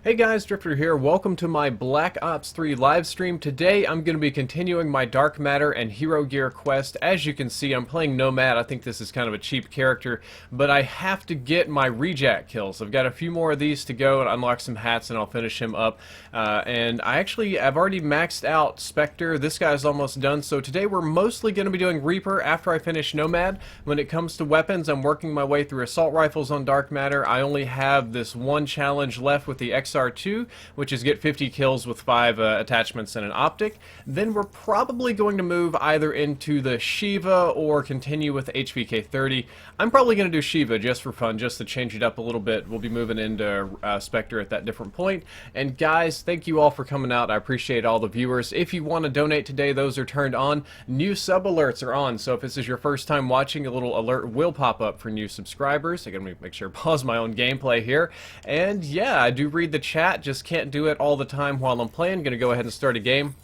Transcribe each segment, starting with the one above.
Hey guys, Drifter here. Welcome to my Black Ops 3 live stream. Today I'm going to be continuing my Dark Matter and Hero Gear quest. As you can see, I'm playing Nomad. I think this is kind of a cheap character, but I have to get my rejack kills. I've got a few more of these to go and unlock some hats and I'll finish him up. And I've already maxed out Spectre. This guy's almost done, so today we're mostly going to be doing Reaper after I finish Nomad. When it comes to weapons, I'm working my way through assault rifles on Dark Matter. I only have this one challenge left with the XR2, which is get 50 kills with 5 attachments and an optic. Then we're probably going to move either into the Shiva or continue with the HVK30. I'm probably going to do Shiva just for fun, just to change it up a little bit. We'll be moving into Spectre at that different point. And guys, thank you all for coming out. I appreciate all the viewers. If you want to donate today, those are turned on. New sub alerts are on, so if this is your first time watching, a little alert will pop up for new subscribers. I gotta make sure to pause my own gameplay here. And yeah, I do read the chat, just can't do it all the time while I'm playing. Gonna go ahead and start a game.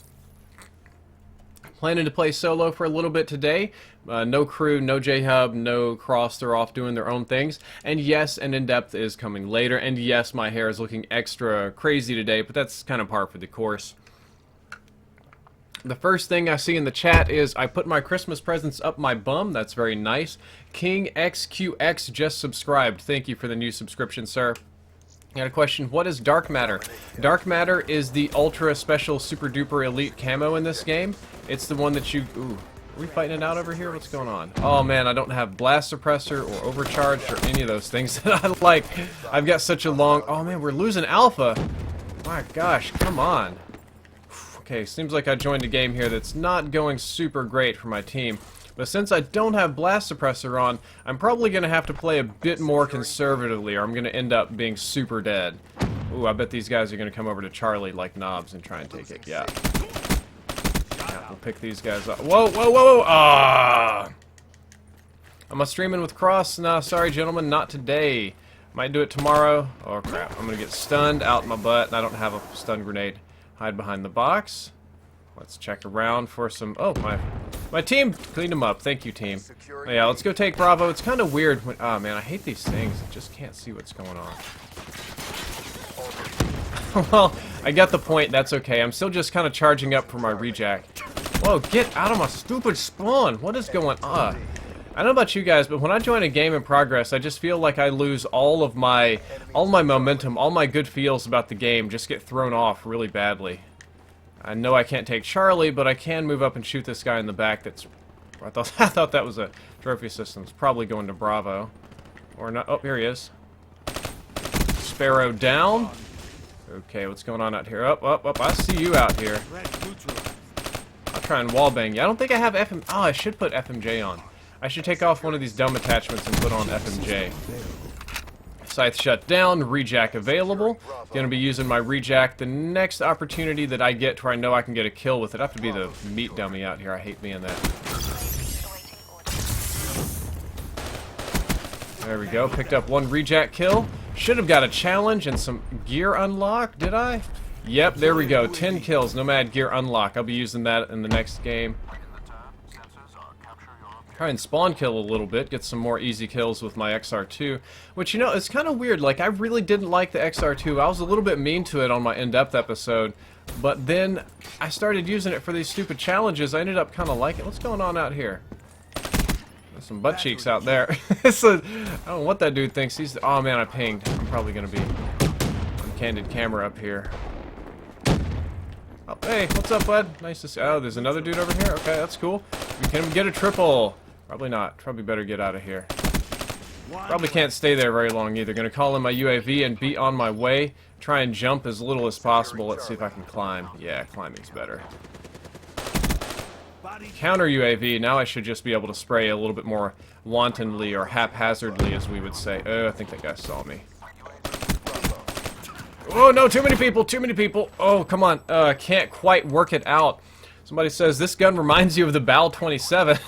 Planning to play solo for a little bit today. No crew, no J-Hub, no Cross. They're off doing their own things. And yes, an in-depth is coming later. And yes, my hair is looking extra crazy today, but that's kind of par for the course. The first thing I see in the chat is I put my Christmas presents up my bum. That's very nice. King XQX just subscribed. Thank you for the new subscription, sir. Got a question. What is Dark Matter? Dark Matter is the ultra special super duper elite camo in this game. It's the one that you... Ooh, are we fighting it out over here? What's going on? Oh man, I don't have blast suppressor or overcharged or any of those things that I like. I've got such a long... Oh man, we're losing alpha. My gosh, come on. Okay, seems like I joined a game here that's not going super great for my team. But since I don't have blast suppressor on, I'm probably going to have to play a bit more conservatively or I'm going to end up being super dead. Ooh, I bet these guys are going to come over to Charlie like knobs and try and take it. Yeah. We'll pick these guys up. Whoa, whoa, whoa, whoa! Ah! Am I streaming with Cross? No, sorry gentlemen, not today. Might do it tomorrow. Oh crap, I'm going to get stunned out my butt and I don't have a stun grenade. Hide behind the box. Let's check around for some... Oh, my team cleaned them up. Thank you, team. Oh, yeah, let's go take Bravo. It's kind of weird when... Oh, man, I hate these things. I just can't see what's going on. Well, I got the point. That's okay. I'm still just kind of charging up for my rejack. Whoa, get out of my stupid spawn. What is going on? I don't know about you guys, but when I join a game in progress, I just feel like I lose all my momentum, all my good feels about the game just get thrown off really badly. I know I can't take Charlie, but I can move up and shoot this guy in the back that's... I thought that was a trophy system. It's probably going to Bravo. Or not. Oh, here he is. Sparrow down. Okay, what's going on out here? Up, up, up. I see you out here. I'll try and wallbang you. I don't think I have FM... Oh, I should put FMJ on. I should take off one of these dumb attachments and put on FMJ. Scythe shut down, rejack available. Gonna be using my rejack the next opportunity that I get where I know I can get a kill with it. I have to be the meat dummy out here. I hate being that. There we go. Picked up one rejack kill. Should have got a challenge and some gear unlock. Did I? Yep, there we go. 10 kills. Nomad gear unlock. I'll be using that in the next game. Try and spawn kill a little bit, get some more easy kills with my XR2, which, you know, it's kind of weird. Like, I really didn't like the XR2. I was a little bit mean to it on my in-depth episode, but then I started using it for these stupid challenges. I ended up kind of liking it. What's going on out here? There's some butt cheeks out there. I don't know what that dude thinks. He's... Oh, man, I pinged. I'm probably going to be on candid camera up here. Oh, hey, what's up, bud? Nice to see... Oh, there's another dude over here? Okay, that's cool. We can get a triple. Probably not. Probably better get out of here. Probably can't stay there very long either. Gonna call in my UAV and be on my way. Try and jump as little as possible. Let's see if I can climb. Yeah, climbing's better. Counter UAV. Now I should just be able to spray a little bit more wantonly or haphazardly, as we would say. Oh, I think that guy saw me. Oh, no, too many people, too many people. Oh, come on. Can't quite work it out. Somebody says, this gun reminds you of the BAL 27.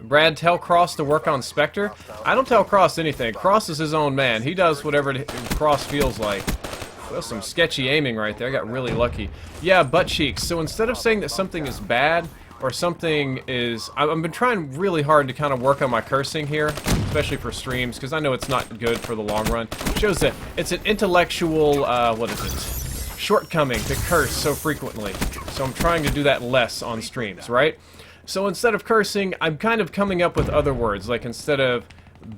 Brad, tell Cross to work on Spectre. I don't tell Cross anything. Cross is his own man. He does whatever Cross feels like. That's some sketchy aiming right there. I got really lucky. Yeah, butt cheeks. So instead of saying that something is bad or something is... I've been trying really hard to kind of work on my cursing here. especially for streams, because I know it's not good for the long run. It shows that it's an intellectual, what is it? Shortcoming to curse so frequently. So I'm trying to do that less on streams, right? So instead of cursing, I'm kind of coming up with other words, like instead of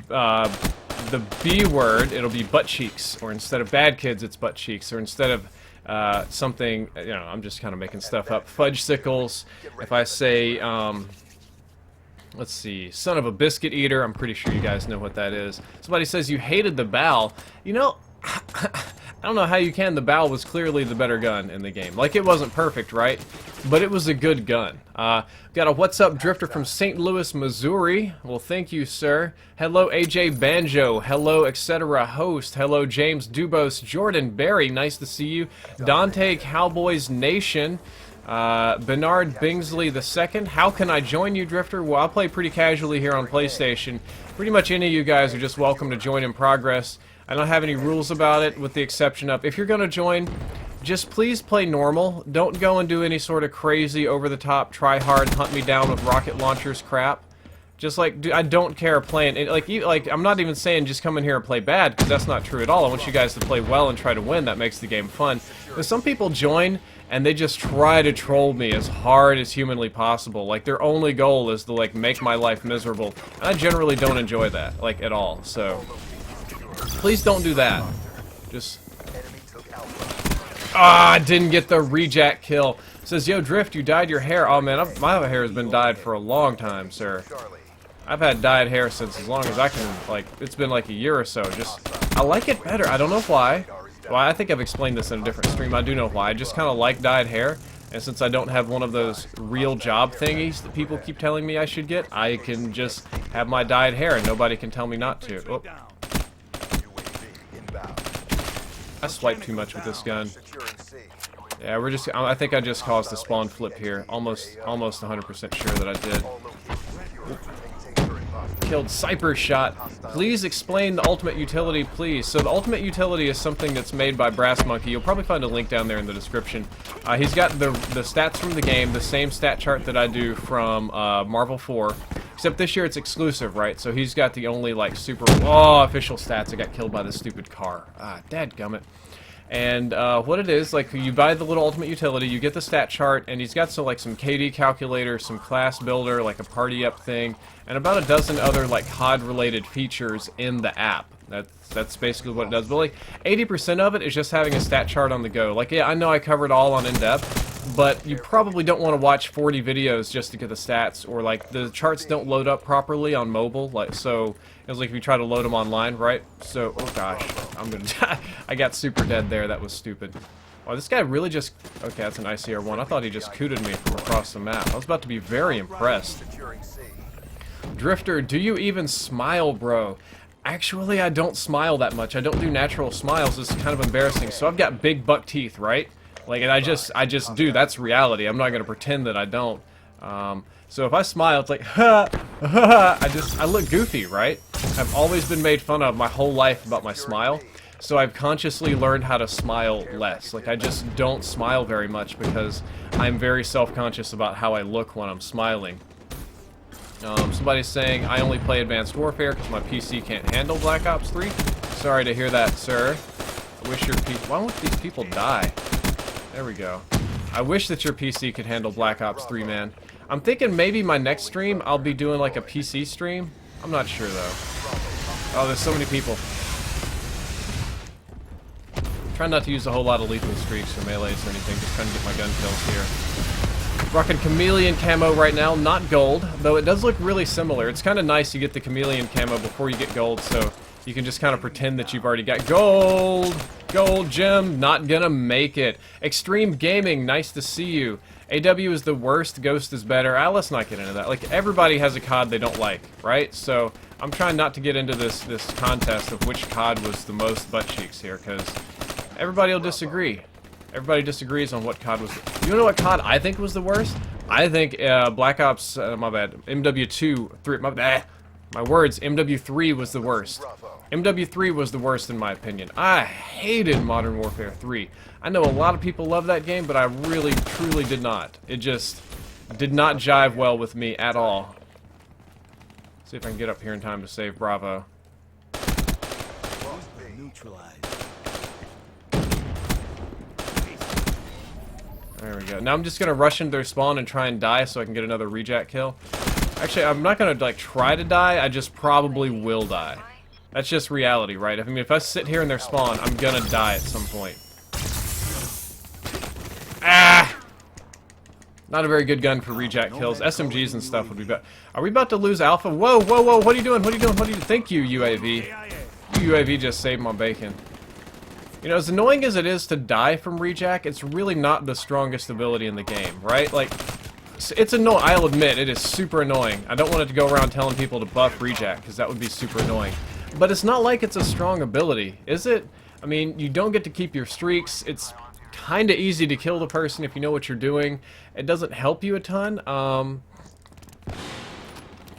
the B word, it'll be butt cheeks, or instead of bad kids, it's butt cheeks, or instead of something, you know, I'm just kind of making stuff up. Fudge sickles. If I say, let's see, son of a biscuit eater, I'm pretty sure you guys know what that is. Somebody says you hated the bow. You know, I don't know how you can. The bow was clearly the better gun in the game. Like, it wasn't perfect, right? But it was a good gun. Got a What's Up Drifter from St. Louis, Missouri. Well, thank you, sir. Hello, AJ Banjo. Hello, etc. Host. Hello, James Dubos. Jordan Berry, nice to see you. Dante Cowboys Nation. Bernard Bingsley II. How can I join you, Drifter? Well, I'll play pretty casually here on PlayStation. Pretty much any of you guys are just welcome to join in progress. I don't have any rules about it, with the exception of, if you're going to join, just please play normal. Don't go and do any sort of crazy, over-the-top, try-hard, hunt-me-down with rocket launchers crap. Just like, I don't care playing it. Like, I'm not even saying just come in here and play bad, because that's not true at all. I want you guys to play well and try to win. That makes the game fun. But some people join, and they just try to troll me as hard as humanly possible. Like, their only goal is to, like, make my life miserable. And I generally don't enjoy that, like, at all. So please don't do that. Just... I didn't get the rejack kill. Says, yo, Drift, you dyed your hair. Oh, man, my hair has been dyed for a long time, sir. I've had dyed hair since as long as I can, like, it's been like a year or so. Just, I like it better. I don't know why. Well, I think I've explained this in a different stream. I do know why. I just kind of like dyed hair. And since I don't have one of those real job thingies that people keep telling me I should get, I can just have my dyed hair and nobody can tell me not to. Oh. I swiped too much with this gun. Yeah, we're just... I think I just caused the spawn flip here. Almost 100% sure that I did. Killed Cyper Shot. Please explain the ultimate utility, please. So the ultimate utility is something that's made by Brass Monkey. You'll probably find a link down there in the description. He's got the stats from the game, the same stat chart that I do from Marvel 4. Except this year it's exclusive, right? So he's got the only, like, super... Oh, official stats. I got killed by this stupid car. Ah, dadgummit. And what it is, like, you buy the little ultimate utility, you get the stat chart, and he's got some KD calculator, some class builder, like a party up thing, and about a dozen other, like, HOD-related features in the app. That's basically what it does. But, like, 80% of it is just having a stat chart on the go. Like, yeah, I know I covered all on in-depth, but you probably don't want to watch 40 videos just to get the stats, or, like, the charts don't load up properly on mobile, like, so... It's like if you try to load them online, right? So, oh gosh, I'm gonna die. I got super dead there. That was stupid. Oh, this guy really just... Okay, that's an ICR-1. I thought he just cooted me from across the map. I was about to be very impressed. Drifter, do you even smile, bro? Actually, I don't smile that much. I don't do natural smiles. It's kind of embarrassing. So I've got big buck teeth, right? Like, and I just do. That's reality. I'm not gonna pretend that I don't. So if I smile, it's like, ha, ha, I look goofy, right? I've always been made fun of my whole life about my smile, so I've consciously learned how to smile less. Like, I just don't smile very much because I'm very self-conscious about how I look when I'm smiling. Somebody's saying, I only play Advanced Warfare because my PC can't handle Black Ops 3. Sorry to hear that, sir. I wish your PC... Why won't these people die? There we go. I wish that your PC could handle Black Ops 3, man. I'm thinking maybe my next stream, I'll be doing like a PC stream. I'm not sure, though. Oh, there's so many people. Trying not to use a whole lot of lethal streaks or melees or anything. Just trying to get my gun kills here. Rocking chameleon camo right now. Not gold, though it does look really similar. It's kind of nice you get the chameleon camo before you get gold, so you can just kind of pretend that you've already got gold. Gold gem. Not gonna make it. Extreme Gaming. Nice to see you. AW is the worst, Ghost is better. Let's not get into that. Like, everybody has a COD they don't like, right? So, I'm trying not to get into this contest of which COD was the most butt cheeks here, because everybody will disagree. Everybody disagrees on what COD was. You know what COD I think was the worst? I think Black Ops, my bad, MW2, 3, my words, MW3 was the worst. MW3 was the worst in my opinion. I hated Modern Warfare 3. I know a lot of people love that game, but I really, truly did not. It just did not jive well with me at all. See if I can get up here in time to save Bravo. There we go. Now I'm just gonna rush into their spawn and try and die so I can get another rejack kill. Actually, I'm not gonna like try to die. I just probably will die. That's just reality, right? I mean, if I sit here in their spawn, I'm gonna die at some point. Ah! Not a very good gun for rejack kills. SMGs and stuff would be better. Are we about to lose Alpha? Whoa, whoa, whoa! What are you doing? What are you doing? What are you? Thank you, UAV. UAV just saved my bacon. You know, as annoying as it is to die from rejack, it's really not the strongest ability in the game, right? Like, it's annoying. I'll admit, it is super annoying. I don't want it to go around telling people to buff rejack, because that would be super annoying. But it's not like it's a strong ability, is it? I mean, you don't get to keep your streaks. It's kind of easy to kill the person if you know what you're doing. It doesn't help you a ton.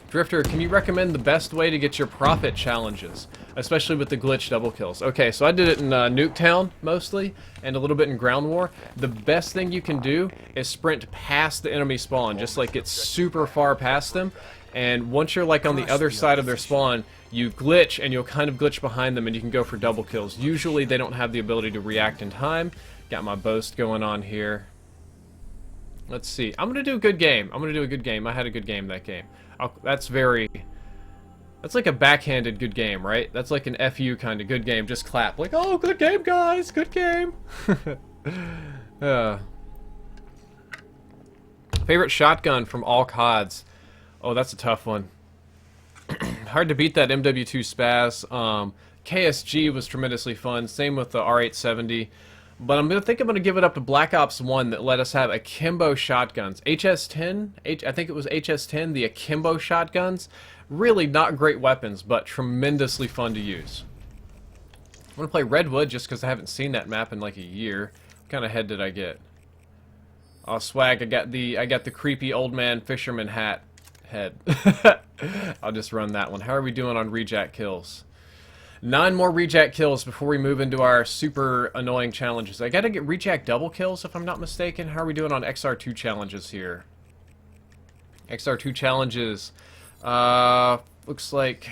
Drifter, can you recommend the best way to get your profit challenges? Especially with the glitch double kills. Okay, so I did it in Nuketown, mostly, and a little bit in Ground War. The best thing you can do is sprint past the enemy spawn, just like get super far past them, and once you're like on the other side of their spawn, you glitch, and you'll kind of glitch behind them, and you can go for double kills. Usually they don't have the ability to react in time. Got my boast going on here. Let's see. I'm gonna do a good game. I'm gonna do a good game. I had a good game that game. That's like a backhanded good game, right? That's like an FU kind of good game. Just clap. Like, oh, good game, guys. Good game. Favorite shotgun from all CODs? Oh, that's a tough one. Hard to beat that MW2 Spaz. KSG was tremendously fun. Same with the R870. But I'm gonna give it up to Black Ops 1 that let us have akimbo shotguns. HS-10, I think it was HS-10, the akimbo shotguns. Really not great weapons, but tremendously fun to use. I'm gonna play Redwood just because I haven't seen that map in like a year. What kind of head did I get? Oh, swag! I got the creepy old man fisherman hat head. I'll just run that one. How are we doing on rejack kills? 9 more rejack kills before we move into our super annoying challenges. I gotta get rejack double kills if I'm not mistaken. How are we doing on XR2 challenges here? XR2 challenges. Looks like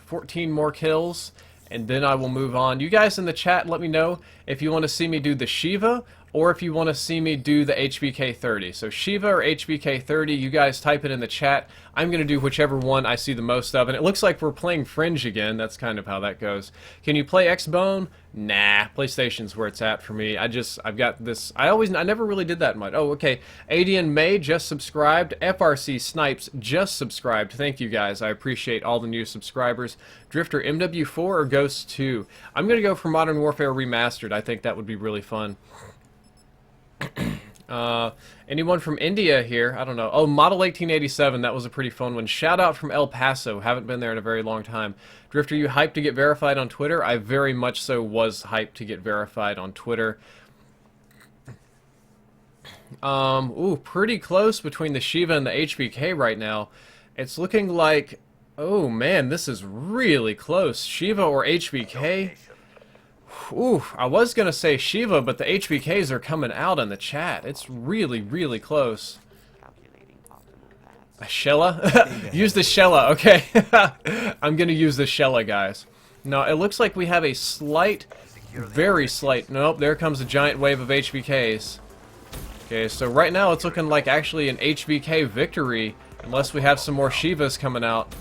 14 more kills, and then I will move on. You guys in the chat, let me know if you want to see me do the Shiva, or if you want to see me do the HBK 30. So Shiva or HBK 30, you guys type it in the chat. I'm going to do whichever one I see the most of, and it looks like we're playing Fringe again. That's kind of how that goes. Can you play X-Bone? Nah, PlayStation's where it's at for me. I've got this, I never really did that much. Oh, okay. Adian May just subscribed. FRC Snipes just subscribed. Thank you guys. I appreciate all the new subscribers. Drifter, MW4 or Ghost 2? I'm going to go for Modern Warfare Remastered. I think that would be really fun. Anyone from India here? I don't know. Oh, Model 1887. That was a pretty fun one. Shout out from El Paso. Haven't been there in a very long time. Drifter, you hyped to get verified on Twitter? I very much so was hyped to get verified on Twitter. Ooh, pretty close between the Shiva and the HBK right now. It's looking like, oh man, this is really close. Shiva or HBK? Ooh, I was gonna say Shiva, but the HBKs are coming out in the chat. It's really, really close. A Shella? Use the Shella, okay. I'm gonna use the Shella, guys. No, it looks like we have a slight, very slight, nope, there comes a giant wave of HBKs. Okay, so right now it's looking like actually an HBK victory, unless we have some more Shivas coming out.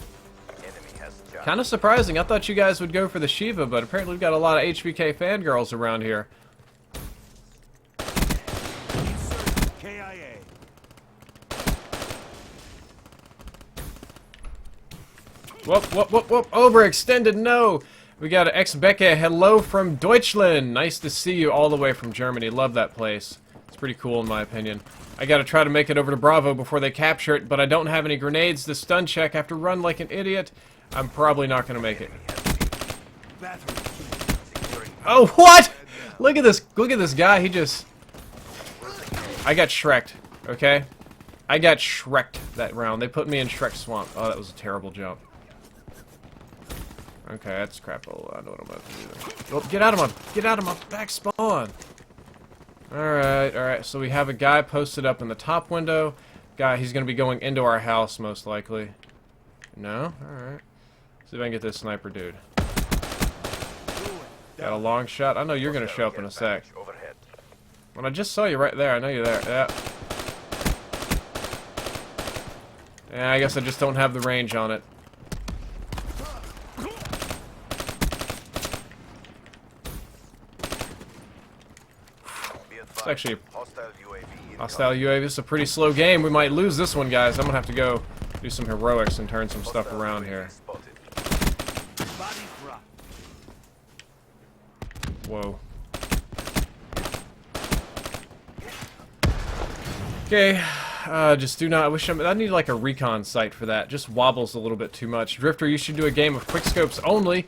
Kind of surprising. I thought you guys would go for the Shiva, but apparently we've got a lot of HBK fangirls around here. Whoop, whoop, whoop, whoop. Overextended, no! We got an ex-Becke. Hello from Deutschland. Nice to see you all the way from Germany. Love that place. It's pretty cool in my opinion. I gotta try to make it over to Bravo before they capture it, but I don't have any grenades to stun check. I have to run like an idiot. I'm probably not gonna make it. Oh, what? Look at this guy. He just... I got Shrek'd, okay? I got Shrek'd that round. They put me in Shrek Swamp. Oh, that was a terrible jump. Okay, that's crap. Oh, I know what I'm about to do. Oh, get out of my back spawn. Alright, so we have a guy posted up in the top window. He's gonna be going into our house, most likely. No? Alright. See if I can get this sniper dude. Got a long shot. I know you're gonna show up in a sec. When I just saw you right there, I know you're there. Yeah. Yeah, I guess I just don't have the range on it. It's actually hostile UAV. This is a pretty slow game. We might lose this one, guys. I'm gonna have to go do some heroics and turn some stuff around here. Whoa. Okay, just do not. I need like a recon sight for that. Just wobbles a little bit too much. Drifter, you should do a game of quickscopes only.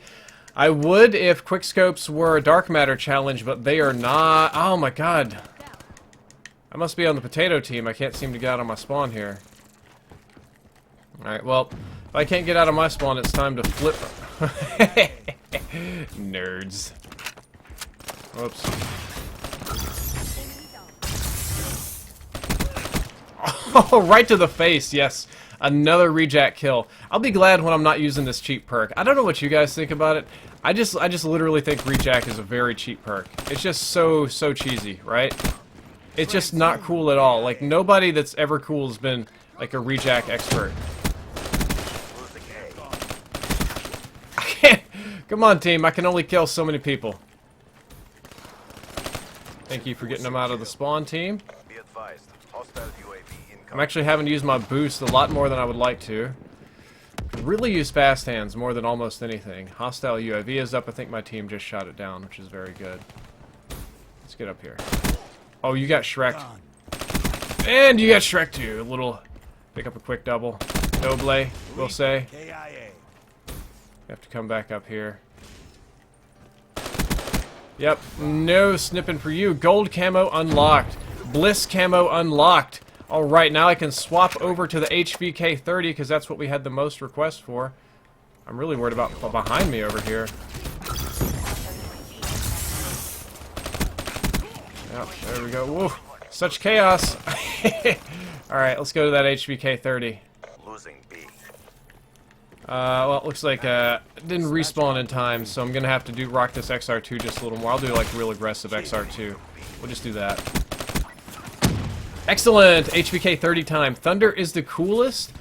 I would if quickscopes were a dark matter challenge, but they are not. Oh my god. I must be on the potato team. I can't seem to get out of my spawn here. Alright, well, if I can't get out of my spawn, it's time to flip. Nerds. Whoops. Oh, right to the face, yes. Another rejack kill. I'll be glad when I'm not using this cheap perk. I don't know what you guys think about it. I just literally think rejack is a very cheap perk. It's just so cheesy, right? It's just not cool at all. Like, nobody that's ever cool has been, like, a rejack expert. I can't... Come on, team. I can only kill so many people. Thank you for getting them out of the spawn, team. I'm actually having to use my boost a lot more than I would like to. Really use fast hands more than almost anything. Hostile UAV is up. I think my team just shot it down, which is very good. Let's get up here. Oh, you got Shrek'd. And you got Shrek too. A little... Pick up a quick double. Doble, we'll say. You have to come back up here. Yep, no snipping for you. Gold camo unlocked. Bliss camo unlocked. Alright, now I can swap over to the HVK-30 because that's what we had the most requests for. I'm really worried about behind me over here. Yep, there we go. Whoa, such chaos. Alright, let's go to that HVK-30. Well, it looks like it didn't respawn in time, so I'm gonna have to rock this XR2 just a little more. I'll do like real aggressive XR2. We'll just do that. Excellent! HVK 30 time. Thunder is the coolest.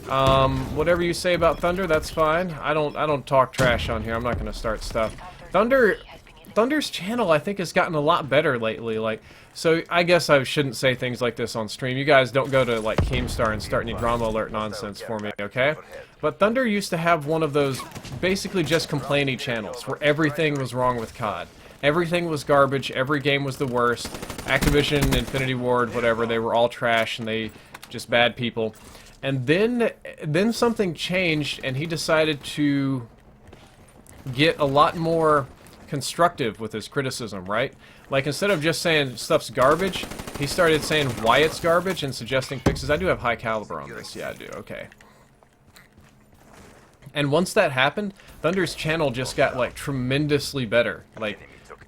Whatever you say about Thunder, that's fine. I don't talk trash on here. I'm not gonna start stuff. Thunder's channel, I think, has gotten a lot better lately. Like, so I guess I shouldn't say things like this on stream. You guys don't go to like Keemstar and start any drama alert nonsense for me, okay? But Thunder used to have one of those basically just complainy channels where everything was wrong with COD. Everything was garbage. Every game was the worst. Activision, Infinity Ward, whatever, they were all trash and they just bad people. And then something changed and he decided to get a lot more constructive with his criticism, right? Like, instead of just saying stuff's garbage, he started saying why it's garbage and suggesting fixes. I do have high caliber on this. Yeah, I do. Okay. And once that happened, Thunder's channel just got, like, tremendously better. Like,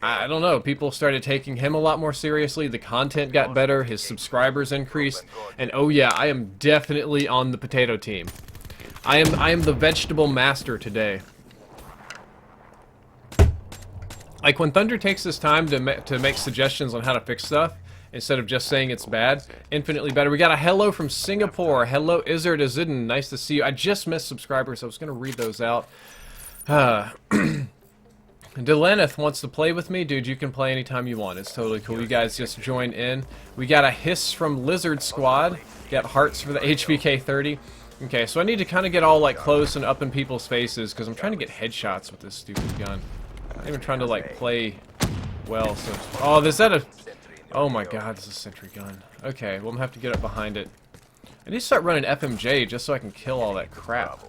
I don't know, people started taking him a lot more seriously, the content got better, his subscribers increased, and oh yeah, I am definitely on the potato team. I am the vegetable master today. Like, when Thunder takes his time to make suggestions on how to fix stuff, instead of just saying it's bad, infinitely better. We got a hello from Singapore. Hello, Izzard Azidin. Nice to see you. I just missed subscribers, so I was going to read those out. Delaneth wants to play with me. Dude, you can play anytime you want. It's totally cool. You guys just join in. We got a hiss from Lizard Squad. Got hearts for the HVK 30. Okay, so I need to kind of get all, like, close and up in people's faces, because I'm trying to get headshots with this stupid gun. I'm not even trying to, like, play well, so... Oh, is that a... Oh my god, this is a sentry gun. Okay, well, I'm gonna have to get up behind it. I need to start running FMJ just so I can kill all that crap.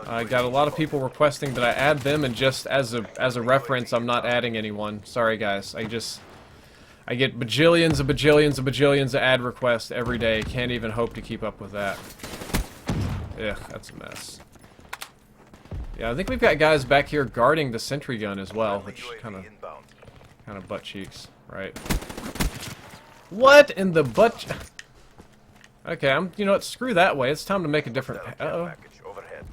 I got a lot of people requesting that I add them, and just as a reference, I'm not adding anyone. Sorry, guys. I get bajillions and bajillions and bajillions of ad requests every day. Can't even hope to keep up with that. Ugh, that's a mess. Yeah, I think we've got guys back here guarding the sentry gun as well, which kind of butt cheeks, right? What in the butt? Okay, you know what? Screw that way. It's time to make a different. Uh-oh. Package overhead.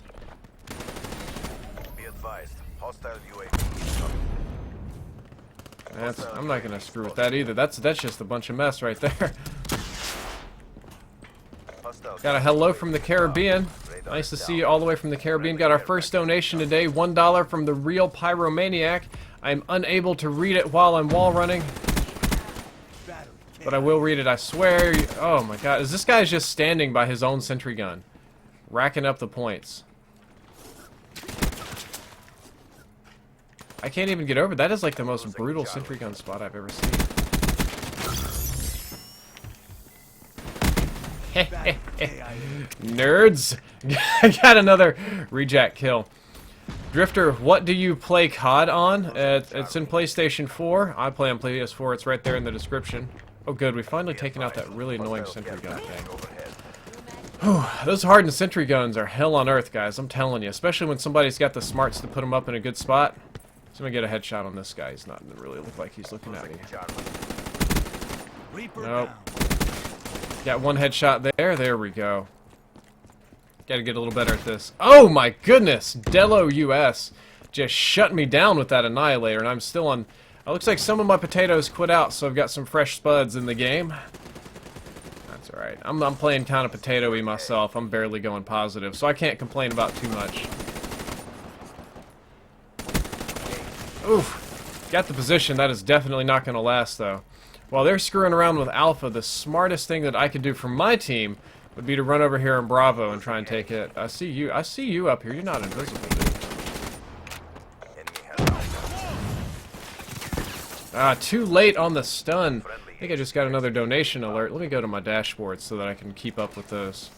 Be advised, hostile UAV. I'm not gonna screw with that either. That's just a bunch of mess right there. Got a hello from the Caribbean. Nice to see you all the way from the Caribbean. Got our first donation today, $1 from the Real Pyromaniac. I'm unable to read it while I'm wall running, but I will read it, I swear. Oh my god, is this guy's just standing by his own sentry gun, racking up the points. I can't even get over. That is like the most brutal sentry gun spot I've ever seen. Nerds! I got another rejack kill. Drifter, what do you play COD on? It's in PlayStation 4. I play on PS4. It's right there in the description. Oh good, we've finally taken out that really annoying sentry gun thing. Whew, those hardened sentry guns are hell on earth, guys. I'm telling you. Especially when somebody's got the smarts to put them up in a good spot. So I'm gonna get a headshot on this guy. He's not really look like he's looking at me. Nope. Got one headshot there. There we go. Gotta get a little better at this. Oh my goodness! Delo US just shut me down with that Annihilator, and I'm still on. It looks like some of my potatoes quit out, so I've got some fresh spuds in the game. That's alright. I'm playing kind of potato-y myself. I'm barely going positive, so I can't complain about too much. Oof. Got the position. That is definitely not going to last, though. While they're screwing around with Alpha, the smartest thing that I could do for my team would be to run over here in Bravo and try and take it. I see you. I see you up here. You're not invisible, dude. Too late on the stun. I think I just got another donation alert. Let me go to my dashboard so that I can keep up with those.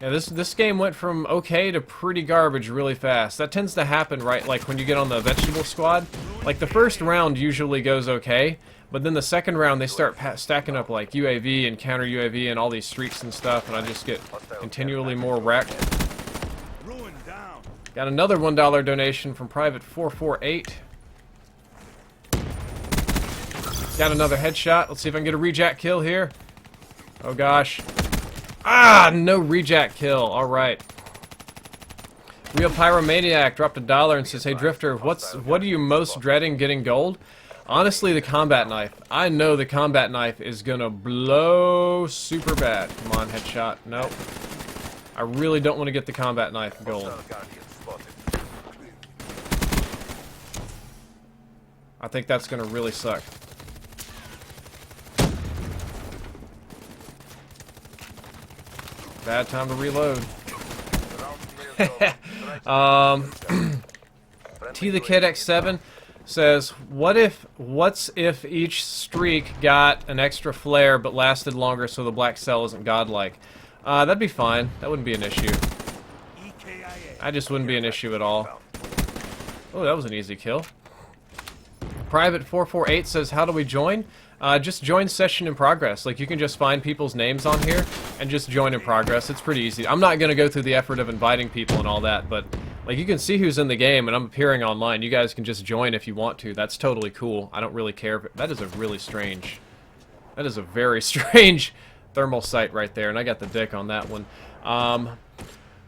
Yeah, this game went from okay to pretty garbage really fast. That tends to happen, right, like when you get on the vegetable squad. Like, the first round usually goes okay, but then the second round they start stacking up, like, UAV and counter UAV and all these streaks and stuff, and I just get continually more wrecked. Got another $1 donation from Private 448. Got another headshot. Let's see if I can get a rejack kill here. Oh gosh. Ah, no rejack kill. Alright. Real Pyromaniac dropped $1 and says, hey Drifter, what are you most dreading getting gold? Honestly, the combat knife. I know the combat knife is gonna blow super bad. Come on, headshot. Nope. I really don't want to get the combat knife gold. I think that's gonna really suck. Bad time to reload. T the Kid X7 says, what's if each streak got an extra flare but lasted longer so the black cell isn't godlike? That'd be fine. That wouldn't be an issue. That just wouldn't be an issue at all. Oh, that was an easy kill. Private 448 says, how do we join? Just join session in progress. Like, you can just find people's names on here and just join in progress. It's pretty easy. I'm not going to go through the effort of inviting people and all that, but like, you can see who's in the game and I'm appearing online. You guys can just join if you want to. That's totally cool. I don't really care. That is a really strange... That is a very strange thermal sight right there, and I got the dick on that one.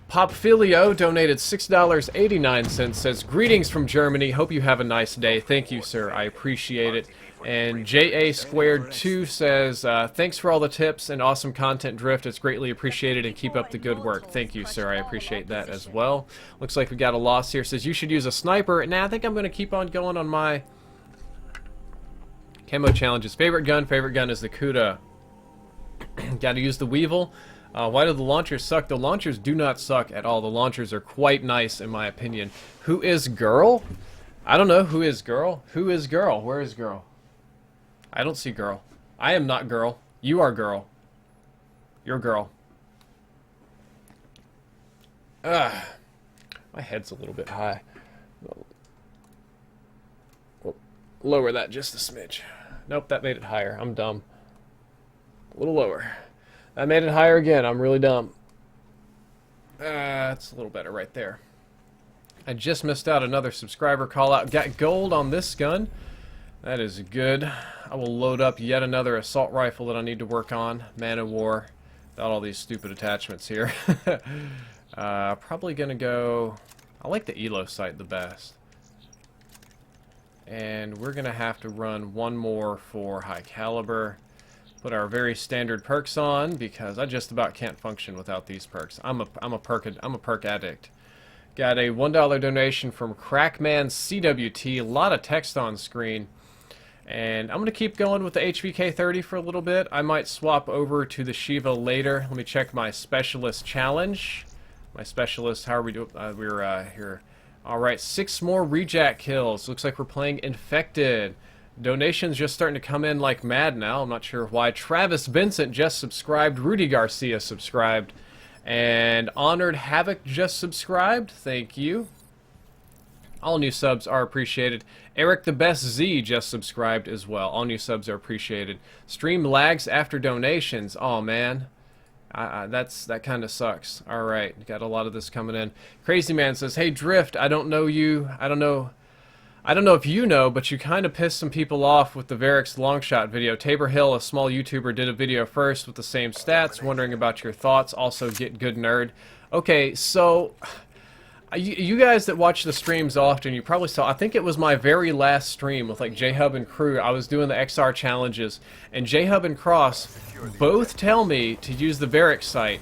Popfilio donated $6.89, says, greetings from Germany. Hope you have a nice day. Thank you, sir. I appreciate it. And JA2 says, thanks for all the tips and awesome content, Drift. It's greatly appreciated, and keep up the good work. Thank you, sir. I appreciate that as well. Looks like we got a loss here. Says, you should use a sniper. Nah, I think I'm going to keep on going on my camo challenges. Favorite gun is the Kuda. Got to use the Weevil. Why do the launchers suck? The launchers do not suck at all. The launchers are quite nice, in my opinion. Who is girl? I don't know. Who is girl? Who is girl? Where is girl? I don't see girl. I am not girl. You are girl. You're girl. My head's a little bit high. We'll lower that just a smidge. Nope, that made it higher. I'm dumb. A little lower. I made it higher again. I'm really dumb. That's a little better right there. I just missed out another subscriber call out. Got gold on this gun. That is good. I will load up yet another assault rifle that I need to work on. Man of War. Without all these stupid attachments here. Probably gonna go... I like the ELO sight the best. And we're gonna have to run one more for high caliber. Put our very standard perks on because I just about can't function without these perks. I'm a perk addict. Got a $1 donation from Crackman CWT. A lot of text on screen. And I'm going to keep going with the HVK30 for a little bit. I might swap over to the Shiva later. Let me check my Specialist challenge. My Specialist, how are we doing? We're here. Alright, 6 more rejack kills. Looks like we're playing Infected. Donations just starting to come in like mad now. I'm not sure why. Travis Vincent just subscribed. Rudy Garcia subscribed. And Honored Havoc just subscribed. Thank you. All new subs are appreciated. Eric the Best Z just subscribed as well. All new subs are appreciated. Stream lags after donations. Oh man, that kind of sucks. All right, got a lot of this coming in. Crazy Man says, "Hey Drift, I don't know you. I don't know if you know, but you kind of pissed some people off with the Varix longshot video. Tabor Hill, a small YouTuber, did a video first with the same stats. Wondering about your thoughts. Also, Get Good Nerd. Okay, so." You guys that watch the streams often, you probably saw, I think it was my very last stream with like J-Hub and Crew. I was doing the XR challenges, and J-Hub and Cross both tell me to use the Varix sight,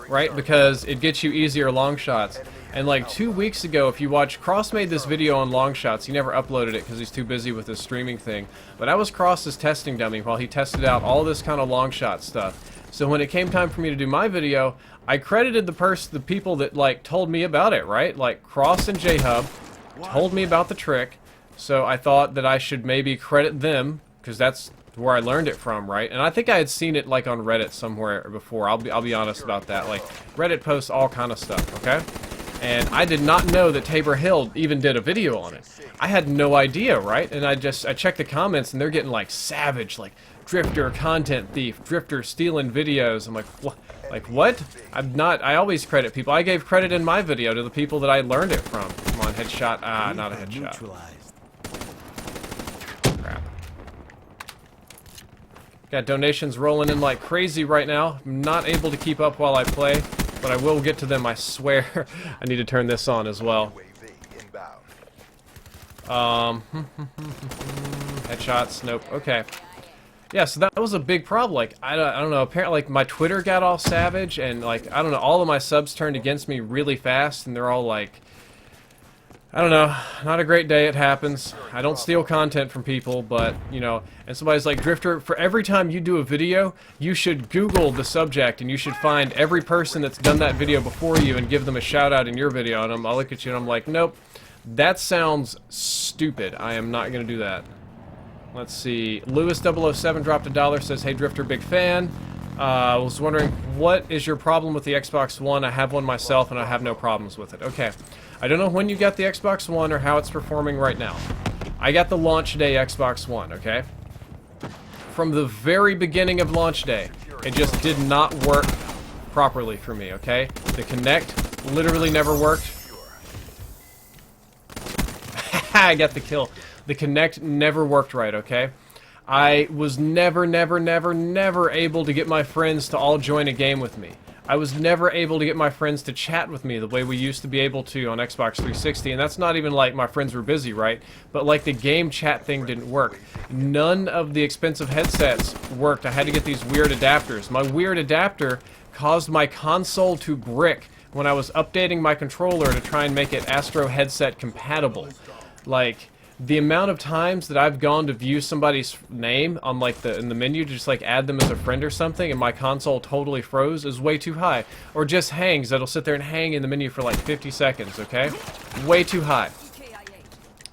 right? Because it gets you easier long shots. And like 2 weeks ago, if you watch, Cross made this video on long shots. He never uploaded it because he's too busy with his streaming thing. But I was Cross's testing dummy while he tested out all this kind of long shot stuff. So when it came time for me to do my video, I credited the people that like told me about it, right? Like Cross and J-Hub told me about the trick. So I thought that I should maybe credit them because that's where I learned it from, right? And I think I had seen it like on Reddit somewhere before. I'll be honest about that. Like Reddit posts all kind of stuff, okay? And I did not know that Tabor Hill even did a video on it. I had no idea, right? And I checked the comments and they're getting like savage, like Drifter content thief, Drifter stealing videos. I'm like, what? Like what? I always credit people. I gave credit in my video to the people that I learned it from. Come on, headshot. Ah, not a headshot. Crap. Got donations rolling in like crazy right now. I'm not able to keep up while I play, but I will get to them, I swear. I need to turn this on as well. Headshots, nope, okay. Yeah, so that was a big problem. Like, I don't know, apparently, like, my Twitter got all savage, and, like, I don't know, all of my subs turned against me really fast, and they're all like, I don't know, not a great day, it happens. I don't steal content from people, but, you know, and somebody's like, Drifter, for every time you do a video, you should Google the subject, and you should find every person that's done that video before you and give them a shout-out in your video, and I'll look at you and I'm like, nope, that sounds stupid. I am not going to do that. Let's see. Lewis007 dropped $1, says, "Hey Drifter, big fan. I was wondering, what is your problem with the Xbox One? I have one myself and I have no problems with it." Okay. I don't know when you got the Xbox One or how it's performing right now. I got the launch day Xbox One, okay? From the very beginning of launch day, it just did not work properly for me, okay? The Kinect literally never worked. I got the kill. The Kinect never worked right, okay? I was never able to get my friends to all join a game with me. I was never able to get my friends to chat with me the way we used to be able to on Xbox 360, and that's not even like my friends were busy, right? But like the game chat thing didn't work. None of the expensive headsets worked. I had to get these weird adapters. My weird adapter caused my console to brick when I was updating my controller to try and make it Astro headset compatible. Like, the amount of times that I've gone to view somebody's name on like in the menu to just like add them as a friend or something and my console totally froze is way too high. Or just hangs. It'll sit there and hang in the menu for like 50 seconds, okay? Way too high.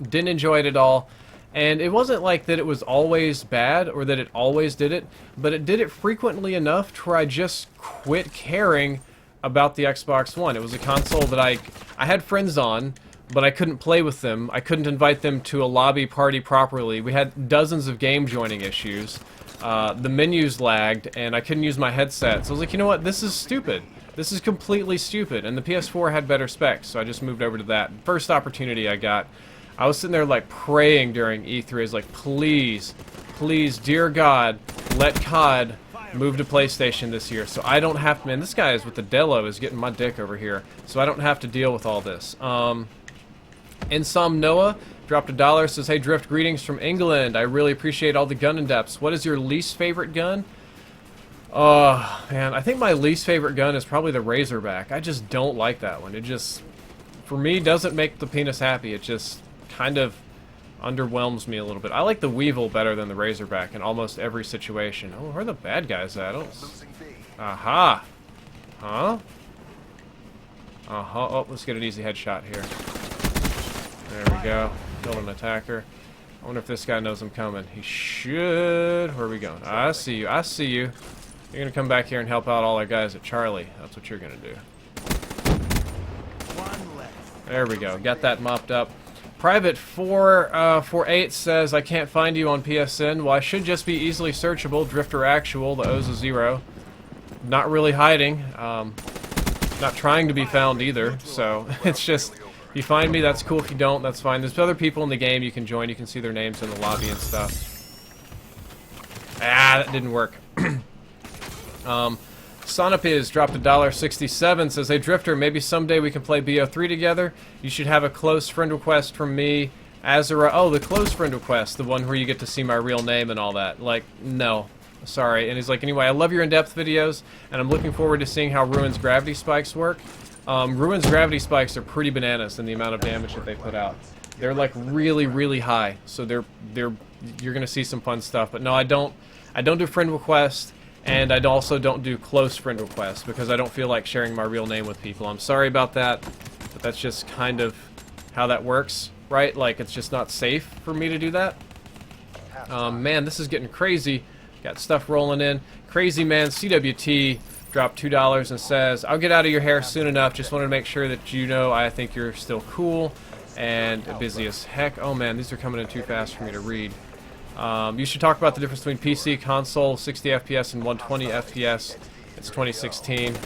Didn't enjoy it at all. And it wasn't like that it was always bad or that it always did it, but it did it frequently enough to where I just quit caring about the Xbox One. It was a console that I had friends on, but I couldn't play with them. I couldn't invite them to a lobby party properly. We had dozens of game joining issues. The menus lagged, and I couldn't use my headset. So I was like, you know what? This is stupid. This is completely stupid. And the PS4 had better specs, so I just moved over to that. First opportunity I got. I was sitting there like praying during E3. I was like, please, please, dear God, let COD move to PlayStation this year, so I don't have to. Man, this guy is with the Delo is getting my dick over here, so I don't have to deal with all this. Insom Noah dropped $1. Says, hey Drift, greetings from England. I really appreciate all the gun in-depths. What is your least favorite gun? Oh man, I think my least favorite gun is probably the Razorback. I just don't like that one. It just, for me, doesn't make the penis happy. It just kind of underwhelms me a little bit. I like the Weevil better than the Razorback in almost every situation. Oh, where are the bad guys at? Aha! Huh? Uh-huh. Oh, let's get an easy headshot here. There we go. Killed an attacker. I wonder if this guy knows I'm coming. He should. Where are we going? I see you. I see you. You're gonna come back here and help out all our guys at Charlie. That's what you're gonna do. There we go. Got that mopped up. Private 448 says, I can't find you on PSN. Well, I should just be easily searchable. Drifter Actual, the O's a 0. Not really hiding. Not trying to be found either. So, it's just, if you find me, that's cool. If you don't, that's fine. There's other people in the game you can join. You can see their names in the lobby and stuff. Ah, that didn't work. Sonopiz dropped $1.67, says, hey Drifter, maybe someday we can play BO3 together. You should have a close friend request from me. Azura, oh, the close friend request, the one where you get to see my real name and all that. Like, no. Sorry. And he's like, anyway, I love your in-depth videos, and I'm looking forward to seeing how Ruin's gravity spikes work. Ruin's gravity spikes are pretty bananas in the amount of damage that they put out. They're like really, really high, so you're gonna see some fun stuff. But no, I don't do friend requests. And I also don't do close friend requests because I don't feel like sharing my real name with people. I'm sorry about that, but that's just kind of how that works, right? Like, it's just not safe for me to do that. Man, this is getting crazy. Got stuff rolling in. Crazy Man CWT dropped $2 and says, I'll get out of your hair soon enough. Just wanted to make sure that you know I think you're still cool and busy as heck. Oh man, these are coming in too fast for me to read. You should talk about the difference between PC, console, 60 FPS and 120 FPS. It's 2016.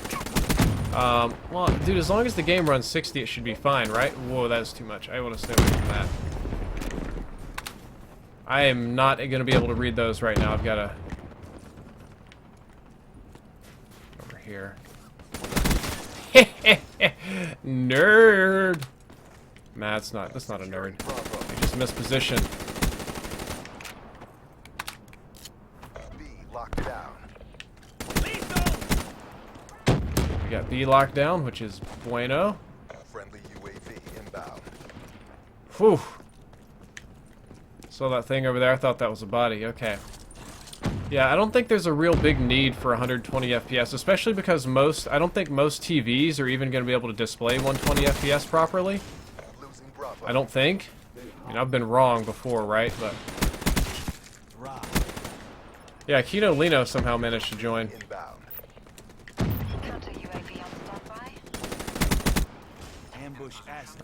Well, dude, as long as the game runs 60, it should be fine, right? Whoa, that's too much. I want to stay away from that. I am not going to be able to read those right now. I've got to... Over here. Nerd! Nah, that's not a nerd. I just mispositioned. We got B locked down, which is bueno. Friendly UAV inbound. Whew. Saw that thing over there. I thought that was a body. Okay. Yeah, I don't think there's a real big need for 120 FPS, especially because I don't think most TVs are even going to be able to display 120 FPS properly. I don't think. I mean, I've been wrong before, right? But yeah, Kino Lino somehow managed to join.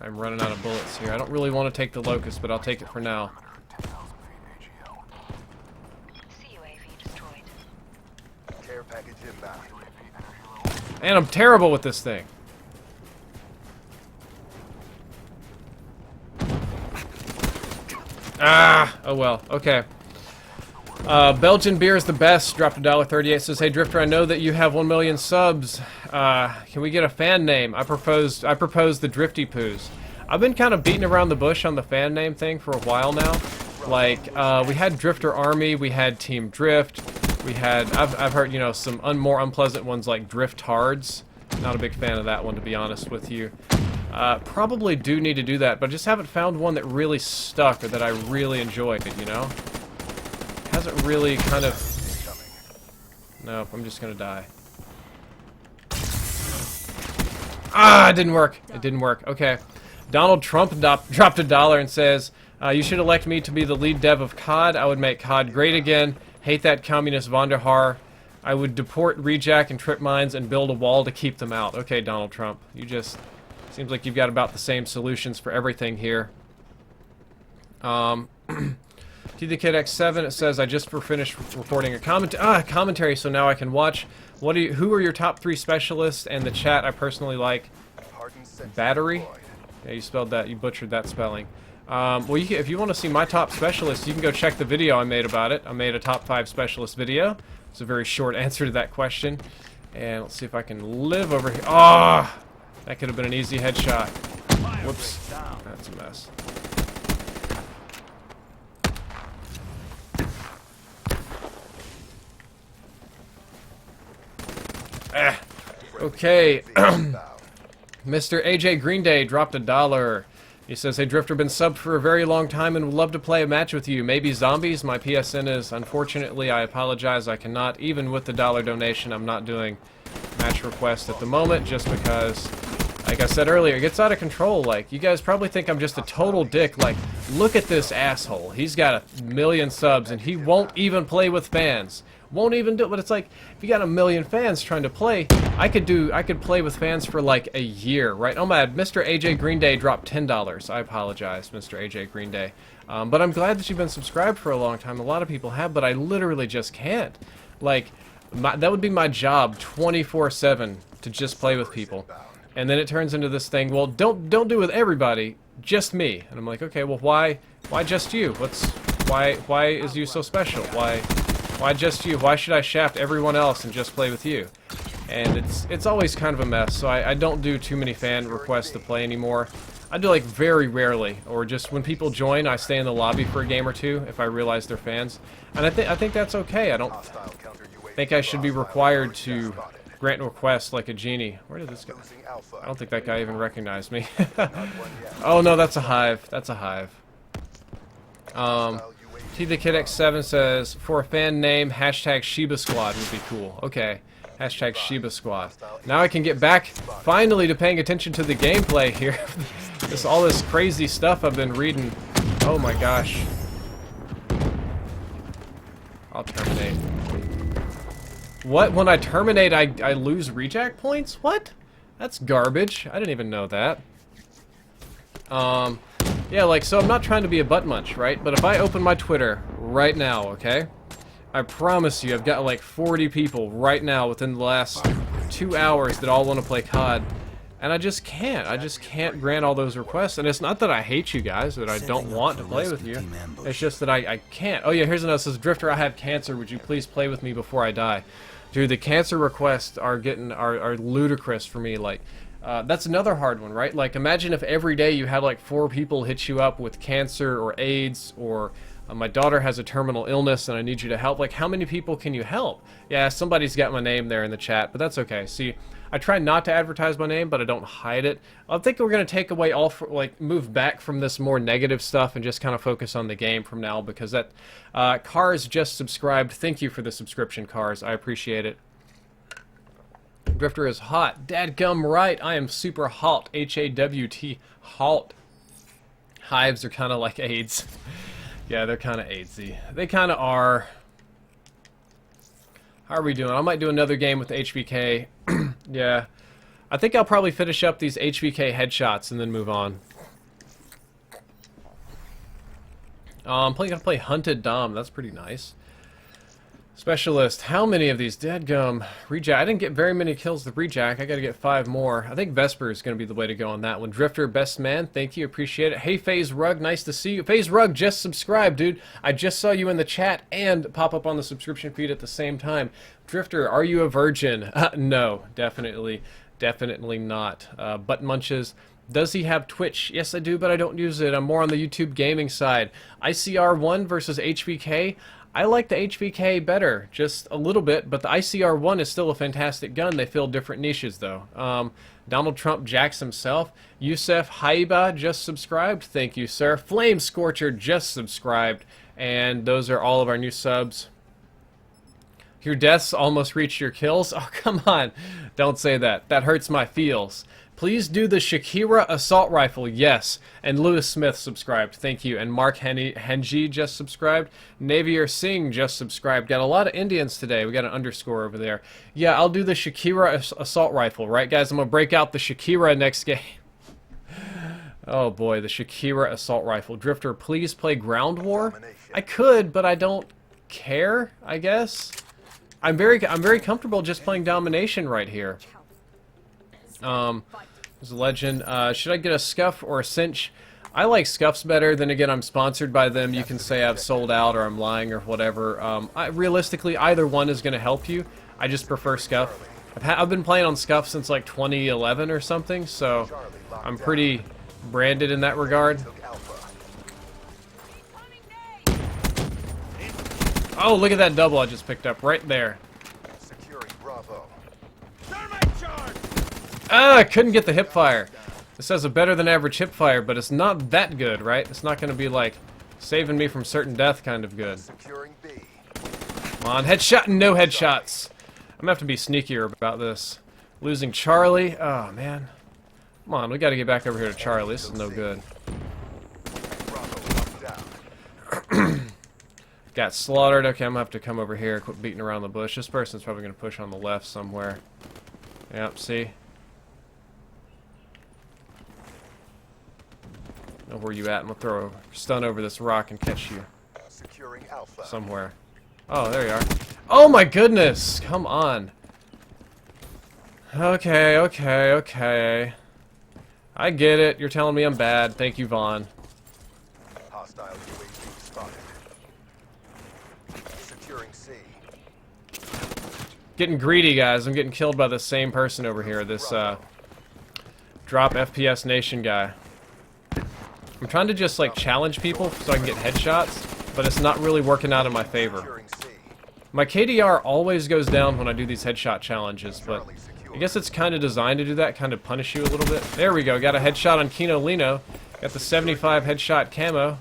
I'm running out of bullets here. I don't really want to take the Locust, but I'll take it for now. And I'm terrible with this thing. Ah! Oh well. Okay. Belgian beer is the best. Dropped $1.38. Says, hey Drifter, I know that you have 1 million subs. Can we get a fan name? I proposed the Drifty Poos. I've been kind of beating around the bush on the fan name thing for a while now. Like, we had Drifter Army, we had Team Drift, we had, I've heard, you know, some more unpleasant ones like Drift Hards. Not a big fan of that one, to be honest with you. Probably do need to do that, but I just haven't found one that really stuck or that I really enjoyed, you know? Hasn't really kind of... Nope, I'm just gonna die. Ah, it didn't work. It didn't work. Okay. Donald Trump dropped $1 and says, you should elect me to be the lead dev of COD. I would make COD great again. Hate that communist Vonderhaar. I would deport Rejack and Trip Mines and build a wall to keep them out. Okay, Donald Trump. You just... Seems like you've got about the same solutions for everything here. To the Kid X7, it says, I just finished recording a commentary, so now I can watch. Who are your top 3 specialists? And the chat I personally like. Battery? Yeah, you spelled that. You butchered that spelling. Well, if you want to see my top specialist, you can go check the video I made about it. I made a top 5 specialist video. It's a very short answer to that question. And let's see if I can live over here. Ah! That could have been an easy headshot. Whoops. That's a mess. Okay. Mr. AJ Green Day dropped $1. He says, "Hey Drifter, been subbed for a very long time and would love to play a match with you. Maybe zombies? My PSN is, unfortunately, I apologize, I cannot. Even with the $1 donation, I'm not doing match requests at the moment just because, like I said earlier, it gets out of control. Like, you guys probably think I'm just a total dick. Like, look at this asshole. He's got 1,000,000 subs and he won't even play with fans. Won't even do it." But it's like, if you got 1,000,000 fans trying to play, I could play with fans for like a year, right? Oh my, Mr. AJ Green Day dropped $10. I apologize, Mr. AJ Green Day. But I'm glad that you've been subscribed for a long time. A lot of people have, but I literally just can't. Like, that would be my job 24/7 to just play with people. And then it turns into this thing, well, don't do it with everybody, just me. And I'm like, okay, well, why just you? Why is you so special? Why just you? Why should I shaft everyone else and just play with you? And it's always kind of a mess, so I don't do too many fan requests to play anymore. I do, like, very rarely, or just when people join, I stay in the lobby for a game or two if I realize they're fans. And I think that's okay. I don't think I should be required to grant requests like a genie. Where did this go? I don't think that guy even recognized me. Oh no, that's a hive. That's a hive. T the Kid X7 says, for a fan name, hashtag Shiba Squad would be cool. Okay, hashtag Shiba Squad. Now I can get back, finally, to paying attention to the gameplay here. All this crazy stuff I've been reading. Oh my gosh. I'll terminate. What? When I terminate, I lose rejack points? What? That's garbage. I didn't even know that. Yeah, like, so I'm not trying to be a butt munch, right? But if I open my Twitter right now, okay? I promise you, I've got like 40 people right now within the last 2 hours that all want to play COD. And I just can't. I just can't grant all those requests. And it's not that I hate you guys, that I don't want to play with you. It's just that I can't. Oh yeah, here's another. It says, Drifter, I have cancer. Would you please play with me before I die? Dude, the cancer requests are ludicrous for me. Like, that's another hard one, right? Like, imagine if every day you had like 4 people hit you up with cancer or AIDS, or my daughter has a terminal illness and I need you to help. Like, how many people can you help? Yeah, somebody's got my name there in the chat, but that's okay. See, I try not to advertise my name, but I don't hide it. I think we're going to take away move back from this more negative stuff and just kind of focus on the game from now, because that, Cars just subscribed. Thank you for the subscription, Cars. I appreciate it. Drifter is hot. Dadgum right. I am super hot. H-A-W-T. Halt. Hives are kind of like AIDS. Yeah, they're kind of AIDSy. They kind of are. How are we doing? I might do another game with HVK. Yeah. I think I'll probably finish up these HVK headshots and then move on. I'm probably going to play Hunted Dom. That's pretty nice. Specialist. How many of these? Deadgum. Rejack. I didn't get very many kills with Rejack. I got to get 5 more. I think Vesper is going to be the way to go on that one. Drifter, best man. Thank you. Appreciate it. Hey, FaZe Rug. Nice to see you. FaZe Rug, just subscribed, dude. I just saw you in the chat and pop up on the subscription feed at the same time. Drifter, are you a virgin? No, definitely not. Butt munches. Does he have Twitch? Yes, I do, but I don't use it. I'm more on the YouTube gaming side. ICR1 versus HVK. I like the HVK better, just a little bit, but the ICR1 is still a fantastic gun. They fill different niches, though. Donald Trump jacks himself. Yusef Haiba just subscribed. Thank you, sir. Flame Scorcher just subscribed. And those are all of our new subs. Your deaths almost reached your kills? Oh, come on. Don't say that. That hurts my feels. Please do the Shakira assault rifle. Yes. And Lewis Smith subscribed. Thank you. And Mark Henji just subscribed. Navier Singh just subscribed. Got a lot of Indians today. We got an underscore over there. Yeah, I'll do the Shakira assault rifle. Right, guys? I'm going to break out the Shakira next game. Oh, boy. The Shakira assault rifle. Drifter, please play Ground War? I could, but I don't care, I guess. I'm very comfortable just playing Domination right here. There's a legend. Should I get a Scuff or a Cinch? I like Scuffs better. Then again, I'm sponsored by them. You can say I've sold out or I'm lying or whatever. Realistically, either one is going to help you. I just prefer Scuff. I've been playing on Scuff since like 2011 or something, so I'm pretty branded in that regard. Oh, look at that double I just picked up right there. Securing Bravo. Ah, I couldn't get the hip fire. This has a better than average hip fire, but it's not that good, right? It's not going to be like saving me from certain death kind of good. Securing B. Come on, headshot and no headshots. I'm going to have to be sneakier about this. Losing Charlie. Oh, man. Come on, we got to get back over here to Charlie. This is no good. Bravo locked down. Got slaughtered. Okay, I'm going to have to come over here. Quit beating around the bush. This person's probably going to push on the left somewhere. Yep, see? Know where you at. I'm going to throw a stun over this rock and catch you Securing Alpha. somewhere. Oh, there you are. Oh my goodness! Come on. Okay, okay, okay. I get it. You're telling me I'm bad. Thank you, Vaughn. Hostile UAV spotted. Securing C. Getting greedy, guys. I'm getting killed by the same person over here. This, Drop FPS Nation guy. I'm trying to just, like, challenge people so I can get headshots, but it's not really working out in my favor. Securing C. My KDR always goes down when I do these headshot challenges, but I guess it's kind of designed to do that, kind of punish you a little bit. There we go. Got a headshot on Kino Lino. Got the 75 headshot camo.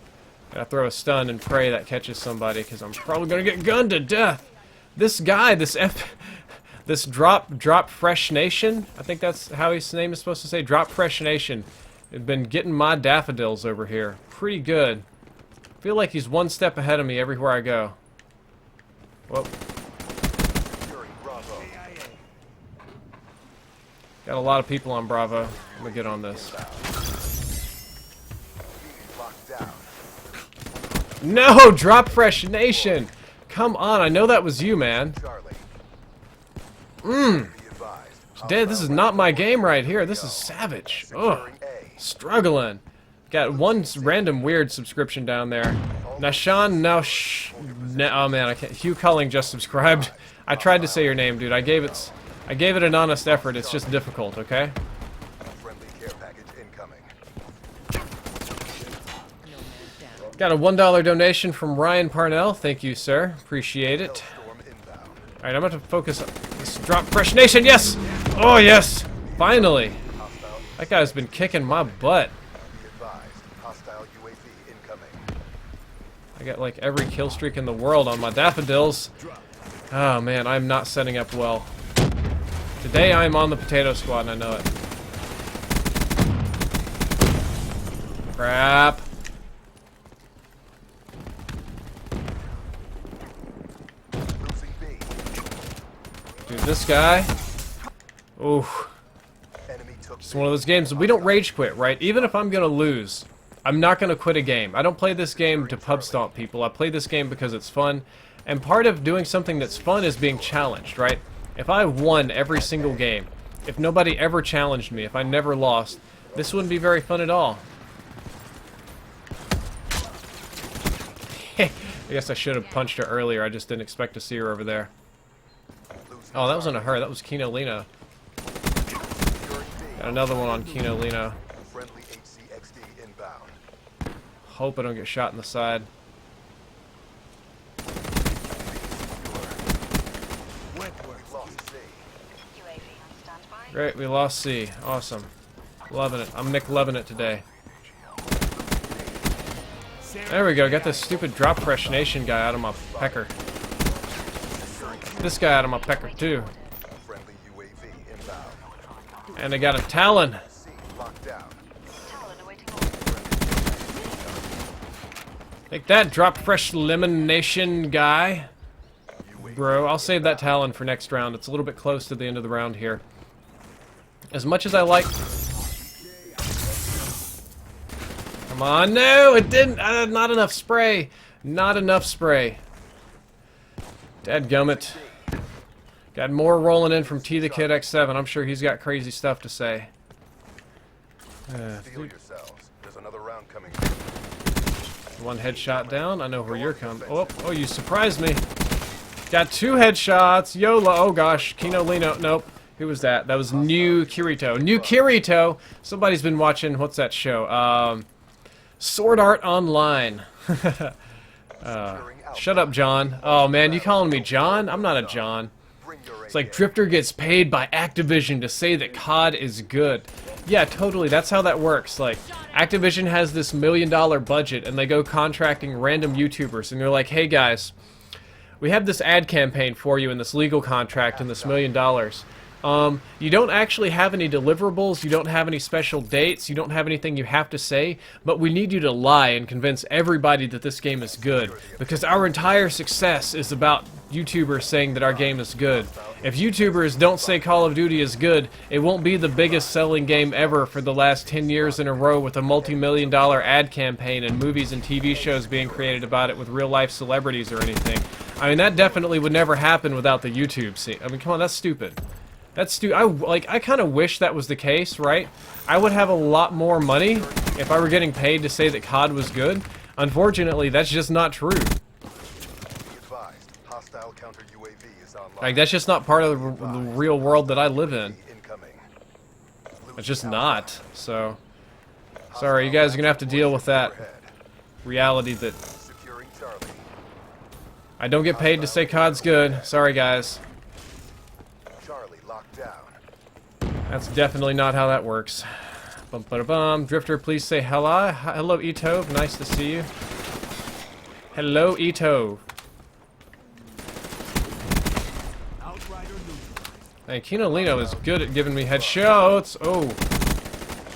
Gotta throw a stun and pray that catches somebody, because I'm probably gonna get gunned to death. This guy, this Drop Fresh Nation, I think that's how his name is supposed to say, Drop Fresh Nation, has been getting my daffodils over here. Pretty good. Feel like he's one step ahead of me everywhere I go. Whoa. Securing Bravo. Got a lot of people on Bravo. I'm gonna get on this. Locked down. No! Drop Fresh Nation! Come on, I know that was you, man. Charlie. Mmm. Be advised. Dead, this is not my game right here. This is savage. Ugh. Securing A. Struggling. Got one random weird subscription down there. Nashan oh man, I can't. Hugh Culling just subscribed. I tried to say your name, dude. I gave it an honest effort. It's just difficult, okay? Friendly care package incoming. Got a $1 donation from Ryan Parnell. Thank you, sir. Appreciate it. Storm inbound. Alright, I'm going to focus on this Drop Fresh Nation. Yes! Oh, yes! Finally! Hostile. That guy's been kicking my butt. Be advised. Hostile UAV incoming. I got like every kill streak in the world on my daffodils. Oh man, I'm not setting up well. Today I'm on the potato squad and I know it. Crap. Losing B. Dude, this guy. Oof. Enemy took It's one of those games. We don't rage quit, right? Even if I'm gonna lose, I'm not gonna quit a game. I don't play this game to pub stomp people. I play this game because it's fun. And part of doing something that's fun is being challenged, right? If I won every single game, if nobody ever challenged me, if I never lost, this wouldn't be very fun at all. I guess I should have punched her earlier. I just didn't expect to see her over there. Oh, that wasn't a her. That was Kino Lino. Got another one on Kino Lino. friendly HCXD inbound. Hope I don't get shot in the side. We've lost C. Great, we lost C. Awesome. Loving it. I'm Nick loving it today. There we go. Got this stupid Drop Fresh Nation guy out of my pecker. This guy out of my pecker too. Friendly UAV inbound. And I got a Talon. C locked down. Take that, Drop Fresh Lemon Nation guy. Bro, I'll save that Talon for next round. It's a little bit close to the end of the round here. As much as I like... Come on, no, it didn't. Not enough spray. Not enough spray. Dadgummit. Got more rolling in from T the Kid X7. I'm sure he's got crazy stuff to say. Steel yourselves. The There's another round coming. One headshot down. I know where you're coming. Oh, you surprised me. Got 2 headshots. YOLO. Oh gosh. Kino Lino. Nope. Who was that? That was New Kirito. New Kirito! Somebody's been watching, what's that show? Sword Art Online. Shut up, John. Oh man, you calling me John? I'm not a John. It's like Drifter gets paid by Activision to say that COD is good. Yeah, totally. That's how that works. Like, Activision has this $1 million budget, and they go contracting random YouTubers, and they're like, hey guys, we have this ad campaign for you in this legal contract and this $1 million. You don't actually have any deliverables, you don't have any special dates, you don't have anything you have to say, but we need you to lie and convince everybody that this game is good, because our entire success is about YouTubers saying that our game is good. If YouTubers don't say Call of Duty is good, it won't be the biggest selling game ever for the last 10 years in a row with a multi-million-dollar ad campaign and movies and TV shows being created about it with real-life celebrities or anything. I mean, that definitely would never happen without the YouTube scene. I mean, come on, that's stupid. That's stupid. I kind of wish that was the case, right? I would have a lot more money if I were getting paid to say that COD was good. Unfortunately, that's just not true. Like, that's just not part of the real world that I live in. It's just not. So, sorry, you guys are gonna have to deal with that reality that I don't get paid to say COD's good. Sorry, guys. That's definitely not how that works. Bum ba bum. Drifter, please say hello. Hello, Ito. Nice to see you. Hello, Ito. Hey, Kino Lino is good at giving me headshots. Oh,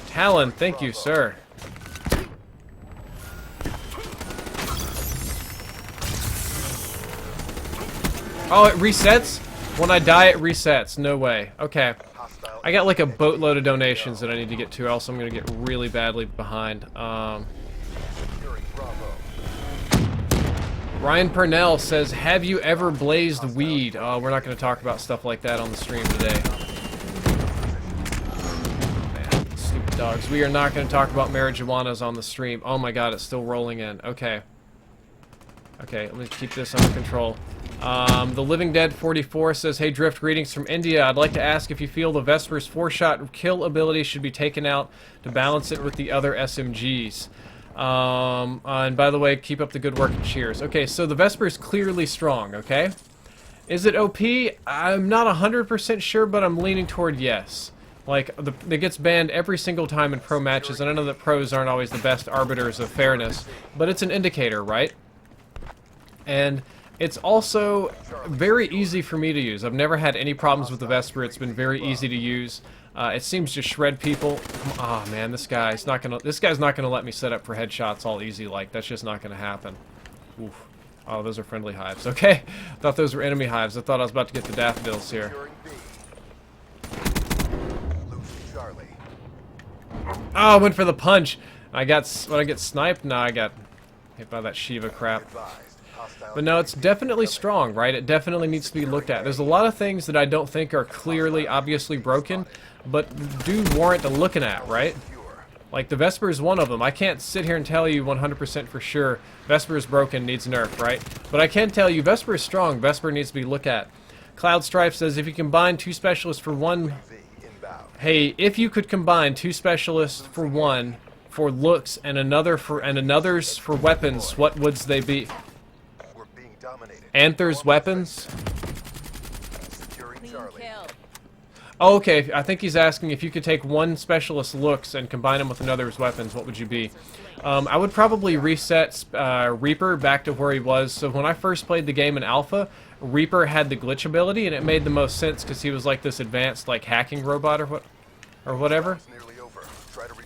Talon, thank you, sir. Oh, it resets? When I die, it resets. No way. Okay. I got like a boatload of donations that I need to get to, or else I'm going to get really badly behind. Ryan Purnell says, have you ever blazed weed? Oh, we're not going to talk about stuff like that on the stream today. Man, stupid dogs. We are not going to talk about marijuanas on the stream. Oh my god, it's still rolling in. Okay. Okay, let me keep this under control. The Living Dead 44 says, hey Drift, greetings from India. I'd like to ask if you feel the Vesper's 4-shot kill ability should be taken out to balance it with the other SMGs. And by the way, keep up the good work and cheers. Okay, so the Vesper is clearly strong, okay? Is it OP? I'm not 100% sure, but I'm leaning toward yes. Like, it gets banned every single time in pro matches, and I know that pros aren't always the best arbiters of fairness, but it's an indicator, right? And it's also very easy for me to use. I've never had any problems with the Vesper. It's been very easy to use. It seems to shred people. Oh man, this guy's not gonna let me set up for headshots all easy like. That's just not gonna happen. Oof. Oh, those are friendly hives. Okay, thought those were enemy hives. I thought I was about to get the daffodils here. Oh, I went for the punch. When I get sniped? No, I got hit by that Shiva crap. But no, it's definitely strong, right? It definitely needs to be looked at. There's a lot of things that I don't think are clearly, obviously broken, but do warrant a looking at, right? Like, the Vesper is one of them. I can't sit here and tell you 100% for sure Vesper is broken, needs nerf, right? But I can tell you Vesper is strong, Vesper needs to be looked at. Cloud Strife says, if you combine 2 specialists for one... Hey, if you could combine 2 specialists for one for looks and another's for weapons, what would they be? Anther's weapons? Oh, okay, I think he's asking if you could take one specialist looks and combine them with another's weapons, what would you be? I would probably reset Reaper back to where he was. So when I first played the game in Alpha, Reaper had the glitch ability, and it made the most sense because he was like this advanced like hacking robot or whatever.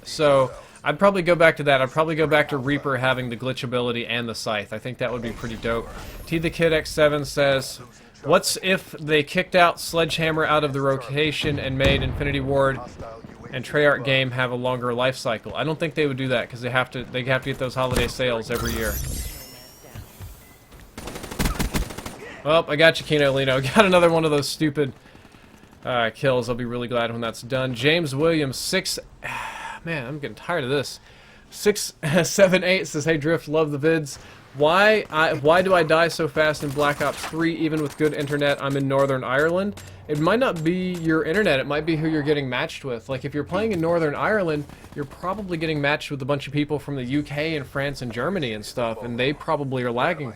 So I'd probably go back to that. I'd probably go back to Reaper having the glitch ability and the scythe. I think that would be pretty dope. T the Kid X7 says, what's if they kicked out Sledgehammer out of the rotation and made Infinity Ward and Treyarch game have a longer life cycle? I don't think they would do that because they have to get those holiday sales every year. Well, I got you, Kino Lino. Got another one of those stupid kills. I'll be really glad when that's done. James Williams, 6... Man, I'm getting tired of this. 678 says, "Hey Drift, love the vids. Why do I die so fast in Black Ops 3 even with good internet? I'm in Northern Ireland." It might not be your internet, it might be who you're getting matched with. Like if you're playing in Northern Ireland, you're probably getting matched with a bunch of people from the UK and France and Germany and stuff, and they probably are lagging.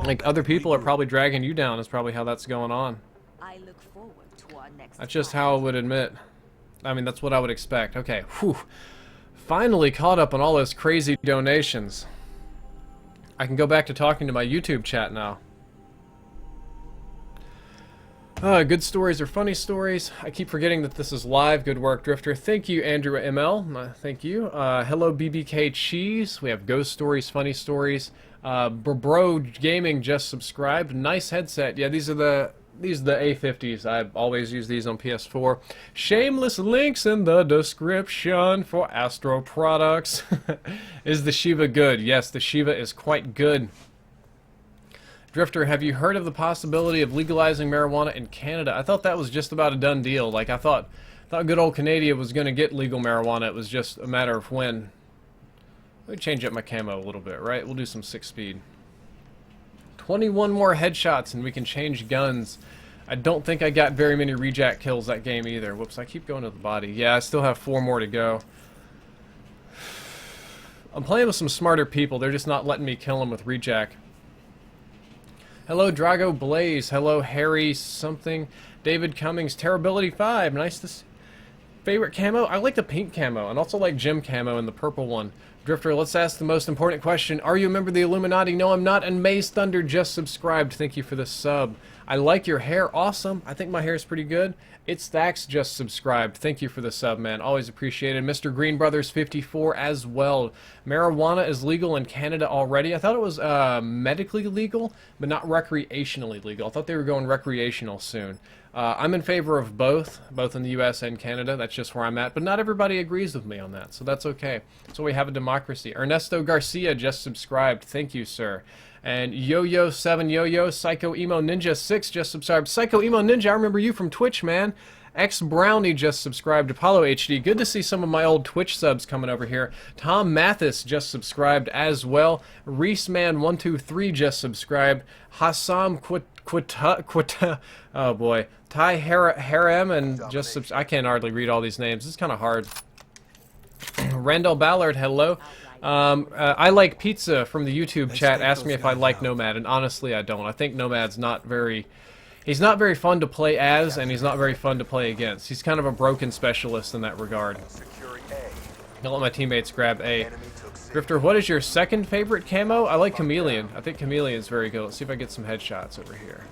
Like other people are probably dragging you down is probably how that's going on. I look forward to our next That's just how I would admit. I mean, that's what I would expect. Okay, whew. Finally caught up on all those crazy donations. I can go back to talking to my YouTube chat now. Good stories or funny stories. I keep forgetting that this is live. Good work, Drifter. Thank you, Andrew ML. Thank you. Hello, BBK Cheese. We have ghost stories, funny stories. Bro Gaming just subscribed. Nice headset. Yeah, these are the A50s. I always use these on PS4. Shameless links in the description for Astro products. Is the Shiva good? Yes, the Shiva is quite good. Drifter, have you heard of the possibility of legalizing marijuana in Canada? I thought that was just about a done deal. Like, I thought good old Canada was going to get legal marijuana. It was just a matter of when. Let me change up my camo a little bit, right? We'll do some 6-speed. 21 more headshots and we can change guns. I don't think I got very many rejack kills that game either. Whoops, I keep going to the body. Yeah, I still have 4 more to go. I'm playing with some smarter people. They're just not letting me kill them with rejack. Hello, Drago Blaze. Hello, Harry something. David Cummings. Terribility 5. Nice to see. Favorite camo? I like the pink camo, and also like gym camo and the purple one. Drifter, let's ask the most important question. Are you a member of the Illuminati? No, I'm not, and Maze Thunder just subscribed. Thank you for the sub. I like your hair. Awesome. I think my hair is pretty good. It's Thax just subscribed. Thank you for the sub, man. Always appreciated. Mr. Green Brothers 54 as well. Marijuana is legal in Canada already. I thought it was medically legal, but not recreationally legal. I thought they were going recreational soon. I'm in favor of both in the US and Canada. That's just where I'm at. But not everybody agrees with me on that, so that's okay. So we have a democracy. Ernesto Garcia just subscribed. Thank you, sir. And Yo-Yo7Yo-Yo, Psycho Emo Ninja 6 just subscribed. Psycho Emo Ninja, I remember you from Twitch, man. X Brownie just subscribed. Apollo HD, good to see some of my old Twitch subs coming over here. Tom Mathis just subscribed as well. Reeseman123 just subscribed. Hassam oh boy. Ty Harem and just I can't hardly read all these names. It's kind of hard. Randall Ballard, hello. I like pizza from the YouTube chat. Asked me if I like Nomad, and honestly, I don't. I think Nomad's not very. He's not very fun to play as, and he's not very fun to play against. He's kind of a broken specialist in that regard. Don't let my teammates grab A. Drifter, what is your second favorite camo? I like Chameleon. I think Chameleon's very good. Let's see if I get some headshots over here.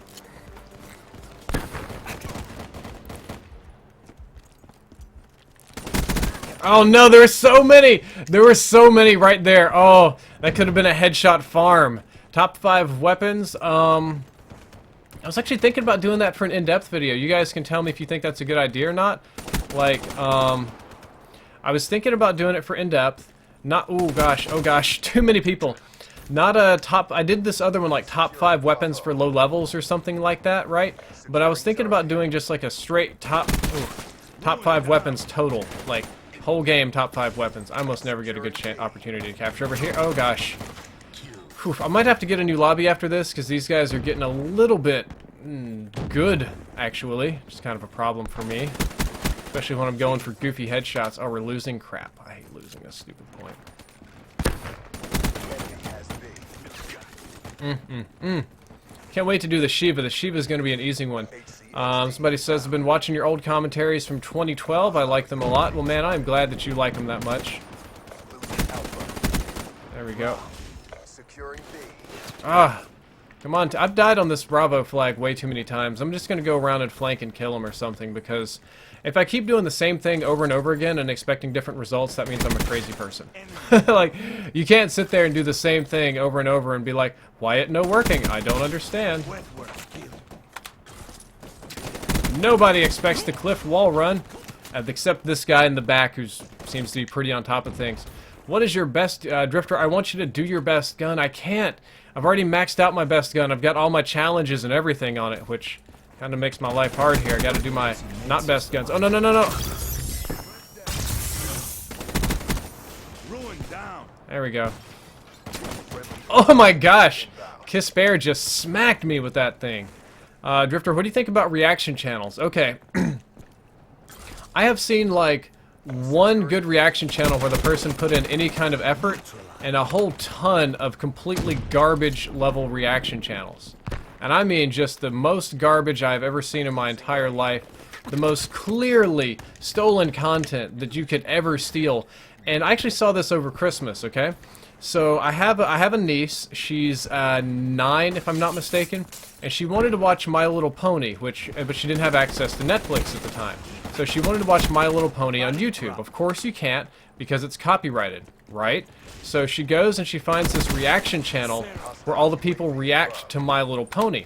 Oh no, there were so many! There were so many right there. Oh, that could have been a headshot farm. Top 5 weapons. I was actually thinking about doing that for an in-depth video. You guys can tell me if you think that's a good idea or not. Like, I was thinking about doing it for in-depth. Not, oh gosh, too many people. Not a top, I did this other one like top 5 weapons for low levels or something like that, right? But I was thinking about doing just like a straight top 5 weapons total. Like, whole game top 5 weapons. I almost never get a good opportunity to capture over here. Oh gosh. Whew, I might have to get a new lobby after this because these guys are getting a little bit good, actually. Just kind of a problem for me. Especially when I'm going for goofy headshots. Oh, we're losing? Crap. I hate losing a stupid point. Can't wait to do the Shiva. The Shiva is going to be an easy one. Somebody says, I've been watching your old commentaries from 2012. I like them a lot. Well, man, I'm glad that you like them that much. There we go. Ah, come on. I've died on this Bravo flag way too many times. I'm just going to go around and flank and kill him or something, because if I keep doing the same thing over and over again and expecting different results, that means I'm a crazy person. Like, you can't sit there and do the same thing over and over and be like, why it no working? I don't understand. Nobody expects the cliff wall run, except this guy in the back who seems to be pretty on top of things. What is your best, Drifter? I want you to do your best gun. I can't. I've already maxed out my best gun. I've got all my challenges and everything on it, which kind of makes my life hard here. I got to do my not best guns. Oh, no, no, no, no. There we go. Oh my gosh! Kiss Bear just smacked me with that thing. Drifter, what do you think about reaction channels? Okay. I have seen like one good reaction channel where the person put in any kind of effort, and a whole ton of completely garbage level reaction channels. And I mean just the most garbage I've ever seen in my entire life. The most clearly stolen content that you could ever steal. And I actually saw this over Christmas, okay? So I have a niece. She's 9, if I'm not mistaken, and she wanted to watch My Little Pony, but she didn't have access to Netflix at the time. So she wanted to watch My Little Pony on YouTube. Of course you can't, because it's copyrighted, right? So she goes and she finds this reaction channel where all the people react to My Little Pony.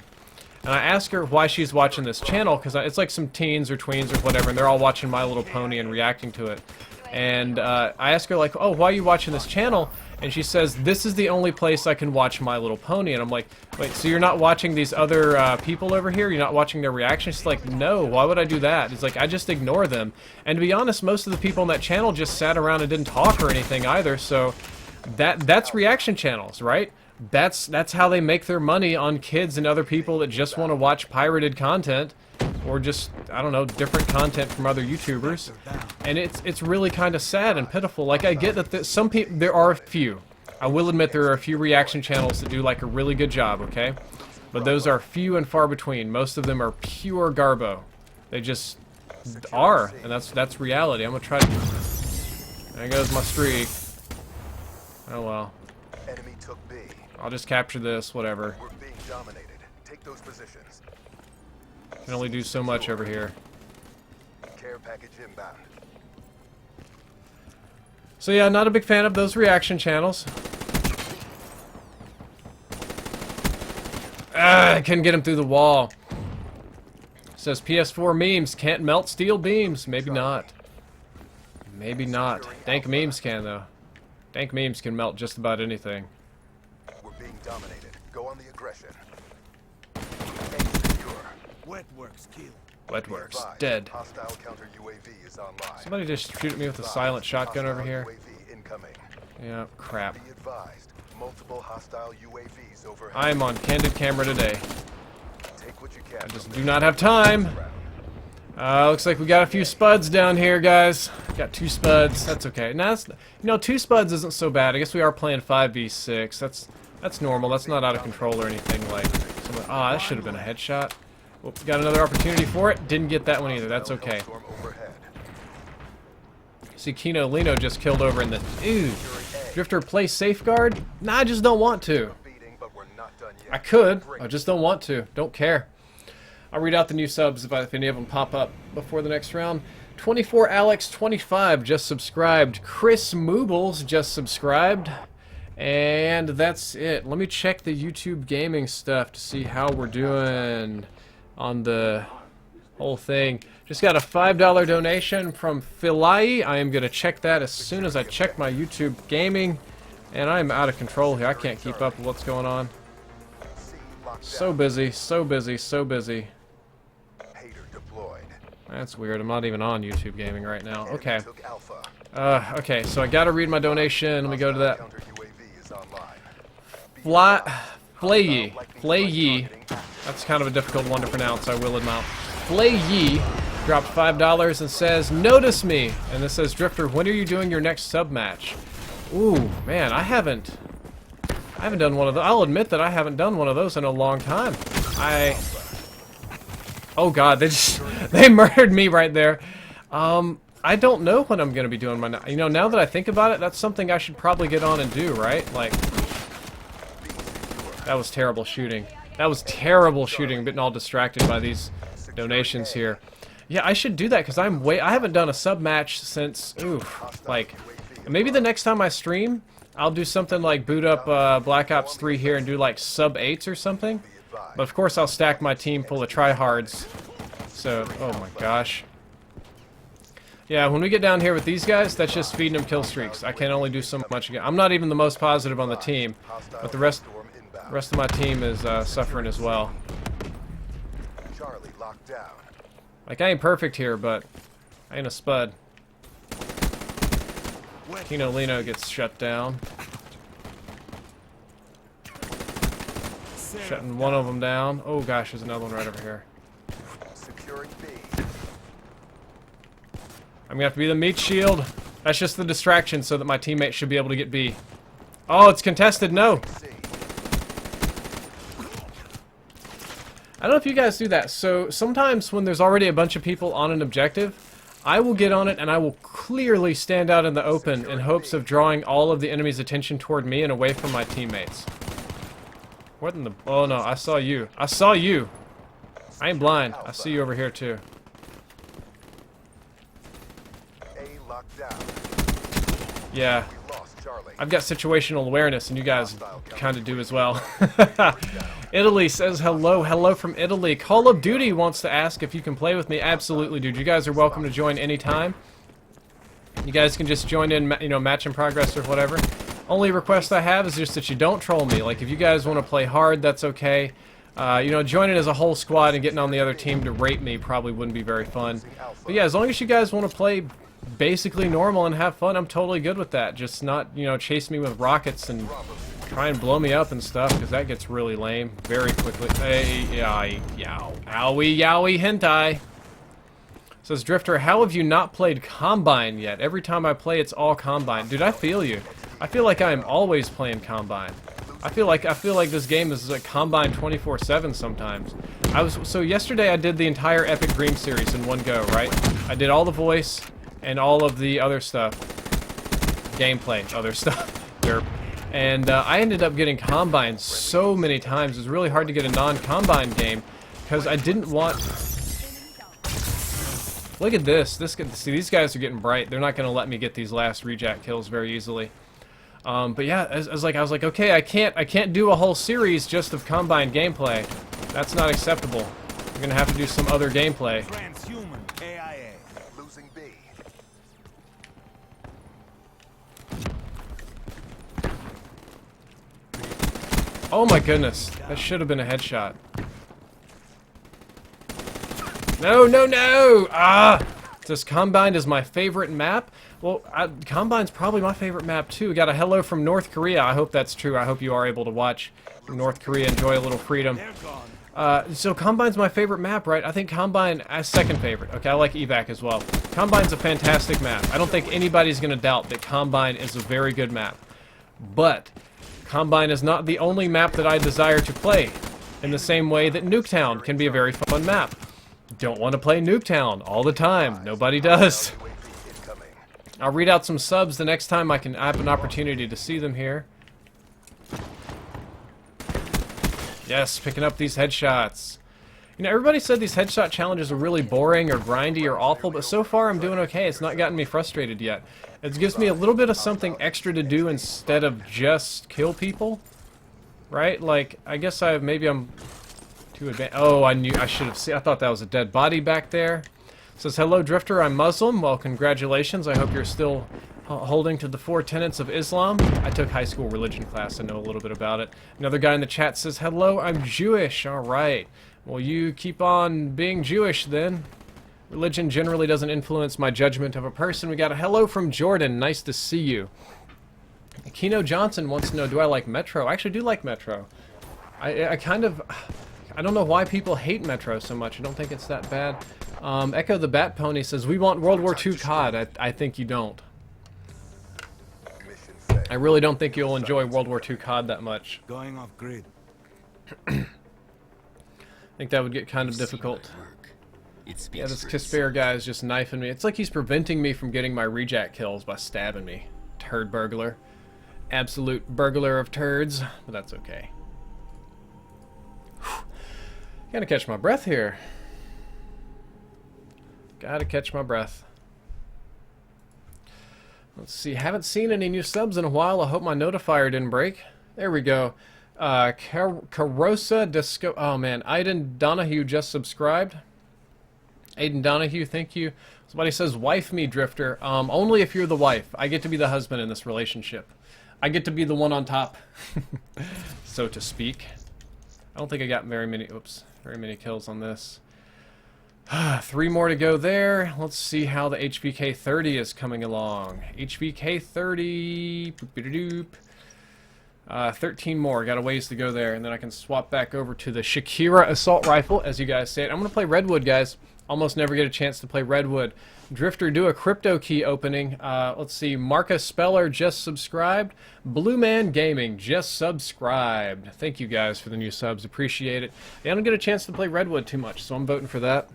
And I ask her why she's watching this channel, because it's like some teens or tweens or whatever, and they're all watching My Little Pony and reacting to it. And I ask her, like, oh, why are you watching this channel? And she says, this is the only place I can watch My Little Pony. And I'm like, wait, so you're not watching these other people over here? You're not watching their reactions? She's like, no, why would I do that? It's like, I just ignore them. And to be honest, most of the people on that channel just sat around and didn't talk or anything either. So that's reaction channels, right? That's how they make their money on kids and other people that just want to watch pirated content, or just, I don't know, different content from other YouTubers. And it's really kind of sad and pitiful. Like, I get that some people, there are a few. I will admit there are a few reaction channels that do like a really good job, okay? But those are few and far between. Most of them are pure garbo. They just are, and that's reality. I'm gonna try to... There goes my streak. Oh well. Enemy took B. I'll just capture this, whatever. We're being dominated. Take those positions. Can only do so much over here. Care package inbound. So yeah, not a big fan of those reaction channels. I couldn't get him through the wall. Says PS4 memes can't melt steel beams. Maybe not. Maybe not. Dank memes can though. Dank memes can melt just about anything. We're being dominated. Go on the aggression. Secure. Wet works kill. Wet works. Advised, Dead. Hostile counter UAV is online. Somebody just shoot at me with a silent shotgun over here. UAV incoming. Yeah, crap. Be advised. Multiple hostile UAVs overhead. I'm on candid camera today. Take what you can. I just do not have time. Looks like we got a few spuds down here, guys. Got 2 spuds. That's okay. Now, that's, you know, 2 spuds isn't so bad. I guess we are playing 5v6. That's normal. That's not out of control or anything like. Ah, that should have been a headshot. Whoop, got another opportunity for it. Didn't get that one either. That's okay. See, Kino Lino just killed over in the... Ooh. Drifter, play Safeguard? Nah, I just don't want to. I could. I just don't want to. Don't care. I'll read out the new subs if any of them pop up before the next round. 24 Alex 25 just subscribed. Chris Moobles just subscribed. And that's it. Let me check the YouTube gaming stuff to see how we're doing on the whole thing. Just got a $5 donation from Philai. I am going to check that as soon as I check my YouTube gaming. And I'm out of control here. I can't keep up with what's going on. So busy, so busy, so busy. That's weird. I'm not even on YouTube gaming right now. Okay. Okay, so I gotta read my donation. Let me go to that. Flayee. That's kind of a difficult one to pronounce, I will admit. Flayee dropped $5 and says, "Notice me." And this says, "Drifter, when are you doing your next sub match?" Ooh, man, I haven't done one of those. I'll admit that I haven't done one of those in a long time. Oh god, they murdered me right there. I don't know when I'm gonna be doing my. You know, now that I think about it, that's something I should probably get on and do, right? Like, that was terrible shooting. That was terrible shooting. I'm getting all distracted by these donations here. Yeah, I should do that because I haven't done a sub match since. Like, maybe the next time I stream, I'll do something like boot up Black Ops 3 here and do like sub 8s or something. But of course I'll stack my team full of tryhards. So, oh my gosh. Yeah, when we get down here with these guys, that's just feeding them kill streaks. I can only do so much again. I'm not even the most positive on the team, but the rest of my team is suffering as well. Like, I ain't perfect here, but I ain't a spud. Kino Lino gets shut down. Shutting one of them down. Oh gosh, there's another one right over here. Securing B. I'm gonna have to be the meat shield. That's just the distraction so that my teammates should be able to get B. Oh, it's contested. No. C. I don't know if you guys do that. So sometimes when there's already a bunch of people on an objective, I will get on it and I will clearly stand out in the open in hopes of drawing all of the enemy's attention toward me and away from my teammates. What in the... Oh no, I saw you. I saw you. I ain't blind. I see you over here too. A locked down. Yeah. We lost Charlie. I've got situational awareness, and you guys kind of do as well. Italy says hello. Hello from Italy. Call of Duty wants to ask if you can play with me. Absolutely, dude. You guys are welcome to join anytime. You guys can just join in, you know, match in progress or whatever. Only request I have is just that you don't troll me. Like, if you guys want to play hard, that's okay. You know, joining as a whole squad and getting on the other team to rape me probably wouldn't be very fun. But yeah, as long as you guys want to play basically normal and have fun, I'm totally good with that. Just not, you know, chase me with rockets and try and blow me up and stuff, because that gets really lame very quickly. Hey, yow. Owie, yowie, hentai. Says Drifter, how have you not played Combine yet? Every time I play, it's all Combine. Dude, I feel you. I feel like I am always playing Combine. I feel like this game is like Combine 24/7 sometimes. So yesterday I did the entire Epic Dream series in one go, right? I did all the voice and all of the other stuff. Gameplay, other stuff. And I ended up getting Combine so many times. It was really hard to get a non-Combine game because I didn't want... Look at this. See, these guys are getting bright. They're not going to let me get these last rejack kills very easily. But yeah, I was like, okay, I can't do a whole series just of Combine gameplay. That's not acceptable. I'm gonna have to do some other gameplay. Transhuman AIA. Losing B. Oh my goodness, that should have been a headshot. No, no, no! Ah! Says Combine is my favorite map. Well, Combine's probably my favorite map too. We got a hello from North Korea. I hope that's true. I hope you are able to watch from North Korea, enjoy a little freedom. So Combine's my favorite map, right? I think Combine as second favorite. Okay, I like evac as well. Combine's a fantastic map. I don't think anybody's gonna doubt that Combine is a very good map. But Combine is not the only map that I desire to play. In the same way that Nuketown can be a very fun map. Don't want to play Nuketown all the time. Nobody does. I'll read out some subs the next time I have an opportunity to see them here. Yes, picking up these headshots. You know, everybody said these headshot challenges are really boring or grindy or awful, but so far I'm doing okay. It's not gotten me frustrated yet. It gives me a little bit of something extra to do instead of just kill people. Right? Like, I guess maybe I'm too advanced. Oh, I should have seen. I thought that was a dead body back there. Says, hello, Drifter, I'm Muslim. Well, congratulations. I hope you're still holding to the 4 tenets of Islam. I took high school religion class. I know a little bit about it. Another guy in the chat says, hello, I'm Jewish. All right. Well, you keep on being Jewish, then. Religion generally doesn't influence my judgment of a person. We got a hello from Jordan. Nice to see you. Keno Johnson wants to know, do I like Metro? I actually do like Metro. I don't know why people hate Metro so much. I don't think it's that bad. Echo the Bat Pony says, we want World War II COD. I think you don't. I really don't think you'll enjoy World War II COD that much. Going off grid. I think that would get kind of difficult. Yeah, this Kispear guy is just knifing me. It's like he's preventing me from getting my rejack kills by stabbing me. Turd burglar. Absolute burglar of turds. But that's okay. Gotta catch my breath here. Gotta catch my breath. Let's see. Haven't seen any new subs in a while. I hope my notifier didn't break. There we go. Carosa Disco. Oh man, Aiden Donahue just subscribed. Aiden Donahue, thank you. Somebody says, wife me, Drifter. Only if you're the wife. I get to be the husband in this relationship. I get to be the one on top, so to speak. I don't think I got very many kills on this. 3 more to go there. Let's see how the HVK 30 is coming along. HVK 30. 13 more. Got a ways to go there, and then I can swap back over to the Shakira assault rifle, as you guys say it. I'm going to play Redwood, guys. Almost never get a chance to play Redwood. Drifter, do a crypto key opening. Let's see. Marcus Speller just subscribed. Blue Man Gaming just subscribed. Thank you guys for the new subs. Appreciate it. I don't get a chance to play Redwood too much, so I'm voting for that.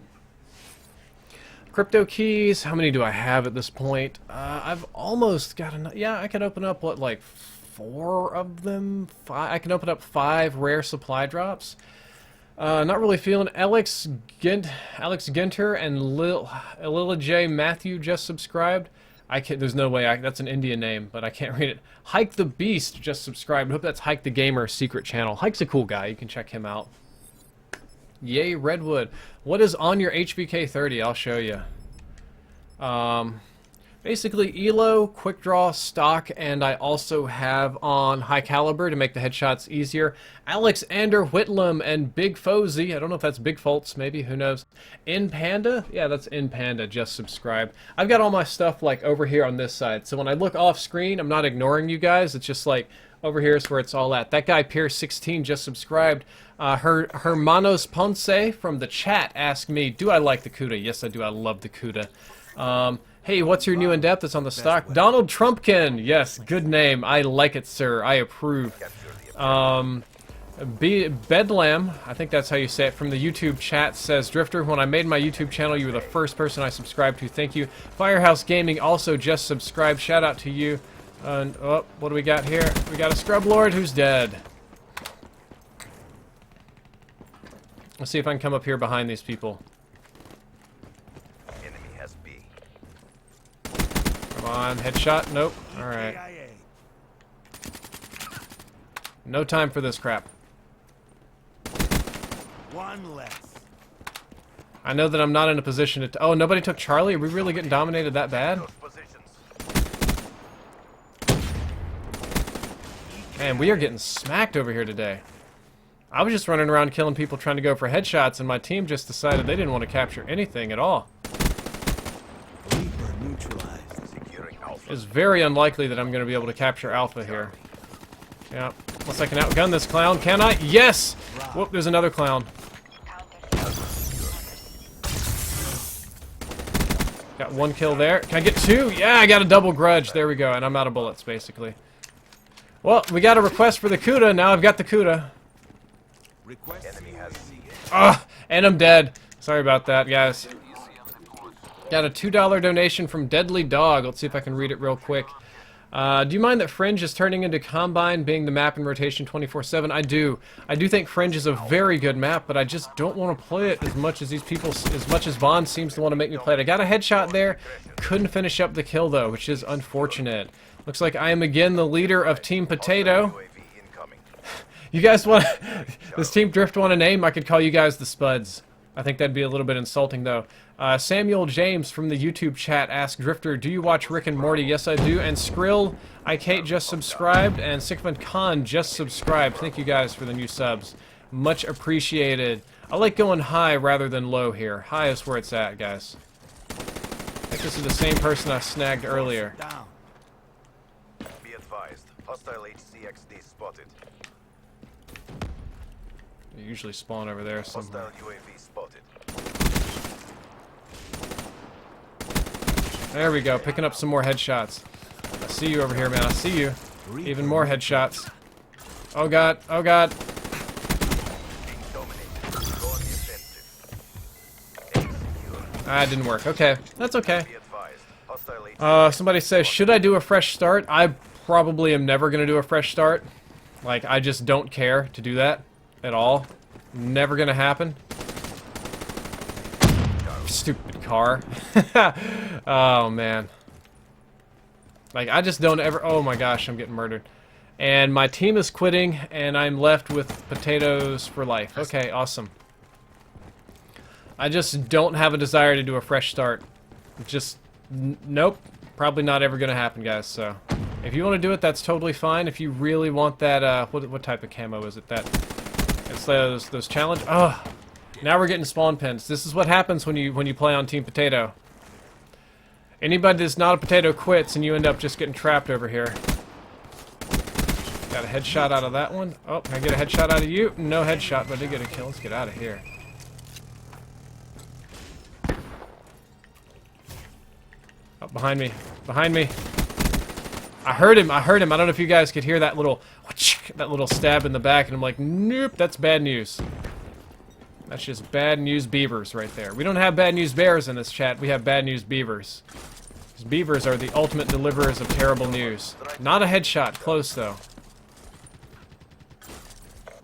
Crypto keys. How many do I have at this point? I've almost got enough. Yeah, I could open up, what, like 4 of them? 5? I can open up 5 rare supply drops. Not really feeling. Alex Ginter and Lila J Matthew just subscribed. There's no way. That's an Indian name, but I can't read it. Hike the Beast just subscribed. I hope that's Hike the Gamer secret channel. Hike's a cool guy. You can check him out. Yay, Redwood. What is on your HBK 30? I'll show you. Basically ELO, quick draw, stock, and I also have on high caliber to make the headshots easier. Alexander Whitlam and Big Fozy, I don't know if that's Big Foltz, maybe, who knows. In Panda? Yeah, that's In Panda, just subscribed. I've got all my stuff like over here on this side, so when I look off screen, I'm not ignoring you guys, it's just like over here is where it's all at. That guy Pierce16 just subscribed. Hermanos Ponce from the chat asked me, do I like the CUDA? Yes, I do. I love the CUDA. Hey, what's your new in-depth that's on the stock? Donald Trumpkin! Yes, good name. I like it, sir. I approve. Bedlam, I think that's how you say it, from the YouTube chat says, Drifter, when I made my YouTube channel, you were the first person I subscribed to. Thank you. Firehouse Gaming also just subscribed. Shout out to you. Oh, what do we got here? We got a Scrub Lord who's dead. Let's see if I can come up here behind these people. Enemy has B. Come on, headshot? Nope. Alright. No time for this crap. One less. I know that I'm not in a position to... Oh, nobody took Charlie? Are we really getting dominated that bad? Those positions. Man, we are getting smacked over here today. I was just running around killing people trying to go for headshots, and my team just decided they didn't want to capture anything at all. Reaper neutralized. Securing Alpha. It's very unlikely that I'm going to be able to capture Alpha here. Yeah, unless I can outgun this clown. Can I? Yes! Whoop, there's another clown. Got 1 kill there. Can I get 2? Yeah, I got a double grudge. There we go, and I'm out of bullets, basically. Well, we got a request for the CUDA. Now I've got the CUDA. Enemy has C. Ah, and I'm dead. Sorry about that, guys. Got a $2 donation from Deadly Dog. Let's see if I can read it real quick. Do you mind that Fringe is turning into Combine, being the map in rotation 24/7? I do. I do think Fringe is a very good map, but I just don't want to play it as much as these people, as much as Vaughn seems to want to make me play it. I got a headshot there. Couldn't finish up the kill, though, which is unfortunate. Looks like I am again the leader of Team Potato. UAV incoming. You guys want... Does Team Drift want a name? I could call you guys the Spuds. I think that'd be a little bit insulting, though. Samuel James from the YouTube chat asked, Drifter, do you watch Rick and Morty? Yes, I do. And Skrill, Kate just subscribed, and Sycophant Khan just subscribed. Thank you guys for the new subs. Much appreciated. I like going high rather than low here. High is where it's at, guys. I think this is the same person I snagged earlier. Down. Be advised. Hostile HCXD spotted. They usually spawn over there somewhere. Hostile UAV spotted. There we go, picking up some more headshots. I see you over here, man. I see you. Even more headshots. Oh god, oh god. Dominate. Go on the offensive. Ah, it didn't work. Okay, that's okay. Be advised. Hostile HCXD. Somebody says, should I do a fresh start? I probably am never going to do a fresh start. Like, I just don't care to do that at all. Never going to happen. Stupid car. Oh, man. Like, I just don't ever... Oh, my gosh, I'm getting murdered. And my team is quitting, and I'm left with potatoes for life. Okay, awesome. I just don't have a desire to do a fresh start. Just... Nope. Probably not ever going to happen, guys, so... If you want to do it, that's totally fine. If you really want that, what type of camo is it? It's those challenge... Oh! Now we're getting spawn pens. This is what happens when you play on Team Potato. Anybody that's not a potato quits, and you end up just getting trapped over here. Got a headshot out of that one. Oh, can I get a headshot out of you? No headshot, but I did get a kill. Let's get out of here. Oh, behind me. Behind me. I heard him. I heard him. I don't know if you guys could hear that little stab in the back, and I'm like, nope, that's bad news. That's just bad news beavers right there. We don't have bad news bears in this chat. We have bad news beavers. Because beavers are the ultimate deliverers of terrible news. Not a headshot. Close, though.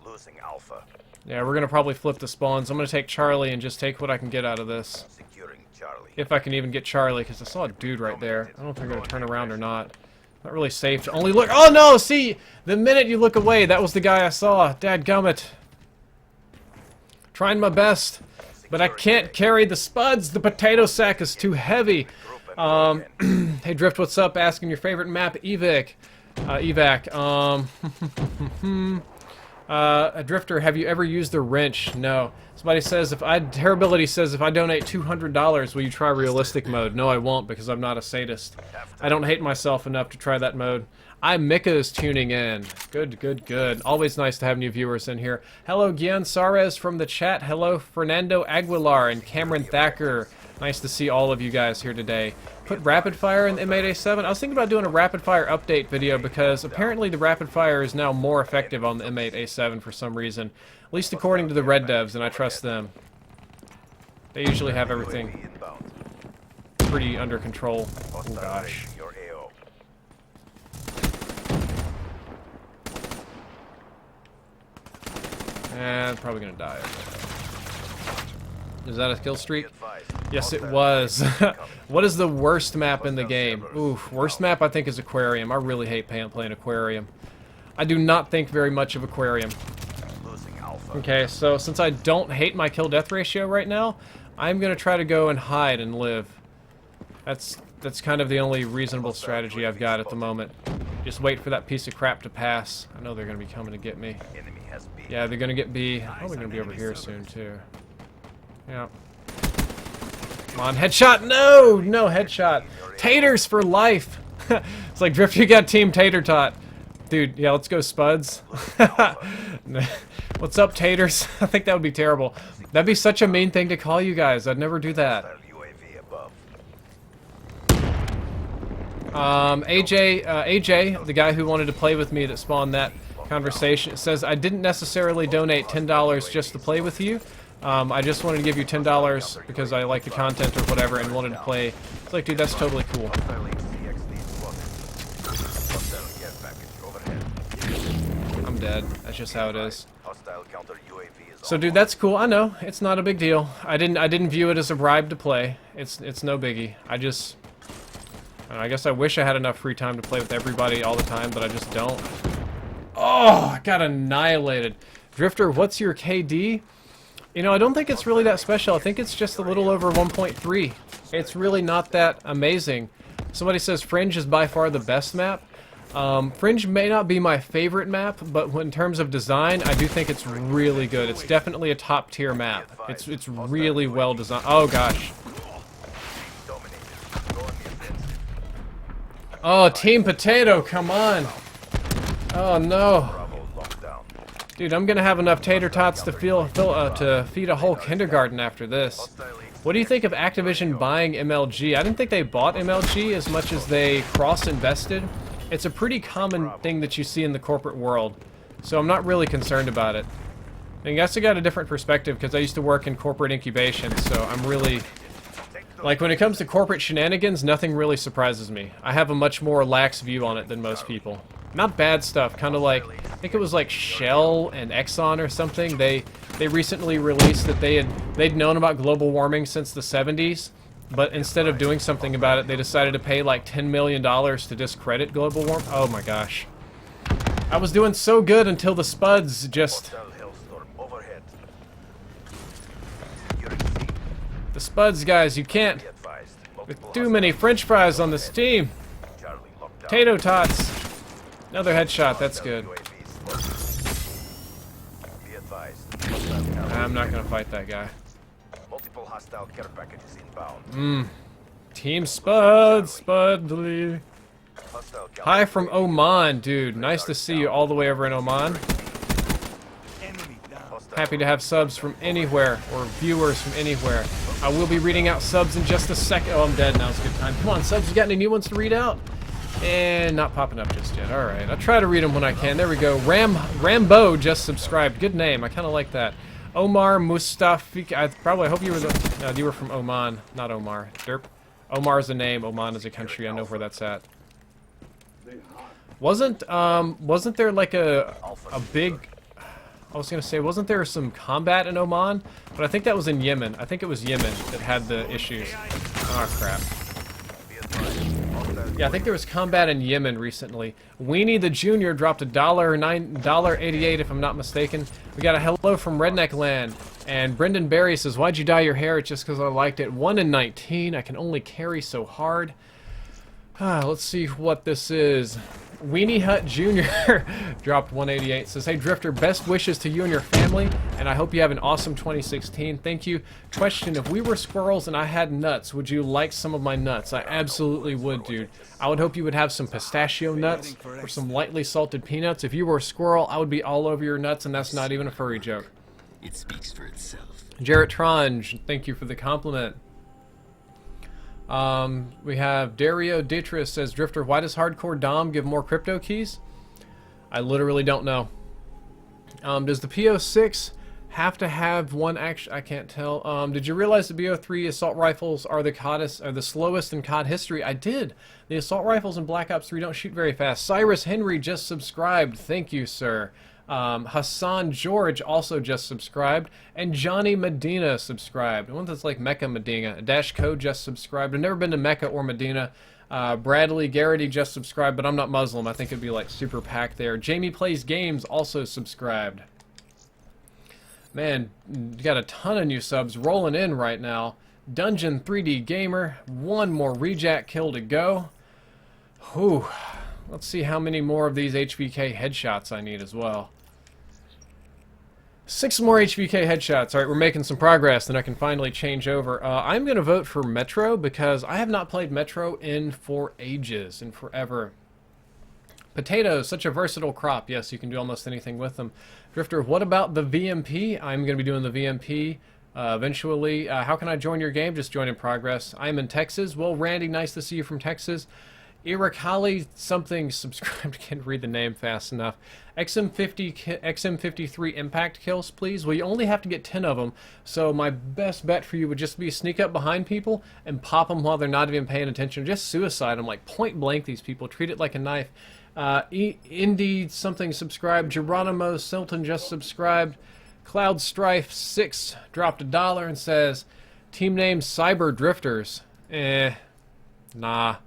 Losing Alpha. Yeah, we're going to probably flip the spawns. I'm going to take Charlie and just take what I can get out of this. Securing Charlie. If I can even get Charlie, because I saw a dude right there. I don't know if they're going to turn around or not. Not really safe to only look. Oh, no! See! The minute you look away, that was the guy I saw. Dadgummit. Trying my best, but I can't carry the spuds. The potato sack is too heavy. Hey Drift, what's up? Asking your favorite map, Evac. A Drifter, have you ever used the wrench? No. Somebody says Terribility says if I donate $200, will you try realistic mode? No, I won't, because I'm not a sadist. I don't hate myself enough to try that mode. Mika is tuning in. Good, good, good. Always nice to have new viewers in here. Hello, Gian Sarez from the chat. Hello, Fernando Aguilar and Cameron Thacker. Nice to see all of you guys here today. Put rapid fire in the M8A7. I was thinking about doing a rapid fire update video because apparently the rapid fire is now more effective on the M8A7 for some reason. At least according to the red devs, and I trust them. They usually have everything pretty under control. Oh gosh. And probably gonna die. Is that a kill streak? Yes, it was. What is the worst map in the game? Oof, worst map I think is Aquarium. I really hate playing Aquarium. I do not think very much of Aquarium. Okay, so since I don't hate my kill-death ratio right now, I'm gonna try to go and hide and live. That's kind of the only reasonable strategy I've got at the moment. Just wait for that piece of crap to pass. I know they're gonna be coming to get me. Yeah, they're gonna get B. Probably gonna be over here soon too. Yeah. Come on, headshot! No! No headshot. Taters for life! It's like, Drift, you got Team Tater Tot. Dude, yeah, let's go Spuds. What's up, Taters? I think that would be terrible. That'd be such a mean thing to call you guys. I'd never do that. AJ, the guy who wanted to play with me that spawned that conversation, says, I didn't necessarily donate $10 just to play with you. I just wanted to give you $10 because I like the content or whatever and wanted to play. It's like, dude, that's totally cool. I'm dead. That's just how it is. So, dude, that's cool. I know. It's not a big deal. I didn't view it as a bribe to play. It's no biggie. I guess I wish I had enough free time to play with everybody all the time, but I just don't. Oh, I got annihilated. Drifter, what's your KD? You know, I don't think it's really that special. I think it's just a little over 1.3. It's really not that amazing. Somebody says Fringe is by far the best map. Fringe may not be my favorite map, but in terms of design, I do think it's really good. It's definitely a top tier map. It's really well designed. Oh gosh. Oh, Team Potato, come on. Oh no. Dude, I'm gonna have enough tater tots to feed a whole kindergarten after this. What do you think of Activision buying MLG? I didn't think they bought MLG as much as they cross-invested. It's a pretty common thing that you see in the corporate world, so I'm not really concerned about it. I guess I got a different perspective because I used to work in corporate incubation, so I'm really... Like, when it comes to corporate shenanigans, nothing really surprises me. I have a much more lax view on it than most people. Not bad stuff, kind of like, I think it was like Shell and Exxon or something. They recently released that they'd known about global warming since the 70s, but instead of doing something about it, they decided to pay like $10 million to discredit global warming. Oh my gosh. I was doing so good until the Spuds just... The Spuds, guys, you can't... With too many French fries on this team. Potato tots. Another headshot, that's good. I'm not gonna fight that guy. Team Spud, Spudly. Hostile Hi from Oman, dude. Nice to see you all the way over in Oman. Enemy down. Happy to have subs from anywhere, or viewers from anywhere. I will be reading out subs in just a second. Oh, I'm dead. Now's a good time. Come on, subs. You got any new ones to read out? And not popping up just yet. All right. I'll try to read them when I can. There we go. Rambo just subscribed. Good name. I kind of like that. Omar Mustafi. I hope you were you were from Oman, not Omar. Derp. Omar is a name. Oman is a country. I know where that's at. Wasn't there like a big? I was gonna say, wasn't there some combat in Oman? But I think that was in Yemen. I think it was Yemen that had the issues. Oh crap. Yeah, I think there was combat in Yemen recently. Weenie the Junior dropped $1.88 if I'm not mistaken. We got a hello from Redneck Land. And Brendan Barry says, why'd you dye your hair? It's just because I liked it. 1 in 19. I can only carry so hard. Let's see what this is. Weenie Hut Jr. dropped 188. Says, hey Drifter, best wishes to you and your family, and I hope you have an awesome 2016. Thank you. Question, if we were squirrels and I had nuts, would you like some of my nuts? I absolutely would, dude. I would hope you would have some pistachio nuts or some lightly salted peanuts. If you were a squirrel, I would be all over your nuts, and that's not even a furry joke. It speaks for itself. Jarrett Tronge, thank you for the compliment. We have Dario Ditris says, Drifter, why does Hardcore Dom give more crypto keys? I literally don't know. Does the PO6 have to have one action? I can't tell. Did you realize the BO3 assault rifles are the slowest in COD history? I did. The assault rifles in Black Ops 3 don't shoot very fast. Cyrus Henry just subscribed. Thank you, sir. Hassan George also just subscribed, and Johnny Medina subscribed. I wonder if that's like Mecca Medina. Dash Code just subscribed. I've never been to Mecca or Medina. Bradley Garrity just subscribed, but I'm not Muslim. I think it'd be like super packed there. Jamie Plays Games also subscribed. Man, you got a ton of new subs rolling in right now. Dungeon 3D Gamer, one more reject kill to go. Whew. Let's see how many more of these HVK headshots I need as well. 6 more HVK headshots. Alright, we're making some progress, then I can finally change over. I'm going to vote for Metro because I have not played Metro in for ages and forever. Potatoes, such a versatile crop. Yes, you can do almost anything with them. Drifter, what about the VMP? I'm going to be doing the VMP eventually. How can I join your game? Just join in progress. I'm in Texas. Well, Randy, nice to see you from Texas. Irakali something subscribed. Can't read the name fast enough. XM53 impact kills, please. Well, you only have to get 10 of them, so my best bet for you would just be sneak up behind people and pop them while they're not even paying attention. Just suicide them, like point blank these people. Treat it like a knife. Indeed something subscribed. Geronimo Silton just subscribed. Cloud Strife 6 dropped $1 and says, team name Cyber Drifters. Nah.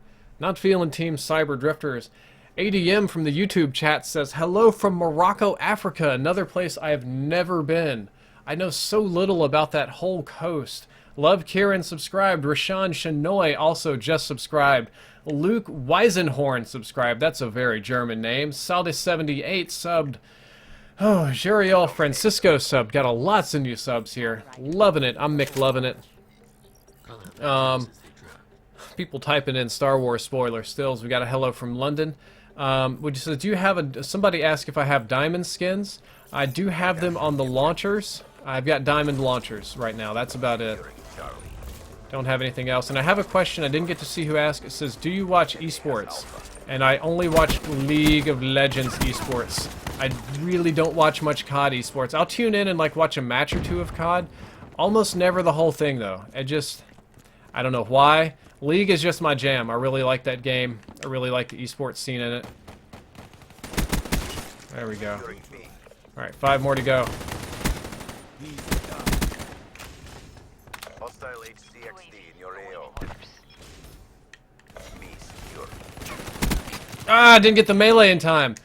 Not feeling Team Cyber Drifters. ADM from the YouTube chat says, hello from Morocco, Africa, another place I have never been. I know so little about that whole coast. Love Kieran subscribed. Rashawn Shanoy also just subscribed. Luke Weisenhorn subscribed. That's a very German name. Saldi78 subbed. Oh, Jeriel Francisco subbed. Got lots of new subs here. Loving it. I'm McLoving it. People typing in Star Wars spoiler stills. We got a hello from London. Would you say, do you have somebody asked if I have diamond skins? I do have them on the launchers. I've got diamond launchers right now. That's about it. Don't have anything else. And I have a question. I didn't get to see who asked. It says, do you watch esports? And I only watch League of Legends esports. I really don't watch much COD esports. I'll tune in and like watch a match or two of COD. Almost never the whole thing though. I don't know why. League is just my jam. I really like that game. I really like the esports scene in it. There we go. Alright, 5 more to go. Hostile HCXD in your AO. Be secure. Ah, didn't get the melee in time.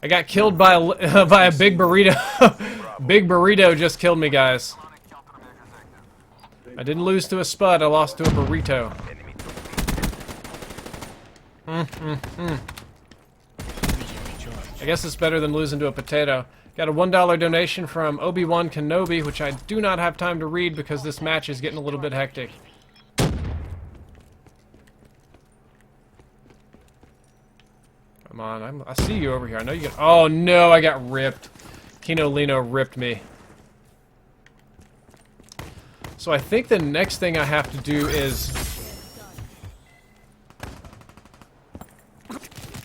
I got killed by a, by a big burrito. Big burrito just killed me, guys. I didn't lose to a spud, I lost to a burrito. I guess it's better than losing to a potato. Got a $1 donation from Obi-Wan Kenobi, which I do not have time to read because this match is getting a little bit hectic. Come on, I see you over here. I know you get. Oh no, I got ripped. Kino Lino ripped me. So I think the next thing I have to do is...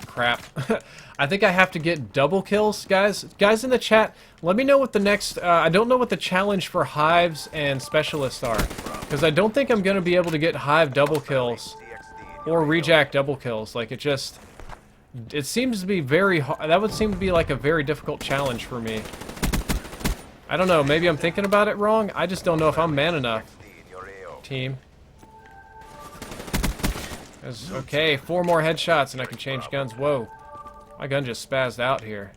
Crap. I think I have to get double kills, guys. Guys in the chat, let me know what the next... I don't know what the challenge for hives and specialists are. Because I don't think I'm going to be able to get hive double kills. Or rejack double kills. Like, it just... It seems to be very hard. That would seem to be like a very difficult challenge for me. I don't know, maybe I'm thinking about it wrong. I just don't know if I'm man enough. Team. Okay, 4 more headshots and I can change guns. Whoa. My gun just spazzed out here.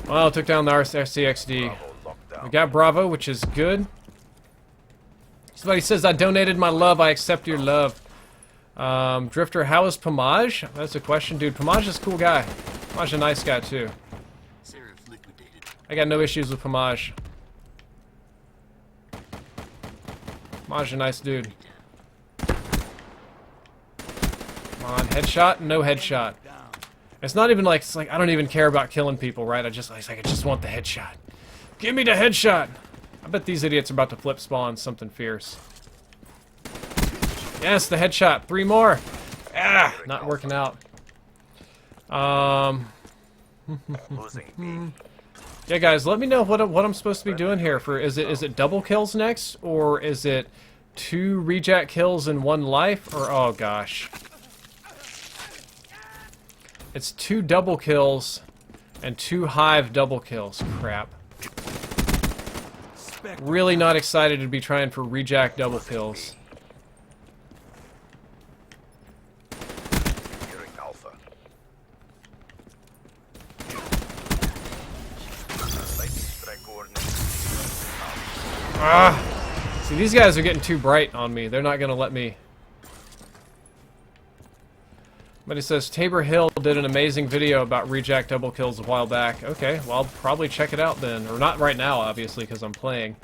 Well, took down the RCXD. We got Bravo, which is good. Somebody says, I donated my love, I accept your love. Drifter, how is Pomage? That's a question, dude. Pomage is a cool guy. Pomage is a nice guy, too. I got no issues with Pomage. Pomage is a nice dude. Come on, headshot? No headshot. It's not even like, it's like, I don't even care about killing people, right? I just want the headshot. Give me the headshot! I bet these idiots are about to flip spawn something fierce. Yes, the headshot. 3 more. Ah, not working out. Yeah, guys, let me know what I'm supposed to be doing here. For is it double kills next, or is it 2 rejack kills in 1 life, or oh gosh, it's 2 double kills and 2 hive double kills. Crap. Really not excited to be trying for rejack double kills. Ah! See, these guys are getting too bright on me. They're not gonna let me. But he says Tabor Hill did an amazing video about rejack double kills a while back. Okay, well, I'll probably check it out then. Or not right now, obviously, because I'm playing.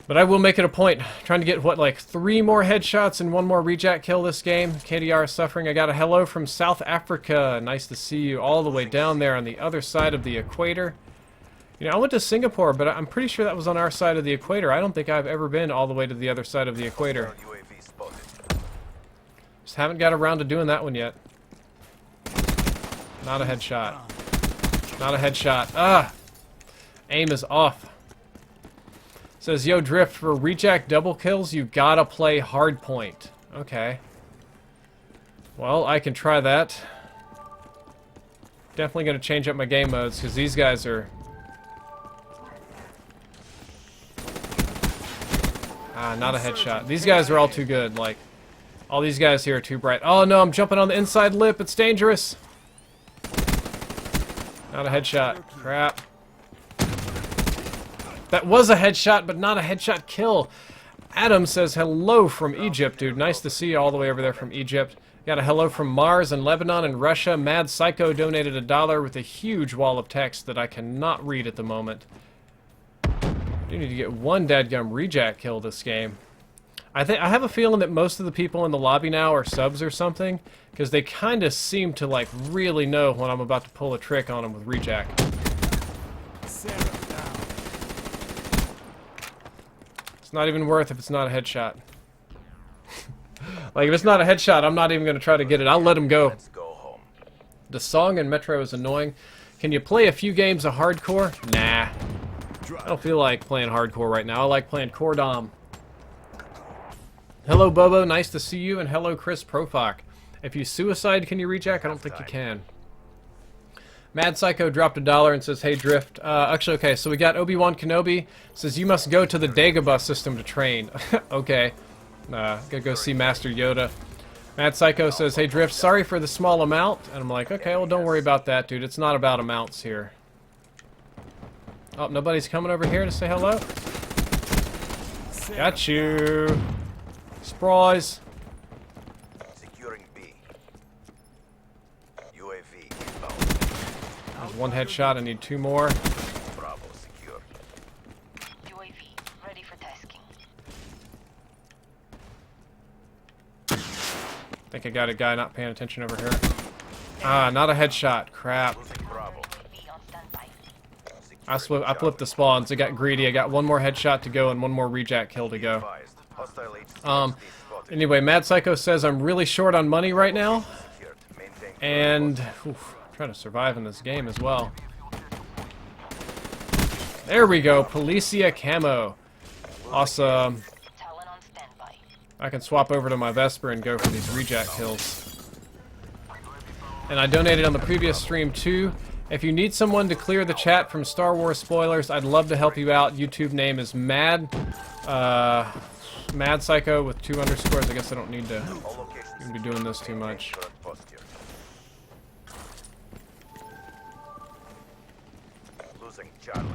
But I will make it a point. Trying to get, what, like 3 more headshots and 1 more rejack kill this game. KDR is suffering. I got a hello from South Africa. Nice to see you all the way down there on the other side of the equator. You know, I went to Singapore, but I'm pretty sure that was on our side of the equator. I don't think I've ever been all the way to the other side of the equator. Just haven't got around to doing that one yet. Not a headshot. Not a headshot. Ah! Aim is off. Says, yo, Drift, for rejack double kills, you gotta play hardpoint. Okay. Well, I can try that. Definitely gonna change up my game modes, because these guys are... Ah, not a headshot. These guys are all too good. Like, all these guys here are too bright. Oh no, I'm jumping on the inside lip. It's dangerous. Not a headshot. Crap. That was a headshot, but not a headshot kill. Adam says hello from Egypt, dude. Nice to see you all the way over there from Egypt. Got a hello from Mars and Lebanon and Russia. Mad Psycho donated $1 with a huge wall of text that I cannot read at the moment. I need to get 1 dadgum rejack kill this game. I have a feeling that most of the people in the lobby now are subs or something, because they kind of seem to like really know when I'm about to pull a trick on them with rejack. It's not even worth if it's not a headshot. Like, if it's not a headshot, I'm not even going to try to get it. I'll let him go. The song in Metro is annoying. Can you play a few games of hardcore? Nah. I don't feel like playing hardcore right now. I like playing Core Dom. Hello, Bobo. Nice to see you. And hello, Chris Profok. If you suicide, can you rejack? I don't think you can. Mad Psycho dropped $1 and says, hey, Drift. Actually, okay, so we got Obi-Wan Kenobi. Says, you must go to the Dagobah system to train. Okay. Gotta go see Master Yoda. Mad Psycho says, hey, Drift, sorry for the small amount. And I'm like, okay, well, don't worry about that, dude. It's not about amounts here. Oh, nobody's coming over here to say hello? Got you. Surprise. Securing B. UAV inbound. There's 1 headshot. I need 2 more. Bravo secure. UAV ready for tasking. I think I got a guy not paying attention over here. Ah, not a headshot. Crap. Bravo. UAV on standby. I flipped the spawns. I got greedy. I got one more headshot to go and one more rejack kill to go. Advised. Hostile HCXD spotted. Anyway, Mad Psycho says I'm really short on money right now. Secured. Maintain And oof, I'm trying to survive in this game as well. There we go. Policia Camo. Awesome. Talon on standby. I can swap over to my Vesper and go for these rejack kills. And I donated on the previous stream too. If you need someone to clear the chat from Star Wars spoilers, I'd love to help you out. YouTube name is Mad Psycho with 2 underscores. I guess I don't need to all locations. be doing this too much. Current posture. Losing Charlie.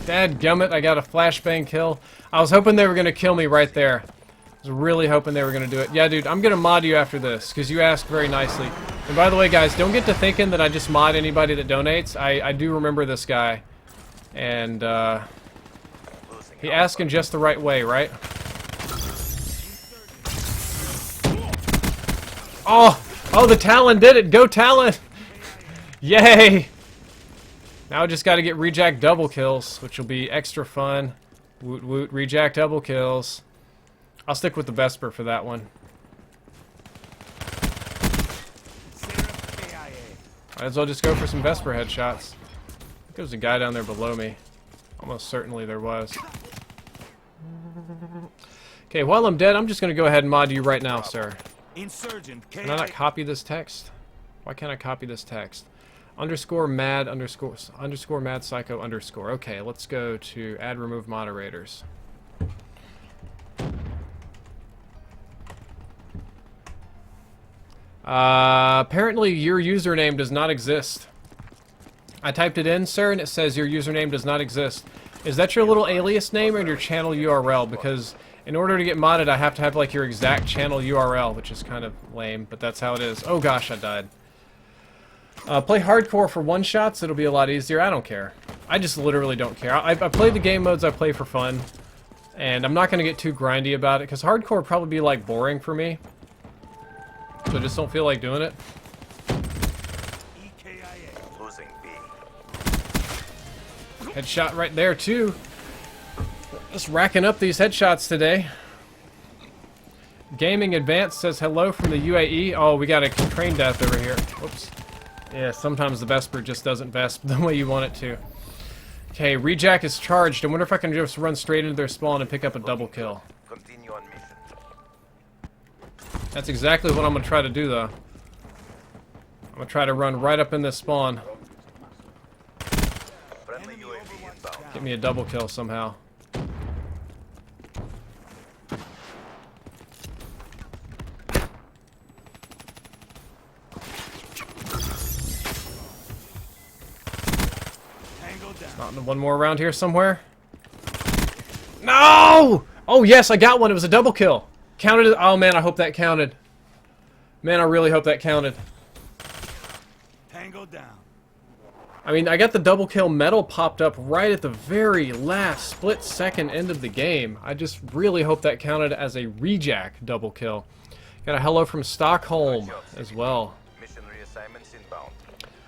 Dadgummit, I got a flashbang kill. I was hoping they were going to kill me right there. I was really hoping they were going to do it. Yeah, dude, I'm going to mod you after this, because you asked very nicely. And by the way, guys, don't get to thinking that I just mod anybody that donates. I do remember this guy. And, he asked in just the right way, right? Oh! Oh, the Talon did it! Go Talon! Yay! Now I just got to get rejack double kills, which will be extra fun. Woot woot, rejack double kills. I'll stick with the Vesper for that one. Might as well just go for some Vesper headshots. I think there's a guy down there below me. Almost certainly there was. Okay, while I'm dead, I'm just going to go ahead and mod you right now, sir. Insurgent. Can I not copy this text? Why can't I copy this text? Underscore mad underscore mad psycho underscore. Okay, let's go to add remove moderators. Apparently your username does not exist. I typed it in, sir, and it says your username does not exist. Is that your little alias name or your channel URL? Because in order to get modded, I have to have like your exact channel URL, which is kind of lame, but that's how it is. Oh gosh, I died. Play hardcore for one-shots, it'll be a lot easier. I don't care. I just literally don't care. I play the game modes I play for fun, and I'm not going to get too grindy about it, because hardcore would probably be, like, boring for me. So I just don't feel like doing it. Losing B. Headshot right there, too. Just racking up these headshots today. Gaming Advanced says hello from the UAE. Oh, we got a train death over here. Whoops. Yeah, sometimes the Vesper just doesn't Vesp the way you want it to. Okay, rejack is charged. I wonder if I can just run straight into their spawn and pick up a double kill. Continue on mission. That's exactly what I'm going to try to do, though. I'm going to try to run right up in this spawn. Friendly UAV inbound. Get me a double kill somehow. Not one more around here somewhere. No! Oh yes, I got one. It was a double kill. Counted it. Oh man, I hope that counted. Man, I really hope that counted. Tango down. I mean, I got the double kill medal popped up right at the very last split-second end of the game. I just really hope that counted as a rejack double kill. Got a hello from Stockholm as well. Mission reassignments inbound.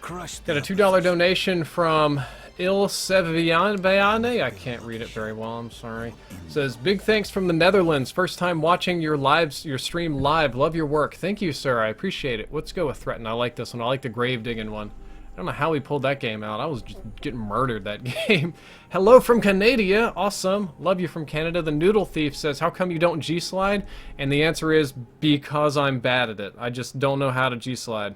Crush. Got a $2 donation from Il Seviane. I can't read it very well, I'm sorry. Says, big thanks from the Netherlands. First time watching your stream live. Love your work. Thank you, sir. I appreciate it. Let's go with Threaten. I like this one. I like the grave digging one. I don't know how we pulled that game out. I was just getting murdered that game. Hello from Canada. Awesome. Love you from Canada. The Noodle Thief says, how come you don't G-slide? And the answer is, because I'm bad at it. I just don't know how to G-slide.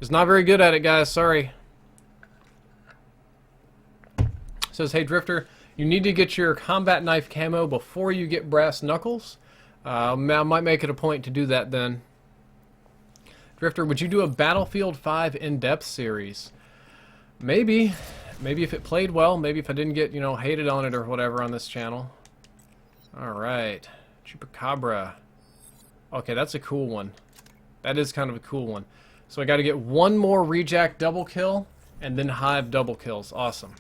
Just not very good at it, guys. Sorry. Says, hey Drifter, you need to get your combat knife camo before you get brass knuckles. I might make it a point to do that then. Drifter, would you do a Battlefield 5 in-depth series? Maybe. Maybe if it played well. Maybe if I didn't get, you know, hated on it or whatever on this channel. Alright. Chupacabra. Okay, that's a cool one. That is kind of a cool one. So I got to get one more rejack double kill and then hive double kills. Awesome.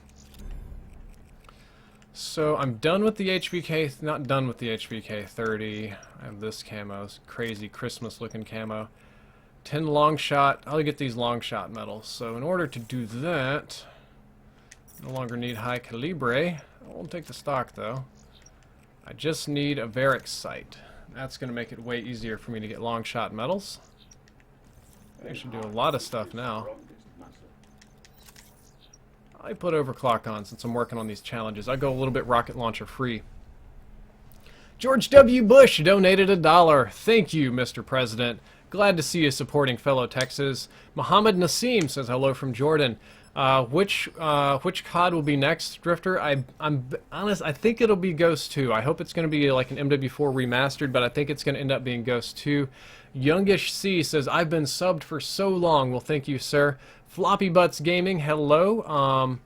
So I'm done with the HVK, not done with the HVK 30. I have this camo, it's crazy Christmas looking camo. 10 long shot, I'll get these long shot medals. So in order to do that, no longer need high calibre. I won't take the stock though. I just need a Varick sight. That's going to make it way easier for me to get long shot medals. I should do a lot of stuff now. I put overclock on since I'm working on these challenges. I go a little bit rocket launcher free. George W. Bush donated $1. Thank you, Mr. President. Glad to see you supporting fellow Texas. Mohammed Nassim says hello from Jordan. Which COD will be next, Drifter? I'm honest. I think it'll be Ghost 2. I hope it's going to be like an MW4 remastered, but I think it's going to end up being Ghost 2. Youngish C says I've been subbed for so long. Well, thank you, sir. Floppy Butts Gaming, hello.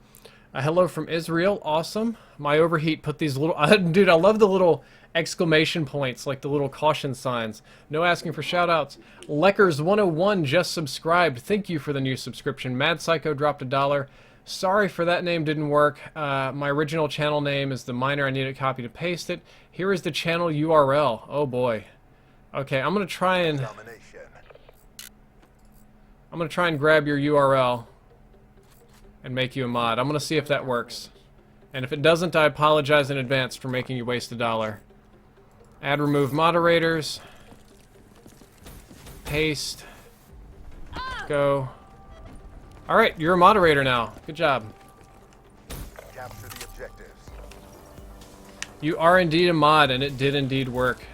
Hello from Israel. Awesome. My overheat put these little dude. I love the little exclamation points, like the little caution signs. No asking for shoutouts. Leckers101 just subscribed. Thank you for the new subscription. Mad Psycho dropped $1. Sorry for that name didn't work. My original channel name is the miner. I need a copy to paste it. Here is the channel URL. Oh boy. Okay, I'm gonna try and grab your URL and make you a mod. I'm gonna see if that works. And if it doesn't, I apologize in advance for making you waste $1. Add remove moderators. Paste. Go. Alright, you're a moderator now. Good job. Capture the objectives. You are indeed a mod, and it did indeed work.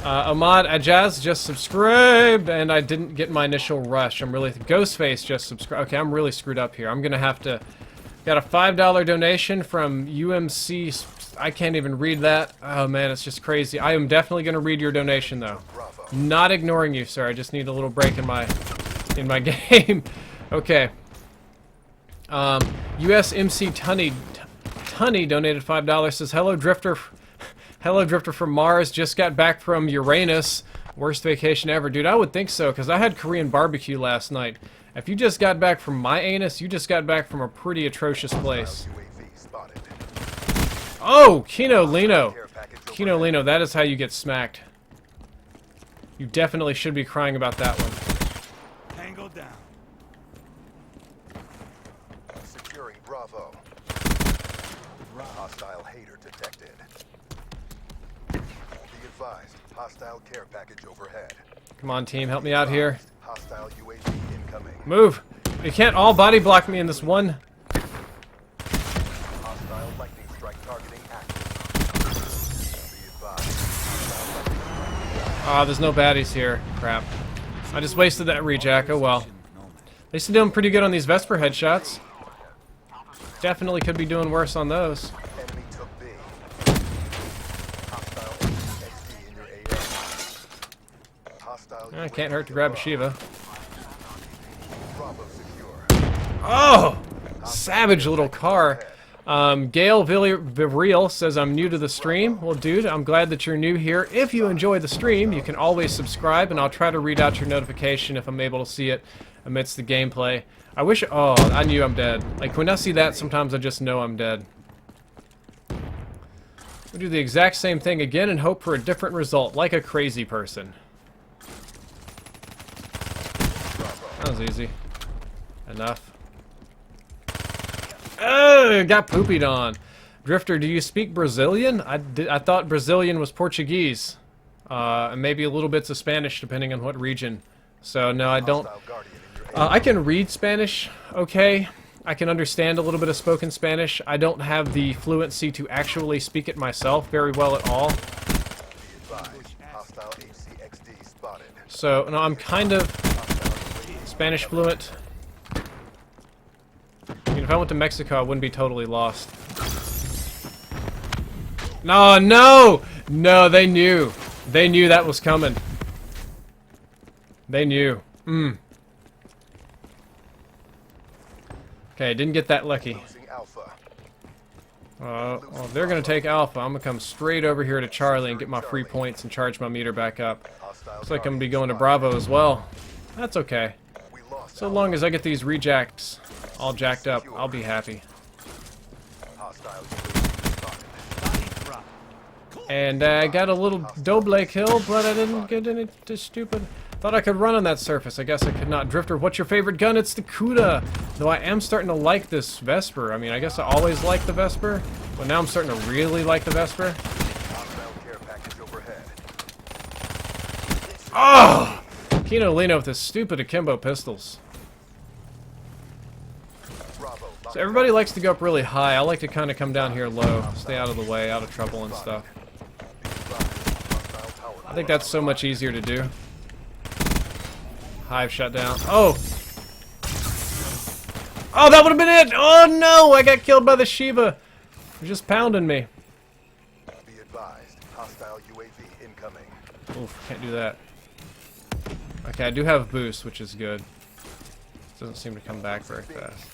Ahmad Ajaz just subscribed, and I didn't get my initial rush. I'm really... Ghostface just subscribed. Okay, I'm really screwed up here. I'm gonna have to... Got a $5 donation from UMC... I can't even read that. Oh man, it's just crazy. I am definitely gonna read your donation, though. Not ignoring you, sir. I just need a little break in my game. Okay. USMC Tunny donated $5. Says, hello, Drifter. Hello, Drifter from Mars. Just got back from Uranus. Worst vacation ever. Dude, I would think so, because I had Korean barbecue last night. If you just got back from my anus, you just got back from a pretty atrocious place. Oh, Kino Lino. Kino Lino, that is how you get smacked. You definitely should be crying about that one. Tango down. Securing Bravo. Hostile hater detected. Be advised, hostile care package overhead. Come on, team, help me out here. Hostile UAV incoming. Move! You can't all body block me in this one. Hostile lightning strike targeting active. Be advised, hostile lightning. Ah, there's no baddies here. Crap. I just wasted that rejack. Oh well. They still doing pretty good on these Vesper headshots. Definitely could be doing worse on those. Enemy took B. Hostile XD in your AO. Hostile Eh, can't hurt to grab a Shiva. Bravo secure. Oh! Savage little car. Gail Villarreal says, I'm new to the stream. Well, dude, I'm glad that you're new here. If you enjoy the stream, you can always subscribe, and I'll try to read out your notification if I'm able to see it amidst the gameplay. I wish... Oh, I knew I'm dead. Like, when I see that, sometimes I just know I'm dead. We'll do the exact same thing again and hope for a different result, like a crazy person. That was easy. Enough. Oh, got poopied on. Drifter, do you speak Brazilian? I thought Brazilian was Portuguese. And maybe a little bits of Spanish, depending on what region. So, no, I don't. I can read Spanish, okay. I can understand a little bit of spoken Spanish. I don't have the fluency to actually speak it myself very well at all. So, no, I'm kind of Spanish fluent. I mean, if I went to Mexico, I wouldn't be totally lost. No, no! No, they knew. They knew that was coming. They knew. Okay, didn't get that lucky. Well, they're gonna take Alpha. I'm gonna come straight over here to Charlie and get my free points and charge my meter back up. Looks like I'm gonna be going to Bravo as well. That's okay. So long as I get these rejacks all jacked up, I'll be happy. Hostile UAV spotted. Body drop. And I got a little double kill, but I didn't get any too stupid. Thought I could run on that surface. I guess I could not. Drifter, what's your favorite gun? It's the Kuda. Though I am starting to like this Vesper. I mean, I guess I always liked the Vesper, but now I'm starting to really like the Vesper. Hostile care package overhead. Oh! Kino Lino with his stupid akimbo pistols. Bravo. So everybody likes to go up really high. I like to kind of come down here low, stay out of the way, out of trouble and stuff. I think that's so much easier to do. Hive shut down. Oh! Oh, that would have been it! Oh no! I got killed by the Shiva. They're just pounding me. Be advised. Hostile UAV incoming. Oof, can't do that. Okay, I do have boost, which is good. Doesn't seem to come back very fast.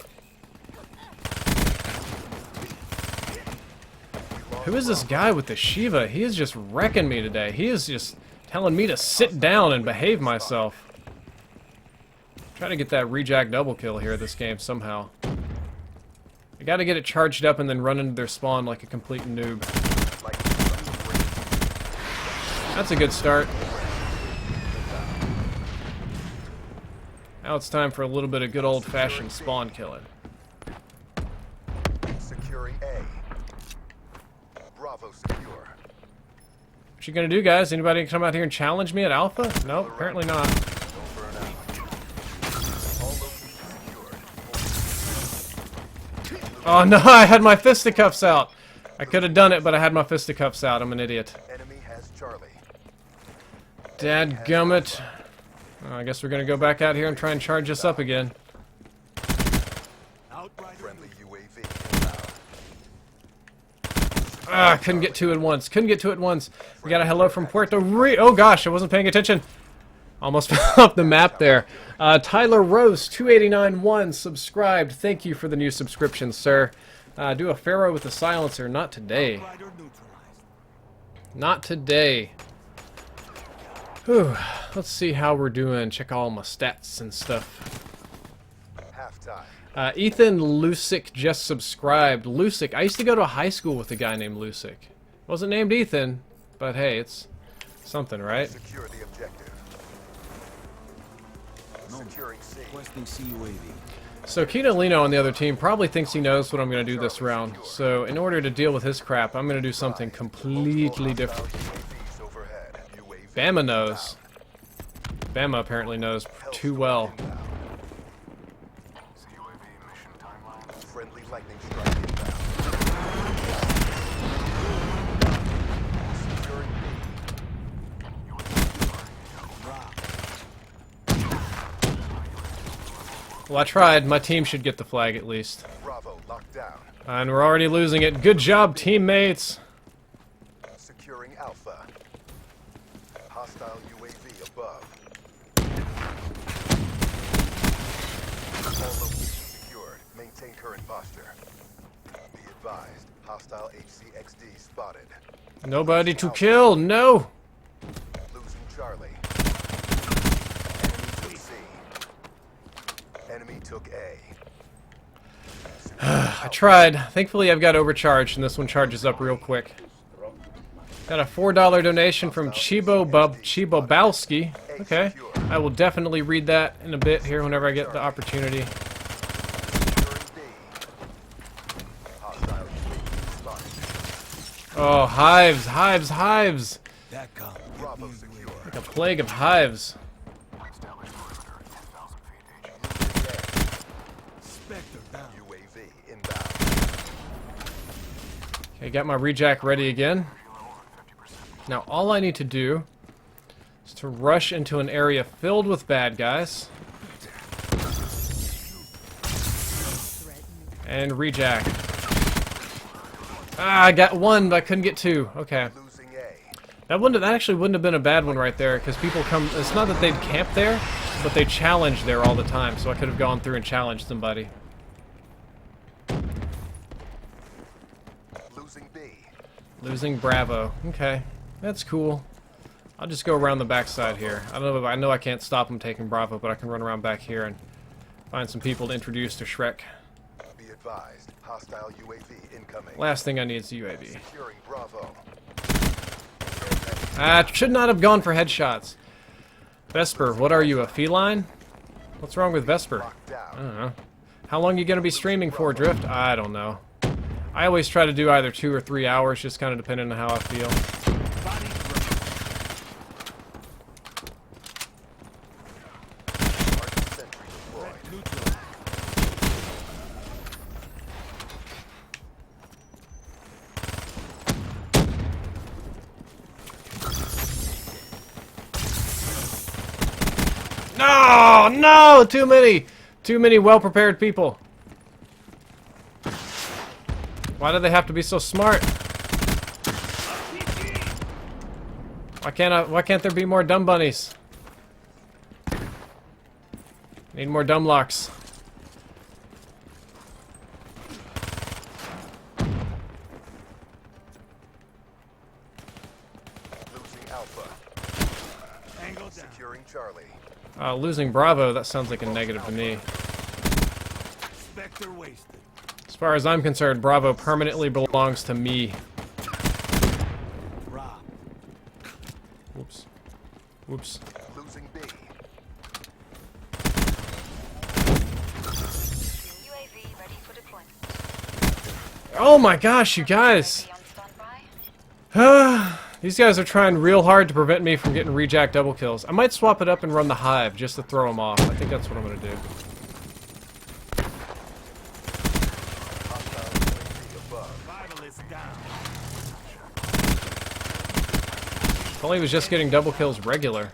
Who is this guy with the Shiva? He is just wrecking me today. He is just telling me to sit down and behave myself. Try to get that rejack double kill here this game somehow. I gotta get it charged up and then run into their spawn like a complete noob. That's a good start. Now it's time for a little bit of good old-fashioned spawn killing. Securing A. Bravo secure. What you gonna do, guys? Anybody come out here and challenge me at Alpha? Nope, apparently not. Don't burn out. All locations secured. Oh no, I had my fisticuffs out. I could have done it, but I had my fisticuffs out. I'm an idiot. Enemy has Charlie. Dadgummit. I guess we're gonna go back out here and try and charge us up again. Outrider. Friendly UAV inbound. Ah, couldn't get two at once. Couldn't get two at once. We got a hello from Puerto Rico. Oh gosh, I wasn't paying attention. Almost fell off the map there. Tyler Rose, 289-1, subscribed. Thank you for the new subscription, sir. Do a Pharaoh with a silencer. Not today. Outrider neutralized. Not today. Whew. Let's see how we're doing. Check all my stats and stuff. Halftime. Ethan Lusick just subscribed. Lusick. I used to go to a high school with a guy named Lusick. Wasn't named Ethan, but hey, it's something, right? Secure the objective. Securing C. Requesting CUAV. So Kino Lino on the other team probably thinks he knows what I'm going to do this round. So in order to deal with his crap, I'm going to do something completely different. UAVs overhead. UAV Bama knows. Bama apparently knows too well. Friendly lightning strike inbound. Securing Well, I tried. My team should get the flag at least. B. Bravo locked down. And we're already losing it. Good job, teammates. Securing Alpha. Hostile UAV above. All locations secured. Maintain current posture. Be advised. Hostile HCXD spotted. Nobody to kill. No. Losing Charlie. Enemy took C. Enemy took A. I tried. Thankfully, I've got overcharged, and this one charges up real quick. Got a $4 donation from Chibobowski. Okay. I will definitely read that in a bit here whenever I get the opportunity. Securing B. Hostile UAV spotted. Oh, hives, hives, hives. That gun. Bravo secure. Like a plague of hives. Spectre down. UAV inbound. Okay, got my rejack ready again. Now all I need to do is to rush into an area filled with bad guys. And rejack. Ah, I got one, but I couldn't get two. Okay. Losing A. That actually wouldn't have been a bad one right there, because people come. It's not that they'd camp there, but they challenge there all the time. So I could have gone through and challenged somebody. Losing B. Losing Bravo. Okay, that's cool. I'll just go around the backside here. I don't know. I know I can't stop them taking Bravo, but I can run around back here and find some people to introduce to Shrek. Be advised, hostile UAV incoming. Last thing I need is a UAV. Securing Bravo. Should not have gone for headshots. Vesper, what are you, a feline? What's wrong with Vesper? Locked I down. don't know. How long you gonna be streaming for, Drift? I don't know. I always try to do either 2 or 3 hours, just kind of depending on how I feel. Body Arctic sentry deployed. neutral. No, no, too many well-prepared people. Why do they have to be so smart? Why can't there be more dumb bunnies? Need more dumb locks. Losing Alpha. Angle down. Securing Charlie. Losing Bravo, that sounds like a negative to me. Spectre wasted. As far as I'm concerned, Bravo permanently belongs to me. Rob. Whoops. Whoops. Losing B. UAV ready for deployment. Oh my gosh, you guys! UAV on standby. These guys are trying real hard to prevent me from getting rejack double kills. I might swap it up and run the Hive just to throw them off. I think that's what I'm gonna do. Hostile UAV above. Survivalist down. If only he was just getting double kills regular.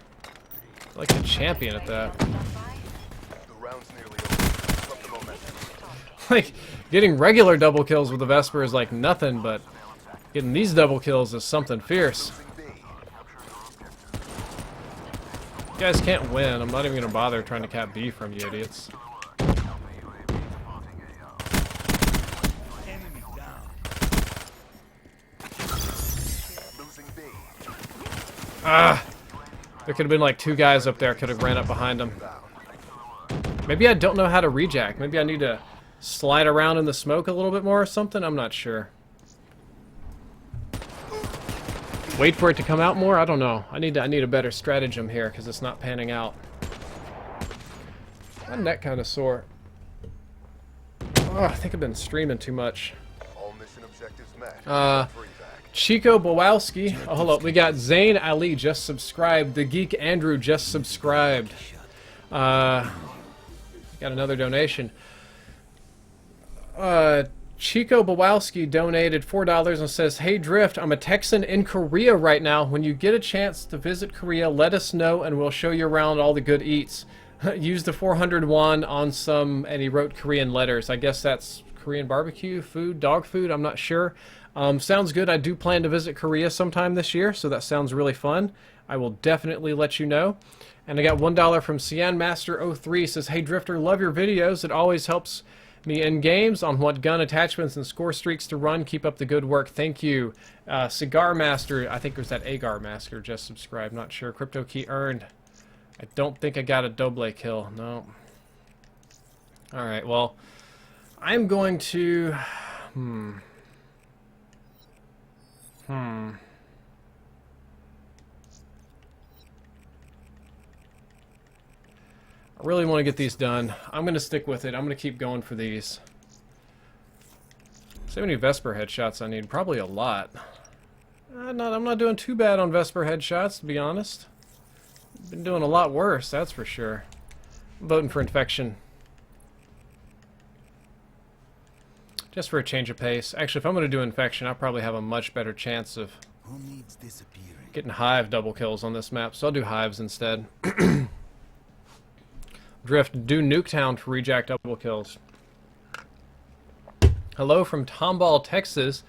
Like a champion at that. The round's nearly over. Keep up the momentum. Like, getting regular double kills with the Vesper is like nothing, but getting these double kills is something fierce. Losing B. You guys can't win. I'm not even gonna bother trying to cap B from you idiots. Enemy down. Losing B. There could have been like 2 guys up there. Could have ran up behind them. Down. Maybe I don't know how to rejack. Maybe I need to slide around in the smoke a little bit more or something. I'm not sure. Wait for it to come out more? I don't know. I need a better stratagem here because it's not panning out. My neck kind of sore. Oh, I think I've been streaming too much. All mission objectives met. Free back. Chico Bowowski. Oh, hold up. We got Zayn Ali just subscribed. The Geek Andrew just subscribed. Got another donation. Chico Bowowski donated $4 and says, "Hey Drift, I'm a Texan in Korea right now. When you get a chance to visit Korea, let us know and we'll show you around all the good eats. Use the 400 won on some," and he wrote Korean letters. I guess that's Korean barbecue, food, dog food, I'm not sure. Sounds good. I do plan to visit Korea sometime this year, so that sounds really fun. I will definitely let you know. And I got $1 from CianMaster03, says, "Hey Drifter, love your videos. It always helps me in games on what gun attachments and score streaks to run. Keep up the good work. Thank you." Cigar Master, I think it was that Agar Master, just subscribed. Not sure. Crypto key earned. I don't think I got a doble kill. No. Alright, well, I'm going to... I really want to get these done. I'm going to stick with it. I'm going to keep going for these. So many Vesper headshots I need. Probably a lot. I'm not doing too bad on Vesper headshots, to be honest. Been doing a lot worse, that's for sure. I'm voting for Infection. Just for a change of pace. Actually, if I'm going to do Infection, I'll probably have a much better chance of Who needs disappearing? getting Hive double kills on this map, so I'll do Hives instead. Drift, do Nuketown for rejack double kills. Hello from Tomball, Texas.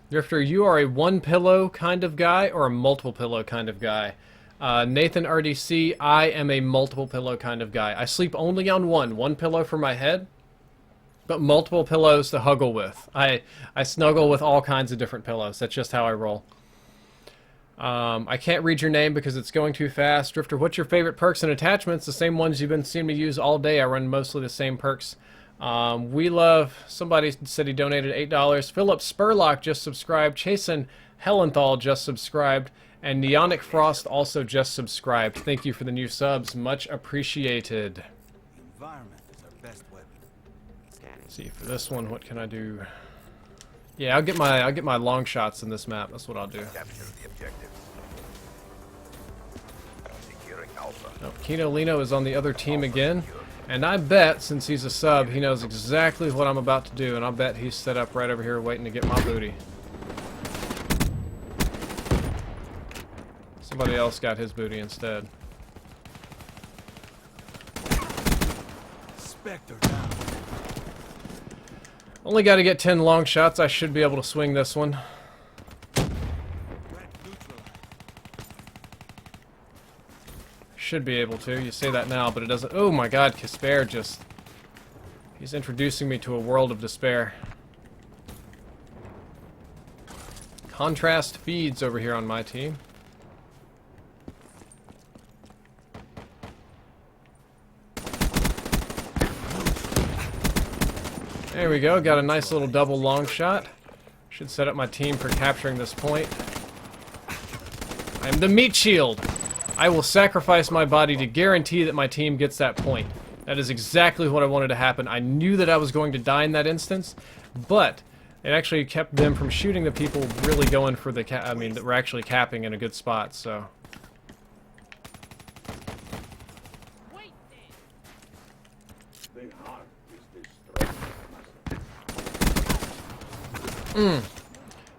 Drifter, you are a one pillow kind of guy or a multiple pillow kind of guy? Nathan RDC, I am a multiple pillow kind of guy. I sleep only on one pillow for my head, but multiple pillows to huggle with. I snuggle with all kinds of different pillows. That's just how I roll. I can't read your name because it's going too fast. Drifter, what's your favorite perks and attachments? The same ones you've been seeing me use all day. I run mostly the same perks We love, somebody said he donated $8. Philip Spurlock just subscribed. Chasen Hellenthal just subscribed. And Neonic Frost also just subscribed. Thank you for the new subs. Much appreciated. The environment is our best weapon. Let's see, for this one, what can I do? Yeah, I'll get my long shots in this map. That's what I'll do. Capture the objectives. Securing Alpha. Oh, Kino Lino is on the other team again. And I bet, since he's a sub, he knows exactly what I'm about to do. And I'll bet he's set up right over here waiting to get my booty. Somebody else got his booty instead. Spectre down. Only got to get 10 long shots. I should be able to swing this one. Threat neutralized. Should be able to. You say that now, but it doesn't. Oh my god, Casper just... He's introducing me to a world of despair. Contrast feeds over here on my team. There we go, got a nice little double long shot. Should set up my team for capturing this point. I'm the meat shield! I will sacrifice my body to guarantee that my team gets that point. That is exactly what I wanted to happen. I knew that I was going to die in that instance, but it actually kept them from shooting the people really going for the that were actually capping in a good spot, so...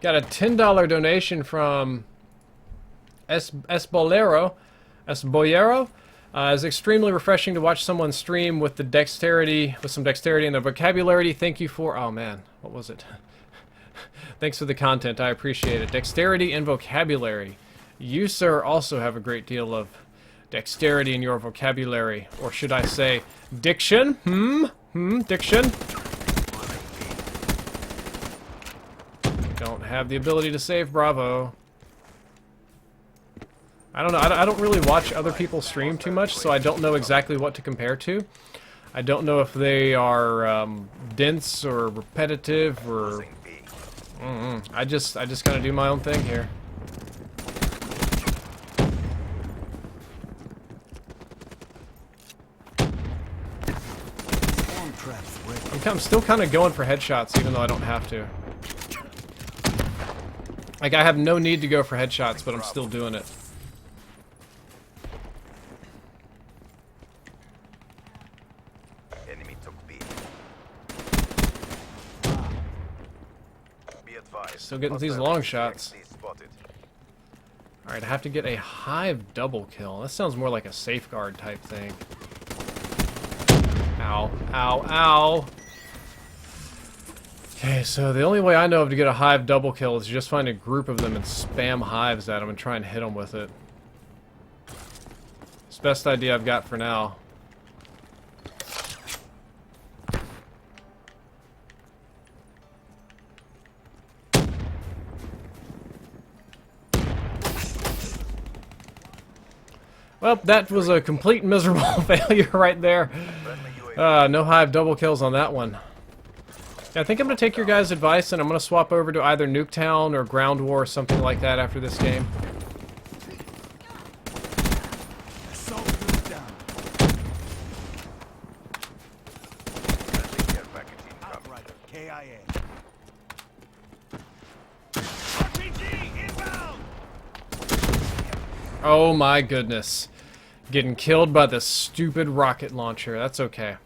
Got a $10 donation from Esbolero. It's extremely refreshing to watch someone stream with some dexterity in their vocabulary. Thank you for... Oh man, what was it? Thanks for the content, I appreciate it. Dexterity and vocabulary. You, sir, also have a great deal of dexterity in your vocabulary. Or should I say, diction? Diction? Don't have the ability to save Bravo. I don't know. I don't really watch other people stream too much, so I don't know exactly what to compare to. I don't know if they are dense or repetitive or... I just kind of do my own thing here. I'm still kind of going for headshots, even though I don't have to. Like, I have no need to go for headshots, but I'm still doing it. Enemy took B. Be advised. Still getting these long shots. Spotted. Alright, I have to get a hive double kill. That sounds more like a safeguard type thing. Ow, ow, ow! Okay, so the only way I know of to get a hive double kill is just find a group of them and spam hives at them and try and hit them with it. It's the best idea I've got for now. Well, that was a complete miserable failure right there. No hive double kills on that one. Yeah, I think I'm going to take your guys' advice and I'm going to swap over to either Nuketown or Ground War or something like that after this game. Oh my goodness. Getting killed by the stupid rocket launcher. That's okay.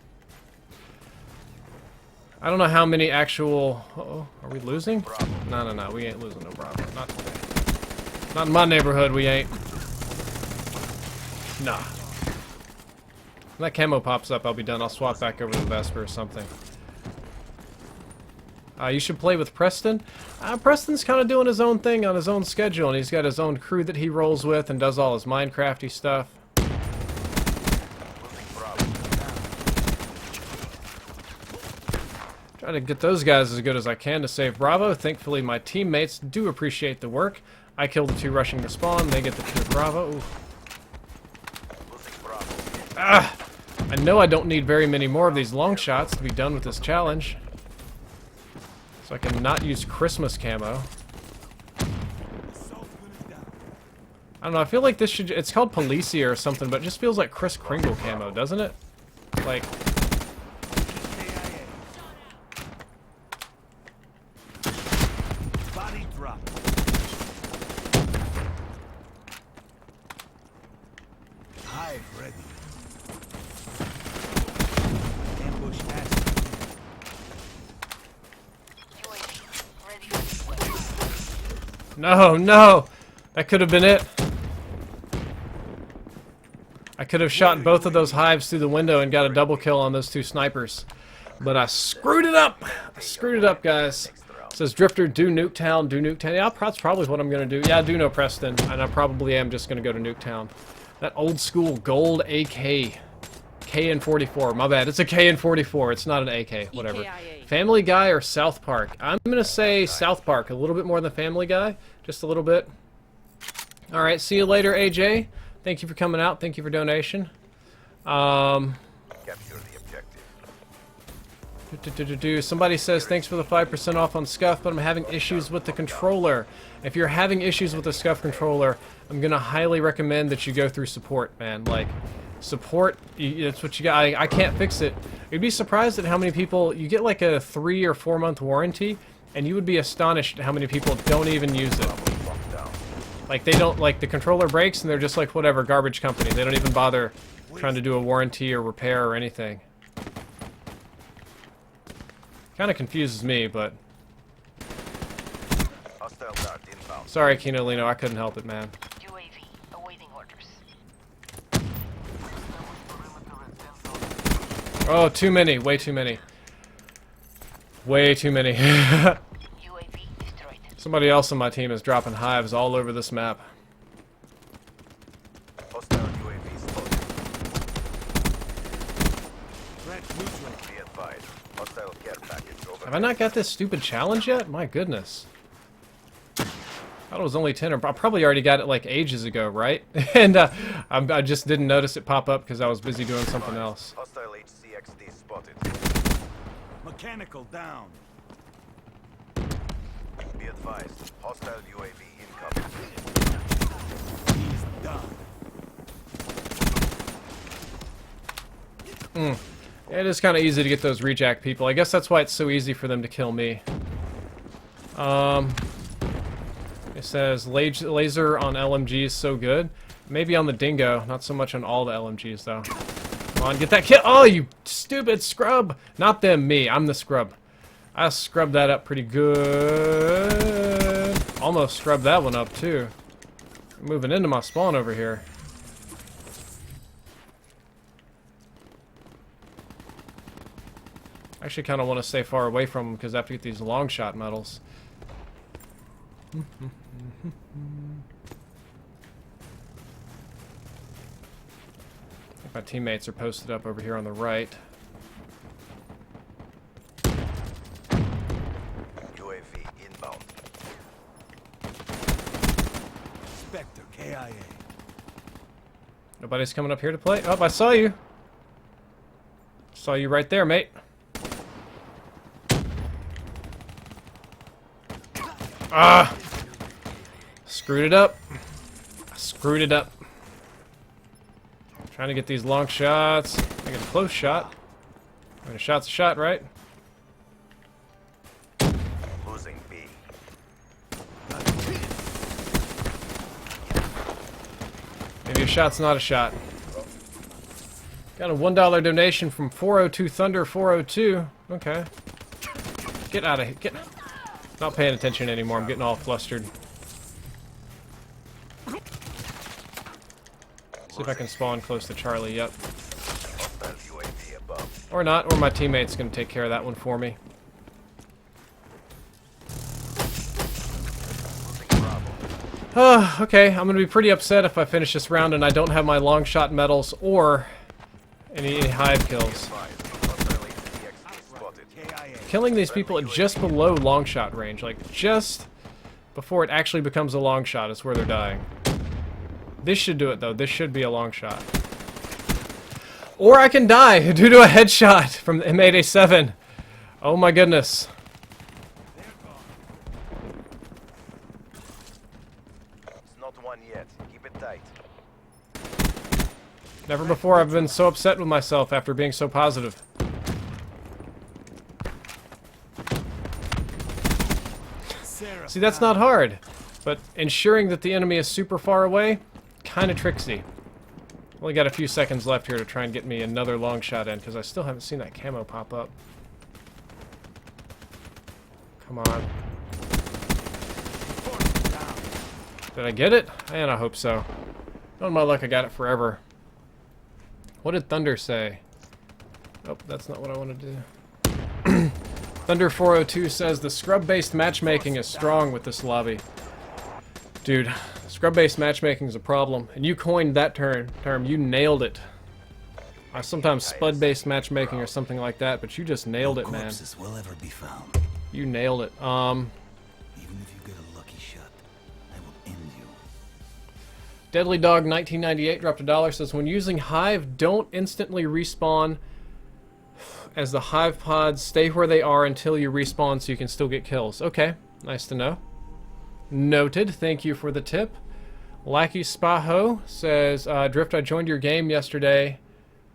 I don't know how many actual... Uh-oh, are we losing? No, we ain't losing no Bravo. Not today. Not in my neighborhood, we ain't. Nah. When that camo pops up, I'll be done. I'll swap back over to the Vesper or something. You should play with Preston. Preston's kind of doing his own thing on his own schedule, and he's got his own crew that he rolls with and does all his Minecrafty stuff. Try to get those guys as good as I can to save Bravo. Thankfully, my teammates do appreciate the work. I kill the two rushing the spawn. They get the two Bravo. Ooh. Ah! I know I don't need very many more of these long shots to be done with this challenge. So I can not use Christmas camo. I don't know, I feel like this should... It's called Policia or something, but it just feels like Kris Kringle camo, doesn't it? Like... Body drop. Hive ready. Ambush active. UAV ready for deployment. No, no! That could have been it. I could have shot both of those hives through the window and got a double kill on those two snipers. But I screwed it up! I screwed it up, guys. It says Drifter, do Nuketown, do Nuketown. Yeah, that's probably what I'm going to do. Yeah, I do know Preston, and I probably am just going to go to Nuketown. That old school gold AK. KN44. My bad. It's a KN44. It's not an AK. Whatever. EKIA. Family Guy or South Park? I'm going to say South Park. A little bit more than Family Guy. Just a little bit. Alright, see you later, AJ. Thank you for coming out. Thank you for donation. Capture the objective. Somebody says, thanks for the 5% off on Scuff, but I'm having issues with the controller. If you're having issues with the Scuff controller, I'm going to highly recommend that you go through support, man. Like, support, that's what you got. I can't fix it. You'd be surprised at how many people, you get like a 3 or 4 month warranty, and you would be astonished at how many people don't even use it. Like, they don't, like, the controller breaks, and they're just like, whatever, garbage company. They don't even bother trying to do a warranty or repair or anything. Kind of confuses me, but... Hostile dart inbound. Sorry, Kino Lino, I couldn't help it, man. UAV awaiting orders. Oh, too many. Way too many. Way too many. UAV destroyed. Somebody else on my team is dropping hives all over this map. Hostile UAV spotted. Threat neutral. Be advised. Hostile care package over. Have I not got this stupid challenge yet? My goodness. I thought it was only 10, or I probably already got it like ages ago, right? And I just didn't notice it pop up because I was busy doing something else. Hostile HCXD spotted. Mechanical down. Be advised. Hostile UAV incoming. He's done. It is kind of easy to get those rejack people. I guess that's why it's so easy for them to kill me. It says laser on LMG is so good. Maybe on the Dingo, not so much on all the LMGs though. Come on, get that kill! Oh, you stupid scrub! Not them, me. I'm the scrub. I scrubbed that up pretty good. Almost scrubbed that one up too. Moving into my spawn over here. I actually kind of want to stay far away from them because I have to get these long shot medals. I think my teammates are posted up over here on the right. UAV inbound. Spectre KIA. Nobody's coming up here to play? Oh, I saw you. Saw you right there, mate. Ah! Screwed it up. Screwed it up. Trying to get these long shots. I get a close shot. I mean, a shot's a shot, right? Losing B. Maybe a shot's not a shot. Got a $1 donation from 402 Thunder 402. Okay. Get out of here. Get. Not paying attention anymore. I'm getting all flustered. See if I can spawn close to Charlie. Yep. Hostile UAV above. Or not. Or my teammate's gonna take care of that one for me. Losing Bravo. Okay. I'm gonna be pretty upset if I finish this round and I don't have my long shot medals or any hive kills. Hostile HCXD spotted. KIA. Killing these people at just below long shot range, like just before it actually becomes a long shot, is where they're dying. This should do it though. This should be a long shot. Or I can die due to a headshot from the M8A7. Oh my goodness. It's not one yet. Keep it tight. Never before I've been so upset with myself after being so positive. Sarah, See, that's not hard. But ensuring that the enemy is super far away, kind of tricksy. Only got a few seconds left here to try and get me another long shot in, because I still haven't seen that camo pop up. Come on. Did I get it? And I hope so. On my luck, I got it forever. What did Thunder say? Oh, that's not what I wanted to do. Thunder 402 says the scrub-based matchmaking is strong with this lobby. Dude, scrub-based matchmaking is a problem, and you coined that term. You nailed it. I sometimes spud-based matchmaking or something like that, but you just nailed it, man. corpses will ever be found. You nailed it. Even if you get a lucky shot, I will end you. Deadly Dog 1998 dropped $1. Says when using Hive, don't instantly respawn, as the Hive pods stay where they are until you respawn, so you can still get kills. Okay, nice to know. Noted. Thank you for the tip. Lackey Spaho says, Drift, I joined your game yesterday.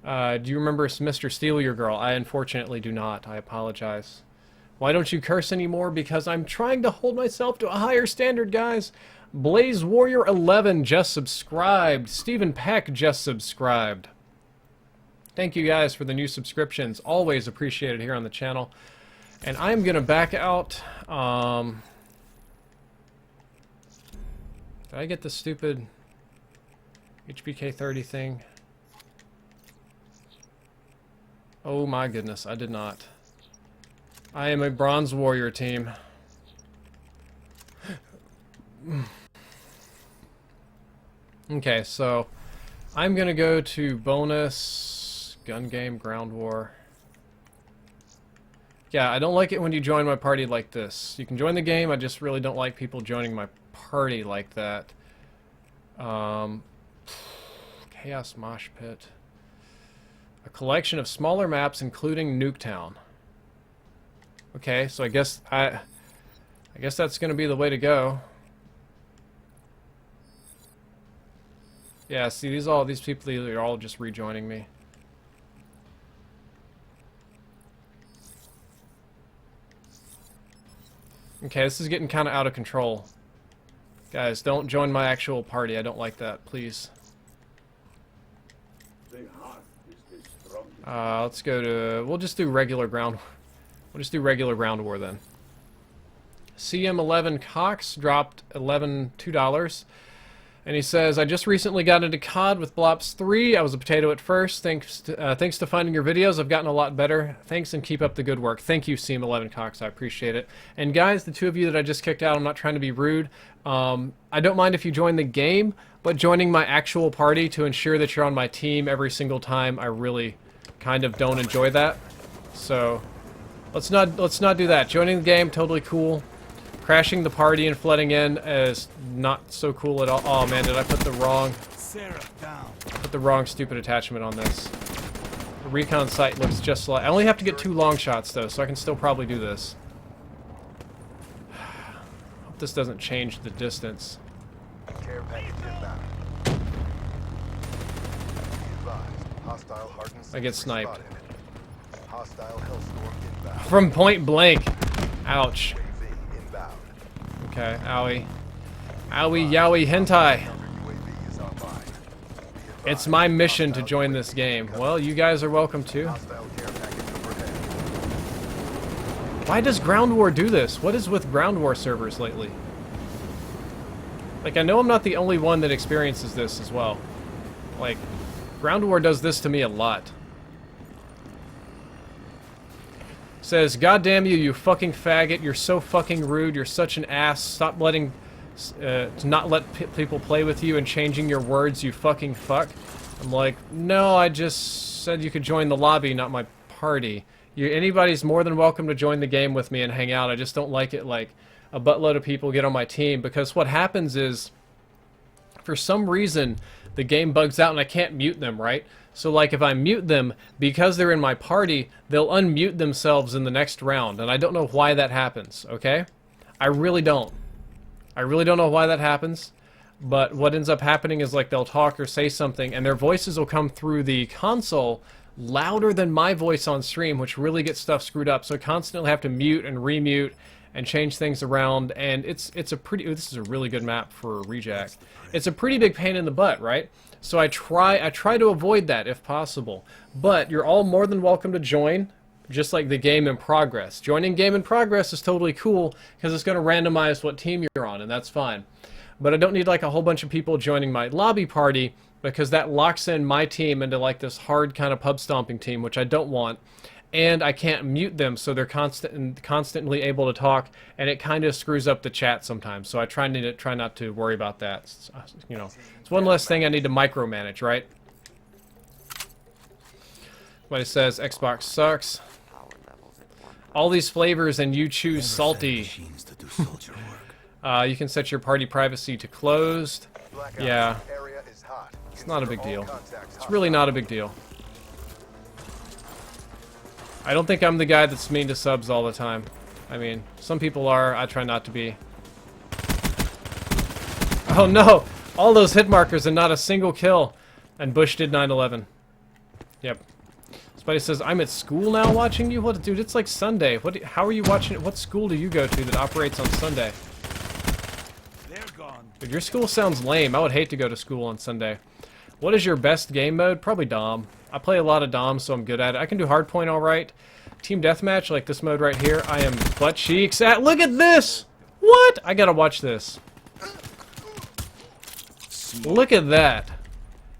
Do you remember Mr. Steal Your Girl? I unfortunately do not. I apologize. Why don't you curse anymore? Because I'm trying to hold myself to a higher standard, guys. Blaze Warrior 11 just subscribed. Stephen Peck just subscribed. Thank you guys for the new subscriptions. Always appreciated here on the channel. And I'm going to back out. Did I get the stupid HBK 30 thing? Oh my goodness, I did not. I am a Bronze Warrior team. Okay, so I'm gonna go to bonus, gun game, ground war. Yeah, I don't like it when you join my party like this. You can join the game, I just really don't like people joining my party like that. Chaos Mosh Pit. A collection of smaller maps including Nuketown. Okay, so I guess that's gonna be the way to go. Yeah, see, these people are all just rejoining me. Okay, this is getting kind of out of control. Guys, don't join my actual party. I don't like that, please. Let's go to... We'll just do regular ground... We'll just do regular ground war then. CM11 Cox dropped $2. And he says, I just recently got into COD with Blops 3. I was a potato at first. Thanks to finding your videos, I've gotten a lot better. Thanks and keep up the good work. Thank you, CM11 Cox. I appreciate it. And guys, the two of you that I just kicked out, I'm not trying to be rude. I don't mind if you join the game, but joining my actual party to ensure that you're on my team every single time, I really kind of don't enjoy that. So let's not do that. Joining the game, totally cool. Crashing the party and flooding in is not so cool at all. Oh man, did I put the wrong... Sarah, down. Put the wrong stupid attachment on this. The recon sight looks just like... I only have to get 2 long shots though, so I can still probably do this. Hope this doesn't change the distance. Care package inbound. Be advised, hostile hardened I get sentry sniped. spotted. Hostile hellstorm inbound. From point blank. Ouch. UAV inbound. Okay, owie. Owie, yowie, hentai. UAV is online. Be It's advised, my mission to hostile join UAV this game. coming. Well, you guys are welcome to. Hostile care package overhead. Why does Ground War do this? What is with Ground War servers lately? Like, I know I'm not the only one that experiences this as well. Like, Ground War does this to me a lot. Says, God damn you, you fucking faggot. You're so fucking rude. You're such an ass. Stop letting... to not let people play with you and changing your words, you fucking fuck. I'm like, no, I just said you could join the lobby, not my party. Anybody's more than welcome to join the game with me and hang out. I just don't like it like a buttload of people get on my team, because what happens is, for some reason, the game bugs out and I can't mute them, right? So like if I mute them, because they're in my party, they'll unmute themselves in the next round, and I don't know why that happens, okay? I really don't. I really don't know why that happens, but what ends up happening is like they'll talk or say something, and their voices will come through the console louder than my voice on stream, which really gets stuff screwed up, so I constantly have to mute and remute and change things around, and it's a pretty... Ooh, this is a really good map for Rejack. It's a pretty big pain in the butt, right? So I try to avoid that if possible. But you're all more than welcome to join, just like the game in progress. Joining game in progress is totally cool because it's going to randomize what team you're on, and that's fine. But I don't need like a whole bunch of people joining my lobby party because that locks in my team into like this hard kind of pub stomping team, which I don't want. And I can't mute them, so they're constantly able to talk, and it kind of screws up the chat sometimes. So I try not to worry about that. It's, you know, it's one less thing I need to micromanage, right? Somebody says Xbox sucks. All these flavors, and you choose salty. You can set your party privacy to closed. Yeah, it's not a big deal. It's really not a big deal. I don't think I'm the guy that's mean to subs all the time. I mean, some people are. I try not to be. Oh no! All those hit markers and not a single kill. And Bush did 9/11. Yep. Somebody says, I'm at school now watching you? What, dude, it's like Sunday. How are you watching it? What school do you go to that operates on Sunday? They're gone. Dude, your school sounds lame. I would hate to go to school on Sunday. What is your best game mode? Probably Dom. I play a lot of Dom, so I'm good at it. I can do Hardpoint alright. Team Deathmatch, like this mode right here, I am butt cheeks at. Look at this! What? I gotta watch this. Look at that.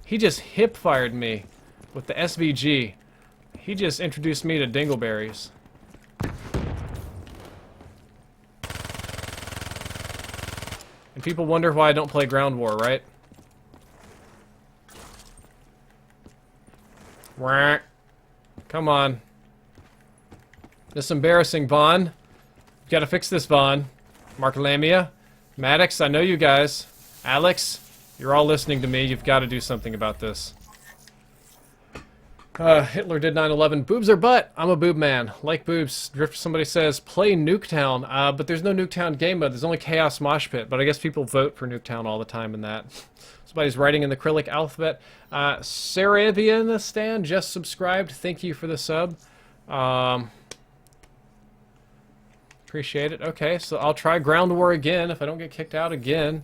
He just hip-fired me with the SVG. He just introduced me to dingleberries. And people wonder why I don't play Ground War, right? Whack. Come on. This is embarrassing, Vaughn. You gotta fix this, Vaughn. Mark Lamia. Maddox, I know you guys. Alex, you're all listening to me. You've got to do something about this. Hitler did 9/11. Boobs or butt? I'm a boob man. Like boobs. Drift, somebody says, play Nuketown. But there's no Nuketown game mode. There's only Chaos Mosh Pit. But I guess people vote for Nuketown all the time in that. Somebody's writing in the Cyrillic alphabet. Sarabianistan just subscribed. Thank you for the sub. Appreciate it. Okay, so I'll try Ground War again if I don't get kicked out again.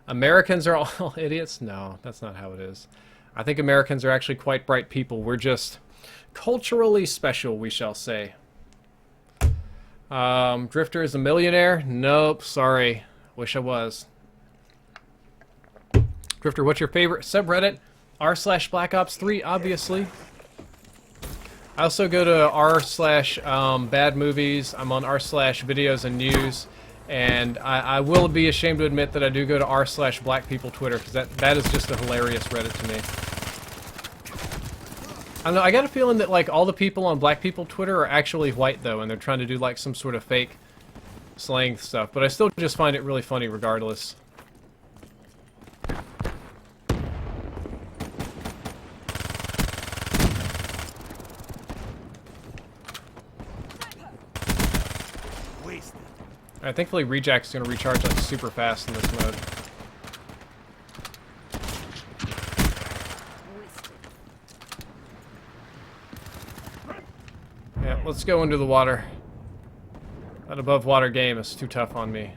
Americans are all idiots? No, that's not how it is. I think Americans are actually quite bright people. We're just culturally special, we shall say. Drifter is a millionaire? Nope, sorry. Wish I was. Drifter, what's your favorite subreddit? r/Black Ops 3, obviously. I also go to r/bad movies. I'm on r/videos and news. And I will be ashamed to admit that I do go to r/black people Twitter, because that is just a hilarious Reddit to me. I don't know, I got a feeling that like all the people on black people Twitter are actually white though, and they're trying to do like some sort of fake slang stuff, but I still just find it really funny regardless. Alright, thankfully Rejack's gonna recharge like super fast in this mode. Yeah, let's go into the water. That above water game is too tough on me.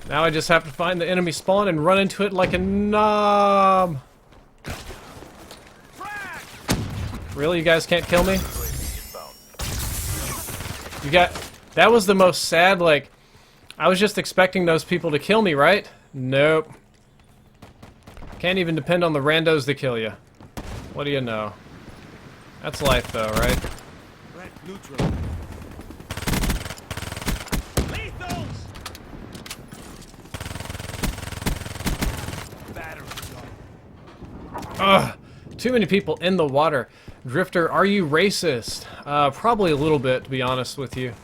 Now I just have to find the enemy spawn and run into it like a knob. Really? You guys can't kill me? You got... That was the most sad, like... I was just expecting those people to kill me, right? Nope. Can't even depend on the randos to kill you. What do you know? That's life, though, right? Ugh! Too many people in the water. Drifter, are you racist? Probably a little bit, to be honest with you.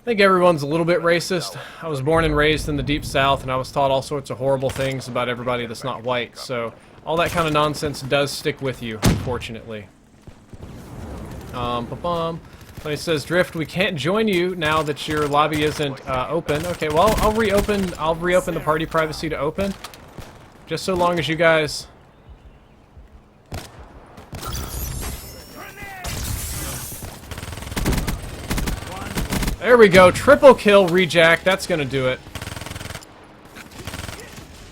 think everyone's a little bit racist. I was born and raised in the Deep South, and I was taught all sorts of horrible things about everybody that's not white, so all that kind of nonsense does stick with you, unfortunately. But it says, Drift, we can't join you now that your lobby isn't open. Okay, well, I'll reopen the party privacy to open. Just so long as you guys... There we go, triple kill, Rejack, that's gonna do it.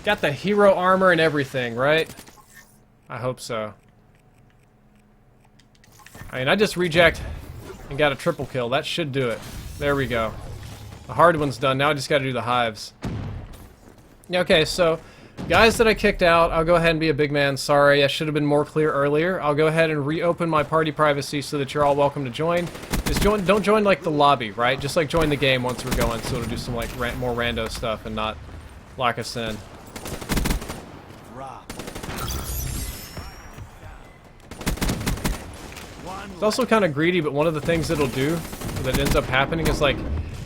Got the hero armor and everything, right? I hope so. I mean, I just rejacked and got a triple kill. That should do it. There we go. The hard one's done. Now I just gotta do the hives. Yeah, okay, so guys that I kicked out, I'll go ahead and be a big man. Sorry, I should have been more clear earlier. I'll go ahead and reopen my party privacy so that you're all welcome to join. Just join, don't join like the lobby, right? Just like join the game once we're going, so it'll do some like more rando stuff and not lock us in. It's also kind of greedy, but one of the things it'll do that ends up happening is like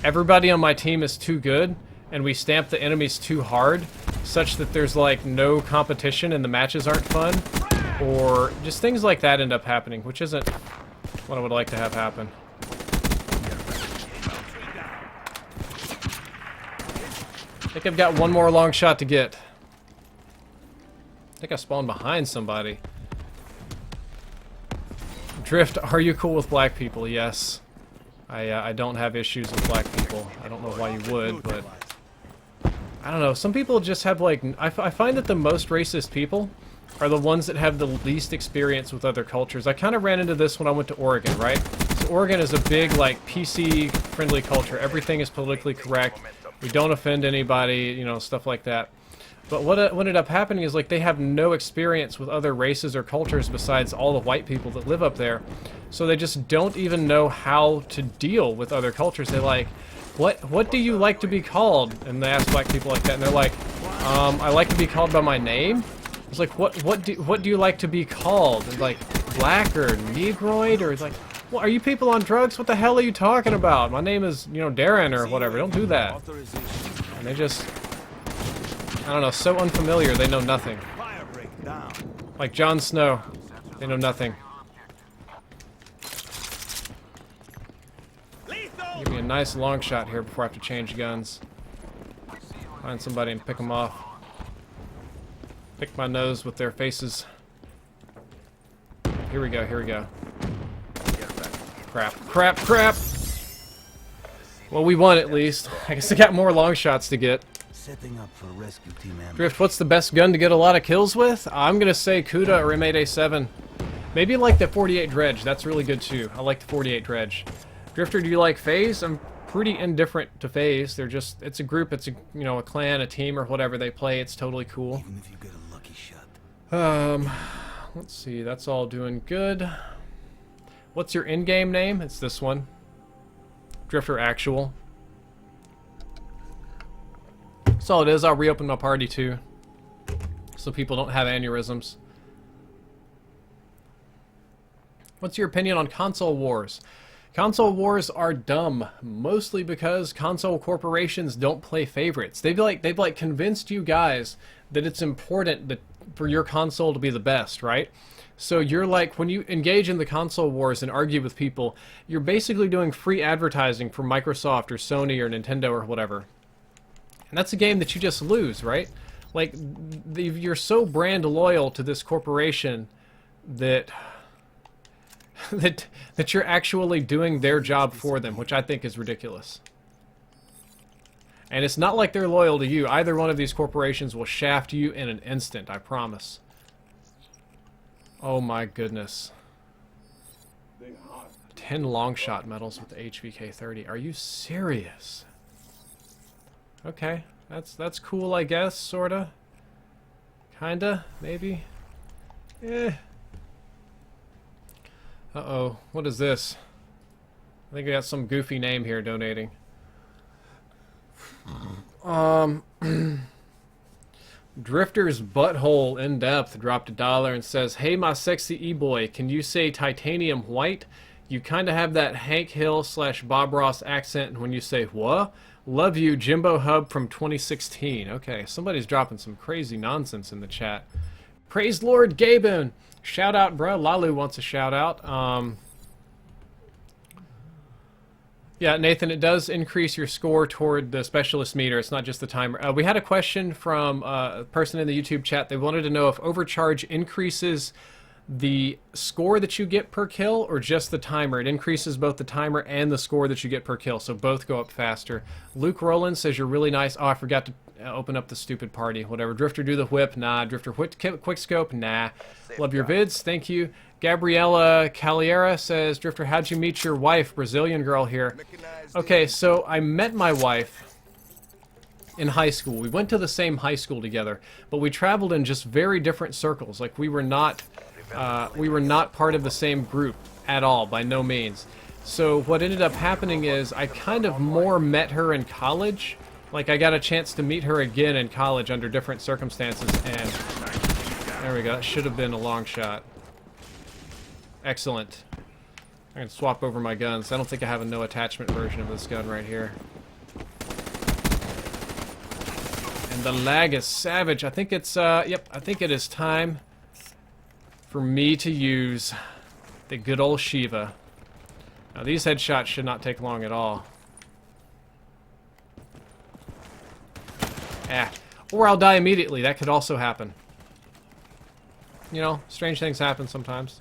everybody on my team is too good and we stamp the enemies too hard such that there's like no competition and the matches aren't fun, or just things like that end up happening, which isn't what I would like to have happen. I think I've got one more long shot to get. I think I spawned behind somebody. Drift, are you cool with black people? Yes. I don't have issues with black people. I don't know why you would, but... I don't know, some people just have like... I find that the most racist people are the ones that have the least experience with other cultures. I kind of ran into this when I went to Oregon, right? So Oregon is a big, like, PC-friendly culture. Everything is politically correct. We don't offend anybody, you know, stuff like that. But what ended up happening is, like, they have no experience with other races or cultures besides all the white people that live up there. So they just don't even know how to deal with other cultures. They're like, what do you like to be called? And they ask black people like that, and they're like, I like to be called by my name. It's like, what do you like to be called? And like, black or negroid, or it's like, well, are you people on drugs? What the hell are you talking about? My name is, you know, Darren or whatever. Don't do that. And they just, I don't know, so unfamiliar, they know nothing. Like Jon Snow, they know nothing. Give me a nice long shot here before I have to change guns. Find somebody and pick them off. Pick my nose with their faces. Here we go, here we go. Crap, crap, crap! Well, we won at least. I guess I got more long shots to get. Setting up for rescue team. Drift, what's the best gun to get a lot of kills with? I'm gonna say Kuda or M8A7. Maybe like the 48 Dredge, that's really good too. I like the 48 Dredge. Drifter, do you like FaZe? I'm pretty indifferent to FaZe. They're just, it's a group, it's a, you know, a clan, a team, or whatever they play. It's totally cool. Even if you get a lucky shot. Let's see, that's all doing good. What's your in-game name? It's this one. Drifter Actual. That's all it is. I'll reopen my party too, so people don't have aneurysms. What's your opinion on console wars? Console wars are dumb, mostly because console corporations don't play favorites. They've like convinced you guys that it's important that for your console to be the best, right? So you're like, when you engage in the console wars and argue with people, you're basically doing free advertising for Microsoft or Sony or Nintendo or whatever. And that's a game that you just lose, right? Like, you're so brand loyal to this corporation that that you're actually doing their job for them, which I think is ridiculous. And it's not like they're loyal to you. Either one of these corporations will shaft you in an instant, I promise. Oh my goodness. 10 long shot medals with the HVK 30. Are you serious? Okay, that's cool, I guess, sorta. Kinda, maybe. Eh. Uh-oh, what is this? I think I got some goofy name here donating. Drifter's Butthole in Depth dropped $1 and says, "Hey, my sexy e-boy, can you say titanium white? You kind of have that Hank Hill / Bob Ross accent when you say, "What? Love you, Jimbo Hub from 2016." Okay, somebody's dropping some crazy nonsense in the chat. Praise Lord Gabon. Shout out, bro. Lalu wants a shout out. Yeah, Nathan, it does increase your score toward the specialist meter. It's not just the timer. We had a question from a person in the YouTube chat. They wanted to know if overcharge increases the score that you get per kill or just the timer. It increases both the timer and the score that you get per kill, so both go up faster. Luke Rowland says you're really nice. Oh, I forgot to open up the stupid party. Whatever. Drifter, do the whip. Nah. Drifter, quick scope. Nah. Love your vids. Thank you. Gabriela Caliera says, Drifter, how'd you meet your wife? Brazilian girl here. Okay, so I met my wife in high school. We went to the same high school together, but we traveled in just very different circles. Like, we were not part of the same group at all, by no means. So what ended up happening is I kind of more met her in college. Like, I got a chance to meet her again in college under different circumstances, and there we go. That should have been a long shot. Excellent. I'm going to swap over my guns. I don't think I have a no attachment version of this gun right here. And the lag is savage. I think it's, yep, I think it is time for me to use the good old Shiva. Now, these headshots should not take long at all. Or I'll die immediately. That could also happen. You know, strange things happen sometimes.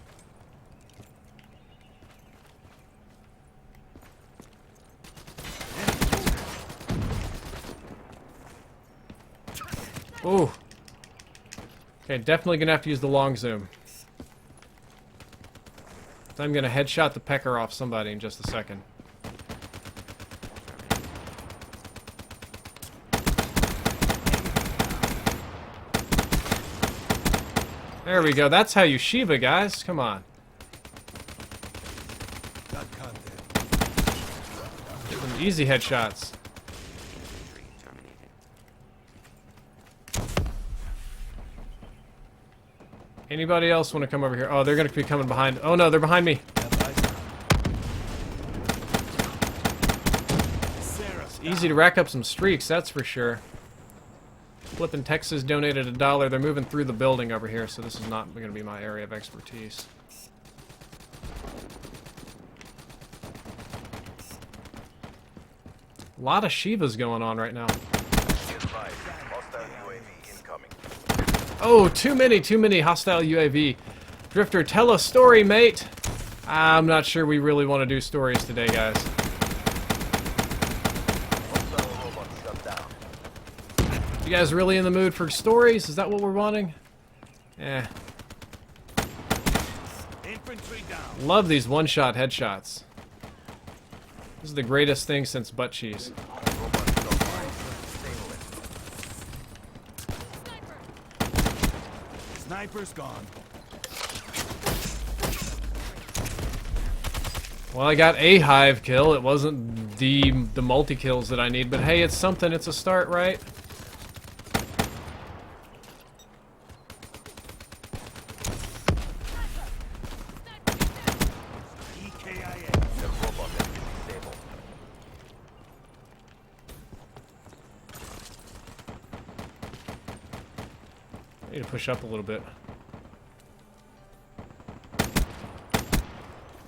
Ooh. Okay, definitely gonna have to use the long zoom. I'm gonna headshot the pecker off somebody in just a second. There we go. That's how you Shiva, guys. Come on. Some easy headshots. Anybody else want to come over here? Oh, they're going to be coming behind. Oh no, they're behind me. It's easy to rack up some streaks, that's for sure. Flippin' Texas donated $1. They're moving through the building over here, so this is not going to be my area of expertise. A lot of Shivas going on right now. Oh, too many hostile UAV. Drifter, tell a story, mate. I'm not sure we really want to do stories today, guys. You guys really in the mood for stories? Is that what we're wanting? Eh. Love these one-shot headshots. This is the greatest thing since butt cheese. Sniper's gone. Well, I got a hive kill. It wasn't the multi-kills that I need, but hey, it's something. It's a start, right? I need to push up a little bit.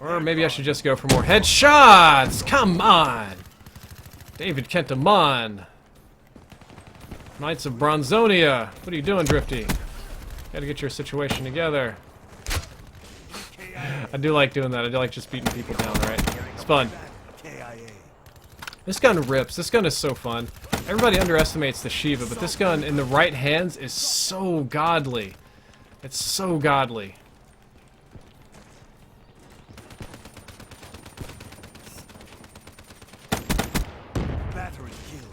Or maybe I should just go for more headshots! Come on! David Kentamon! Knights of Bronzonia! What are you doing, Drifty? Gotta get your situation together. I do like doing that. I do like just beating people down, right? It's fun. This gun rips. This gun is so fun. Everybody underestimates the Shiva, but this gun in the right hands is so godly. It's so godly. Battery kill.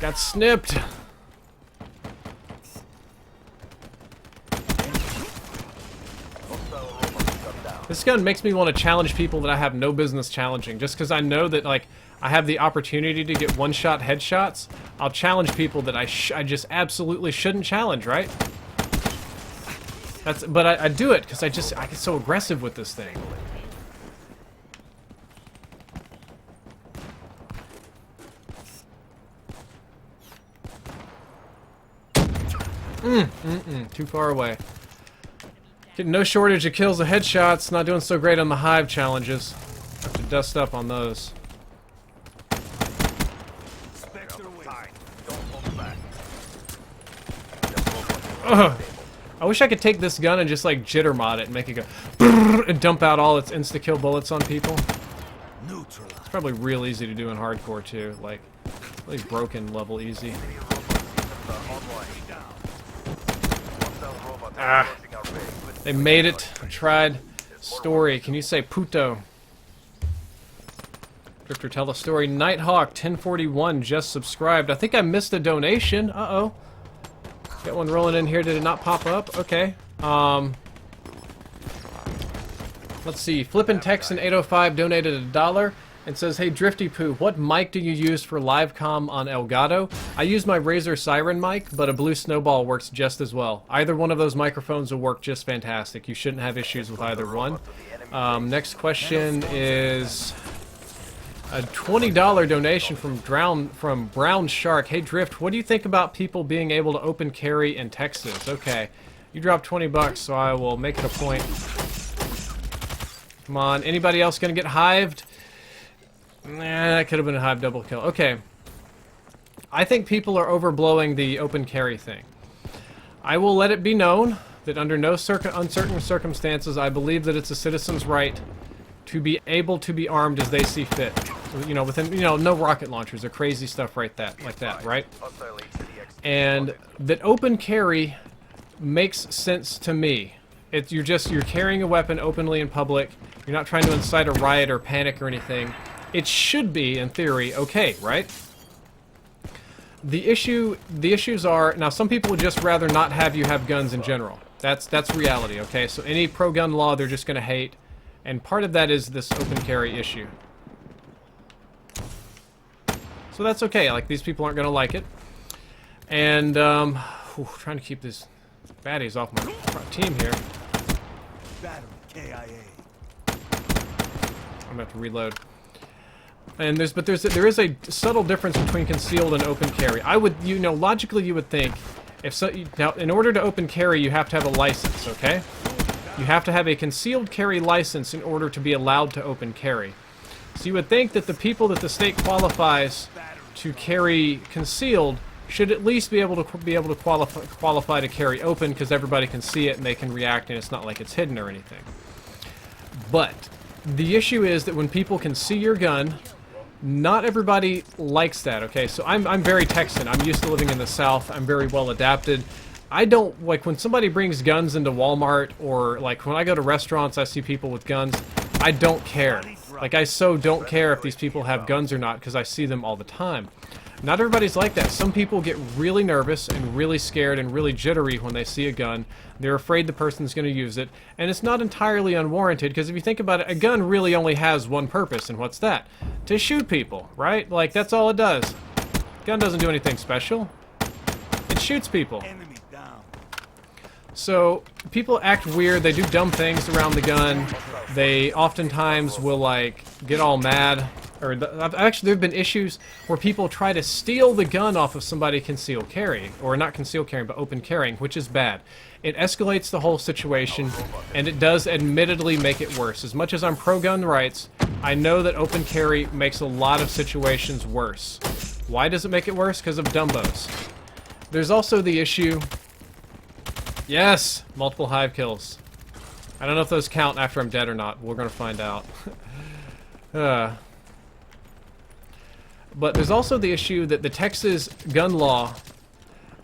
Got snipped. This gun makes me want to challenge people that I have no business challenging. Just because I know that, like, I have the opportunity to get one-shot headshots, I'll challenge people that I just absolutely shouldn't challenge, right? But I do it because I get so aggressive with this thing. Too far away. Getting no shortage of kills or headshots. Not doing so great on the hive challenges. Have to dust up on those. Ugh. I wish I could take this gun and just like jitter mod it and make it go brrr, and dump out all its insta-kill bullets on people. It's probably real easy to do in hardcore too, like really broken level easy. Ah, they made it. I tried. Story. Can you say puto? Drifter, tell a story. Nighthawk 1041 just subscribed. I think I missed a donation. Uh-oh. Got one rolling in here. Did it not pop up? Okay. Let's see. Flippin' Texan 805 donated $1 and says, "Hey Drifty Poo, what mic do you use for live comm on Elgato? I use my Razer Siren mic, but a Blue Snowball works just as well. Either one of those microphones will work just fantastic. You shouldn't have issues with either one." Next question is a $20 donation from Brown Shark. "Hey Drift, what do you think about people being able to open carry in Texas?" Okay, you dropped 20 bucks, so I will make it a point. Come on, anybody else gonna get hived? Nah, that could have been a hive double kill. Okay. I think people are overblowing the open carry thing. I will let it be known that under no uncertain circumstances, I believe that it's a citizen's right to be able to be armed as they see fit. You know, within, you know, no rocket launchers or crazy stuff like that, right? And that open carry makes sense to me. You're carrying a weapon openly in public. You're not trying to incite a riot or panic or anything. It should be, in theory, okay, right? The issues are, now some people would just rather not have you have guns in general. That's reality, okay? So any pro-gun law they're just gonna hate, and part of that is this open carry issue. So that's okay, like these people aren't gonna like it. And, trying to keep these baddies off my team here. I'm about to reload. And there is a subtle difference between concealed and open carry. Logically you would think, now in order to open carry you have to have a license, okay? You have to have a concealed carry license in order to be allowed to open carry. So you would think that the people that the state qualifies to carry concealed should at least be able to qualify to carry open, because everybody can see it and they can react and it's not like it's hidden or anything. But the issue is that when people can see your gun, not everybody likes that, okay? So I'm very Texan. I'm used to living in the South. I'm very well adapted. I don't, like, when somebody brings guns into Walmart, or, like, when I go to restaurants, I see people with guns, I don't care. Like, I so don't care if these people have guns or not, because I see them all the time. Not everybody's like that. Some people get really nervous and really scared and really jittery when they see a gun. They're afraid the person's going to use it. And it's not entirely unwarranted, because if you think about it, a gun really only has one purpose, and what's that? To shoot people, right? Like, that's all it does. Gun doesn't do anything special. It shoots people. So, people act weird, they do dumb things around the gun. They oftentimes will, like, get all mad. Actually, there have been issues where people try to steal the gun off of somebody concealed carrying, or not concealed carrying, but open carrying, which is bad. It escalates the whole situation, and it does admittedly make it worse. As much as I'm pro-gun rights, I know that open carry makes a lot of situations worse. Why does it make it worse? Because of dumbos. There's also the issue... Yes! Multiple hive kills. I don't know if those count after I'm dead or not. We're gonna find out. But there's also the issue that the Texas gun law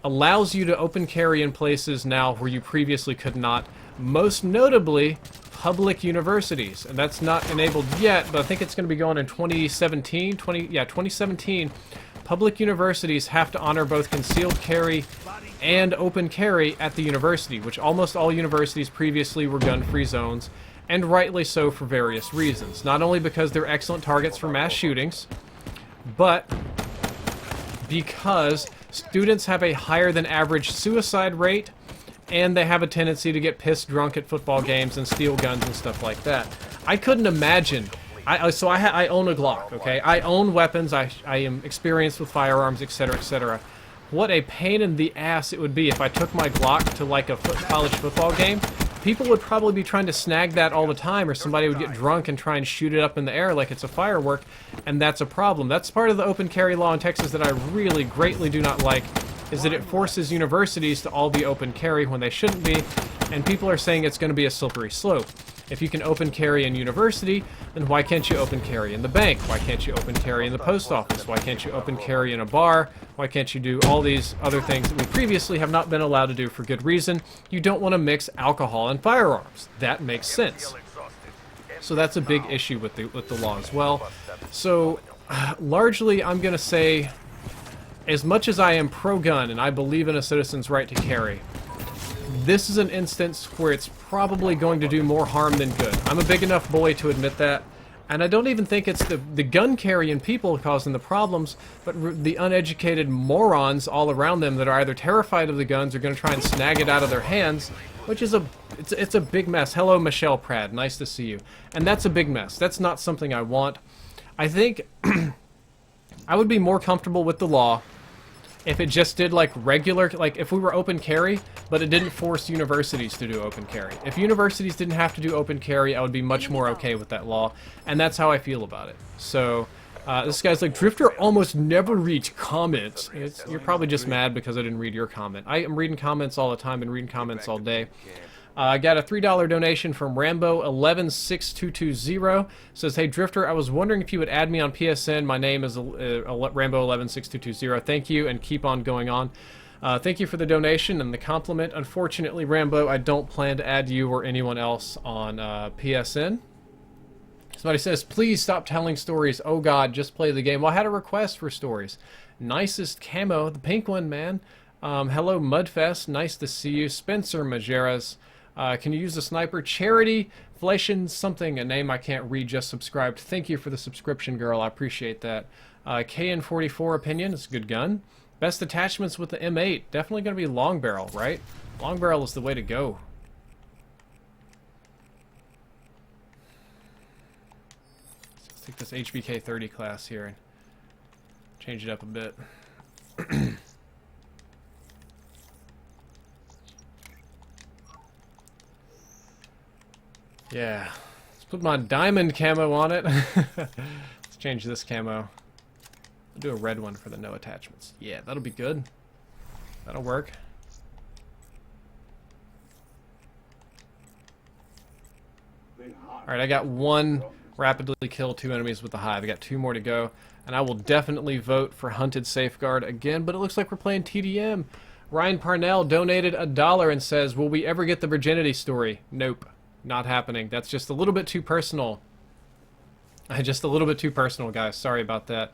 allows you to open carry in places now where you previously could not, most notably public universities. And that's not enabled yet, but I think it's going to be going in 2017. 2017. Public universities have to honor both concealed carry and open carry at the university, which almost all universities previously were gun-free zones, and rightly so for various reasons. Not only because they're excellent targets for mass shootings, but because students have a higher than average suicide rate and they have a tendency to get pissed drunk at football games and steal guns and stuff like that. I couldn't imagine. I own a Glock, okay? I own weapons. I am experienced with firearms, etc., etc. What a pain in the ass it would be if I took my Glock to like a college football game. People would probably be trying to snag that all the time, or somebody would get drunk and try and shoot it up in the air like it's a firework, and that's a problem. That's part of the open carry law in Texas that I really greatly do not like, is that it forces universities to all be open carry when they shouldn't be, and people are saying it's going to be a slippery slope. If you can open carry in university, then why can't you open carry in the bank? Why can't you open carry in the post office? Why can't you open carry in a bar? Why can't you do all these other things that we previously have not been allowed to do for good reason? You don't want to mix alcohol and firearms. That makes sense. So that's a big issue with the law as well. So largely I'm going to say, as much as I am pro-gun and I believe in a citizen's right to carry, this is an instance where it's probably going to do more harm than good. I'm a big enough boy to admit that, and I don't even think it's the gun carrying people causing the problems, but the uneducated morons all around them that are either terrified of the guns or going to try and snag it out of their hands, which is it's a big mess. Hello, Michelle Pratt. Nice to see you. And that's a big mess. That's not something I want. I think I would be more comfortable with the law if it just did like regular, like if we were open carry, but it didn't force universities to do open carry. If universities didn't have to do open carry, I would be much more okay with that law, and that's how I feel about it. So, this guy's like, Drifter almost never reads comments. You're probably just mad because I didn't read your comment. I am reading comments all the time and reading comments all day. I got a $3 donation from Rambo 116220. Says, hey Drifter, I was wondering if you would add me on PSN. My name is Rambo 116220. Thank you, and keep on going on. Thank you for the donation and the compliment. Unfortunately, Rambo, I don't plan to add you or anyone else on PSN. Somebody says, please stop telling stories. Oh God, just play the game. Well, I had a request for stories. Nicest camo, the pink one, man. Hello, Mudfest. Nice to see you. Spencer Majeras. Can you use the sniper? Charity Flation something, a name I can't read, just subscribed. Thank you for the subscription, girl. I appreciate that. KN44 opinion. It's a good gun. Best attachments with the M8. Definitely going to be long barrel, right? Long barrel is the way to go. Let's take this HBK 30 class here and change it up a bit. Yeah, let's put my diamond camo on it. Let's change this camo. I'll do a red one for the no attachments. Yeah, that'll be good. That'll work. Alright, I got one rapidly kill 2 enemies with the hive. I got 2 more to go. And I will definitely vote for Hunted Safeguard again, but it looks like we're playing TDM. Ryan Parnell donated $1 and says, will we ever get the virginity story? Nope. Not happening. That's just a little bit too personal. Just a little bit too personal, guys. Sorry about that.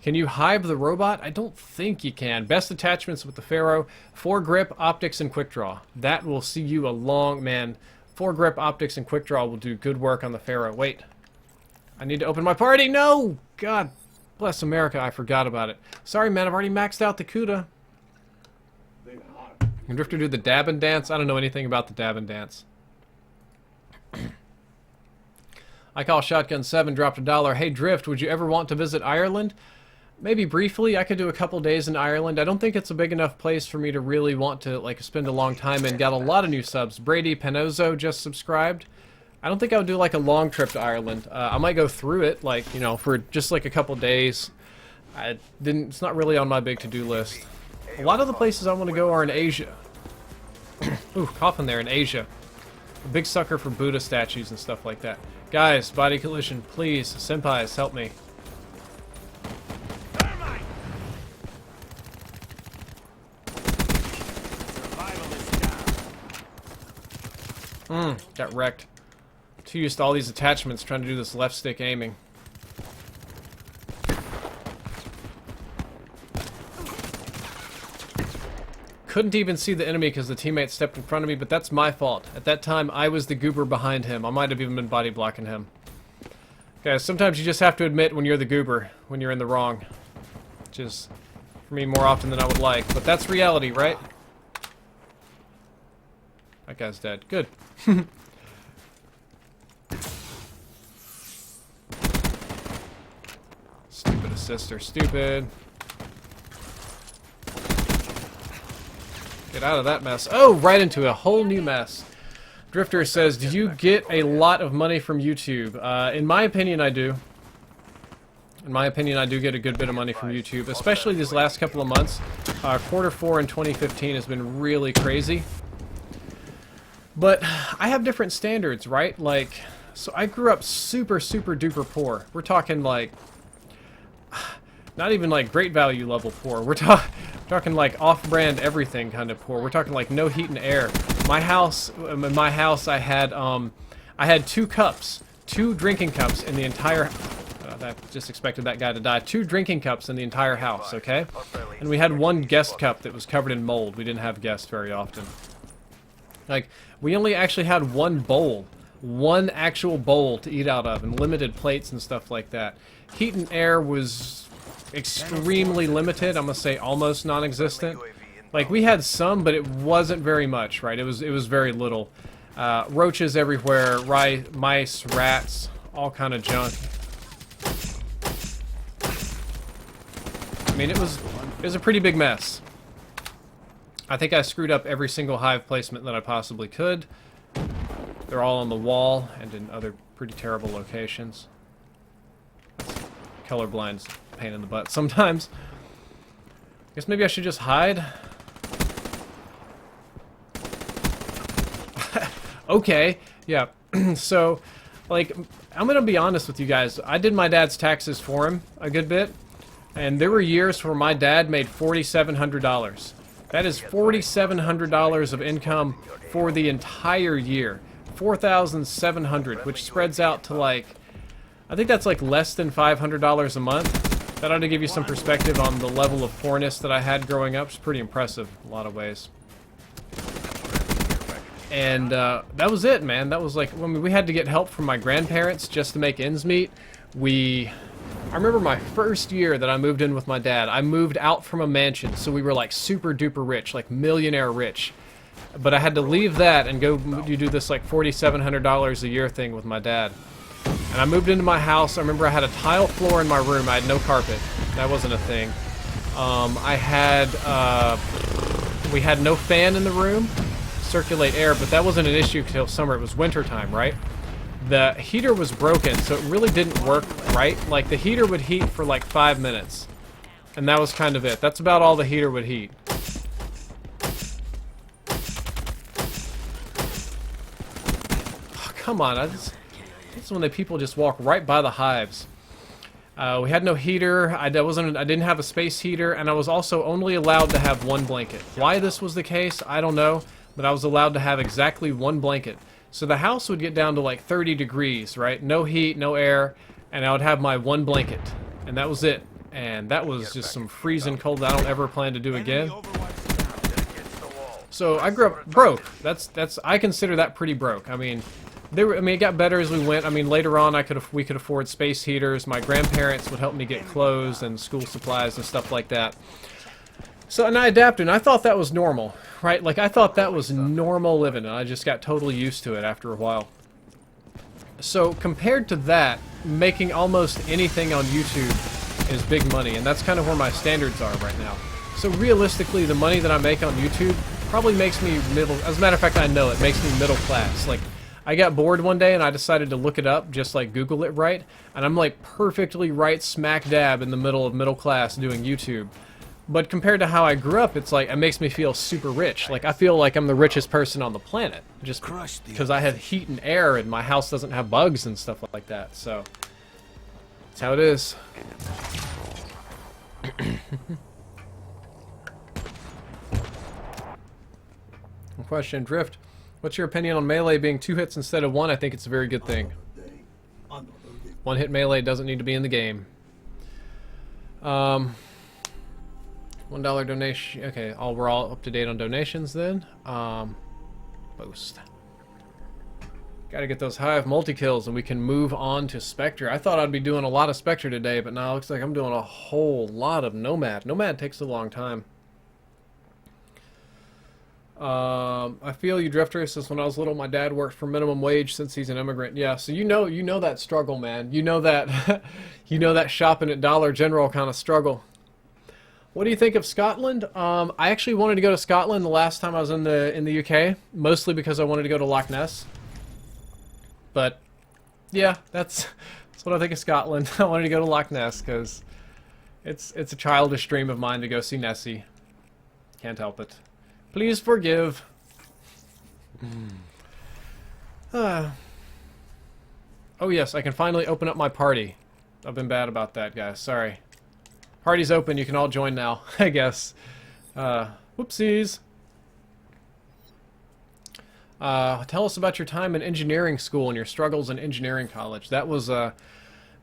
Can you hive the robot? I don't think you can. Best attachments with the Pharaoh. 4-grip, optics, and quick draw. That will see you a long... Man, 4-grip, optics, and quick draw will do good work on the Pharaoh. Wait. I need to open my party. No! God bless America. I forgot about it. Sorry, man. I've already maxed out the CUDA. Can Drifter do the dab and dance? I don't know anything about the dab and dance. I call Shotgun 7 dropped $1. Hey Drift, would you ever want to visit Ireland? Maybe briefly. I could do a couple days in Ireland. I don't think it's a big enough place for me to really want to like spend a long time in. Got a lot of new subs. Brady Penozzo just subscribed. I don't think I would do like a long trip to Ireland. I might go through it, like, you know, for just like a couple days. It's not really on my big to-do list. A lot of the places I want to go are in Asia. Ooh, coughing there, in Asia. A big sucker for Buddha statues and stuff like that. Guys, body collision, please. Senpais, help me. Got wrecked. Too used to all these attachments trying to do this left stick aiming. Couldn't even see the enemy because the teammate stepped in front of me, but that's my fault. At that time, I was the goober behind him. I might have even been body blocking him. Guys, sometimes you just have to admit when you're the goober, when you're in the wrong. Which is, for me, more often than I would like. But that's reality, right? That guy's dead. Good. Stupid assister. Stupid. Get out of that mess. Oh, right into a whole new mess. Drifter says, do you get a lot of money from YouTube? In my opinion, I do. In my opinion, I do get a good bit of money from YouTube, especially these last couple of months. Quarter 4 in 2015 has been really crazy. But I have different standards, right? Like, so I grew up super, super duper poor. We're talking like, not even like great value level poor. We're talking like off-brand everything kind of poor. We're talking like no heat and air. In my house, I had 2 cups, 2 drinking cups in the entire. I just expected that guy to die. 2 drinking cups in the entire house, okay? And we had 1 guest cup that was covered in mold. We didn't have guests very often. Like, we only actually had 1 bowl, 1 actual bowl to eat out of, and limited plates and stuff like that. Heat and air was extremely limited. I'm gonna say almost non-existent. Like, we had some, but it wasn't very much, right? It was very little. Roaches everywhere, mice, rats, all kind of junk. I mean, it was a pretty big mess. I think I screwed up every single hive placement that I possibly could. They're all on the wall and in other pretty terrible locations. Colorblind's a pain in the butt sometimes. Guess maybe I should just hide. Okay, yeah. So, like, I'm gonna be honest with you guys. I did my dad's taxes for him a good bit, and there were years where my dad made $4,700. That is $4,700 of income for the entire year. $4,700, which spreads out to like, I think that's like less than $500 a month. That ought to give you some perspective on the level of poorness that I had growing up. It's pretty impressive in a lot of ways. And that was it, man. That was like, I mean, we had to get help from my grandparents just to make ends meet. I remember my first year that I moved in with my dad. I moved out from a mansion, so we were like super duper rich, like millionaire rich. But I had to leave that and go do this like $4,700 a year thing with my dad. And I moved into my house. I remember I had a tile floor in my room. I had no carpet. That wasn't a thing. We had no fan in the room, circulate air, but that wasn't an issue until summer. It was winter time, right? The heater was broken, so it really didn't work right. Like, the heater would heat for like 5 minutes. And that was kind of it. That's about all the heater would heat. Oh, come on. This is when the people just walk right by the hives. We had no heater. I didn't have a space heater, and I was also only allowed to have 1 blanket. Why this was the case, I don't know, but I was allowed to have exactly 1 blanket. So the house would get down to like 30 degrees, right? No heat, no air, and I would have my 1 blanket, and that was it. And that was just some freezing cold that I don't ever plan to do again. So I grew up broke. I consider that pretty broke. I mean, it got better as we went. I mean, later on, we could afford space heaters. My grandparents would help me get clothes and school supplies and stuff like that. So, and I adapted, and I thought that was normal, right? Like, I thought that was normal living, and I just got totally used to it after a while. So, compared to that, making almost anything on YouTube is big money, and that's kind of where my standards are right now. So, realistically, the money that I make on YouTube probably makes me middle. As a matter of fact, I know it makes me middle class. Like, I got bored one day, and I decided to look it up, just like Google it right, and I'm like perfectly right smack dab in the middle of middle class doing YouTube. But compared to how I grew up, it's like, it makes me feel super rich. Like, I feel like I'm the richest person on the planet. Just because I have heat and air and my house doesn't have bugs and stuff like that. So, that's how it is. Question, Drift. What's your opinion on melee being 2 hits instead of 1? I think it's a very good thing. 1-hit melee doesn't need to be in the game. $1 donation. Okay, we're all up to date on donations then. Boost. Gotta get those hive multi-kills and we can move on to Spectre. I thought I'd be doing a lot of Spectre today, but now it looks like I'm doing a whole lot of Nomad. Nomad takes a long time. I feel you, Drifter. Since when I was little, my dad worked for minimum wage since he's an immigrant. Yeah, so you know that struggle, man. You know that, you know that shopping at Dollar General kind of struggle. What do you think of Scotland? I actually wanted to go to Scotland the last time I was in the UK, mostly because I wanted to go to Loch Ness. But yeah, that's what I think of Scotland. I wanted to go to Loch Ness because it's a childish dream of mine to go see Nessie. Can't help it. Please forgive. Oh yes, I can finally open up my party. I've been bad about that, guys. Sorry. Party's open. You can all join now, I guess. Whoopsies. Tell us about your time in engineering school and your struggles in engineering college. That was a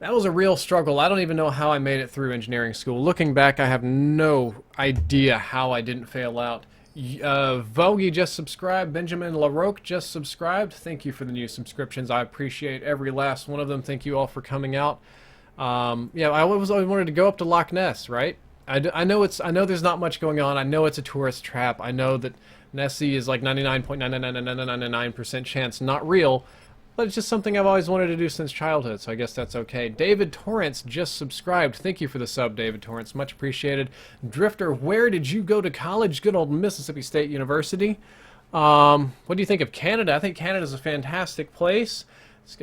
real struggle. I don't even know how I made it through engineering school. Looking back, I have no idea how I didn't fail out. Vogie just subscribed. Benjamin LaRoque just subscribed. Thank you for the new subscriptions. I appreciate every last one of them. Thank you all for coming out. Yeah, I always wanted to go up to Loch Ness, right? I know there's not much going on. I know it's a tourist trap. I know that Nessie is like 99.99999% chance not real, but it's just something I've always wanted to do since childhood, so I guess that's okay. David Torrance just subscribed. Thank you for the sub, David Torrance. Much appreciated. Drifter, where did you go to college? Good old Mississippi State University. What do you think of Canada? I think Canada's a fantastic place.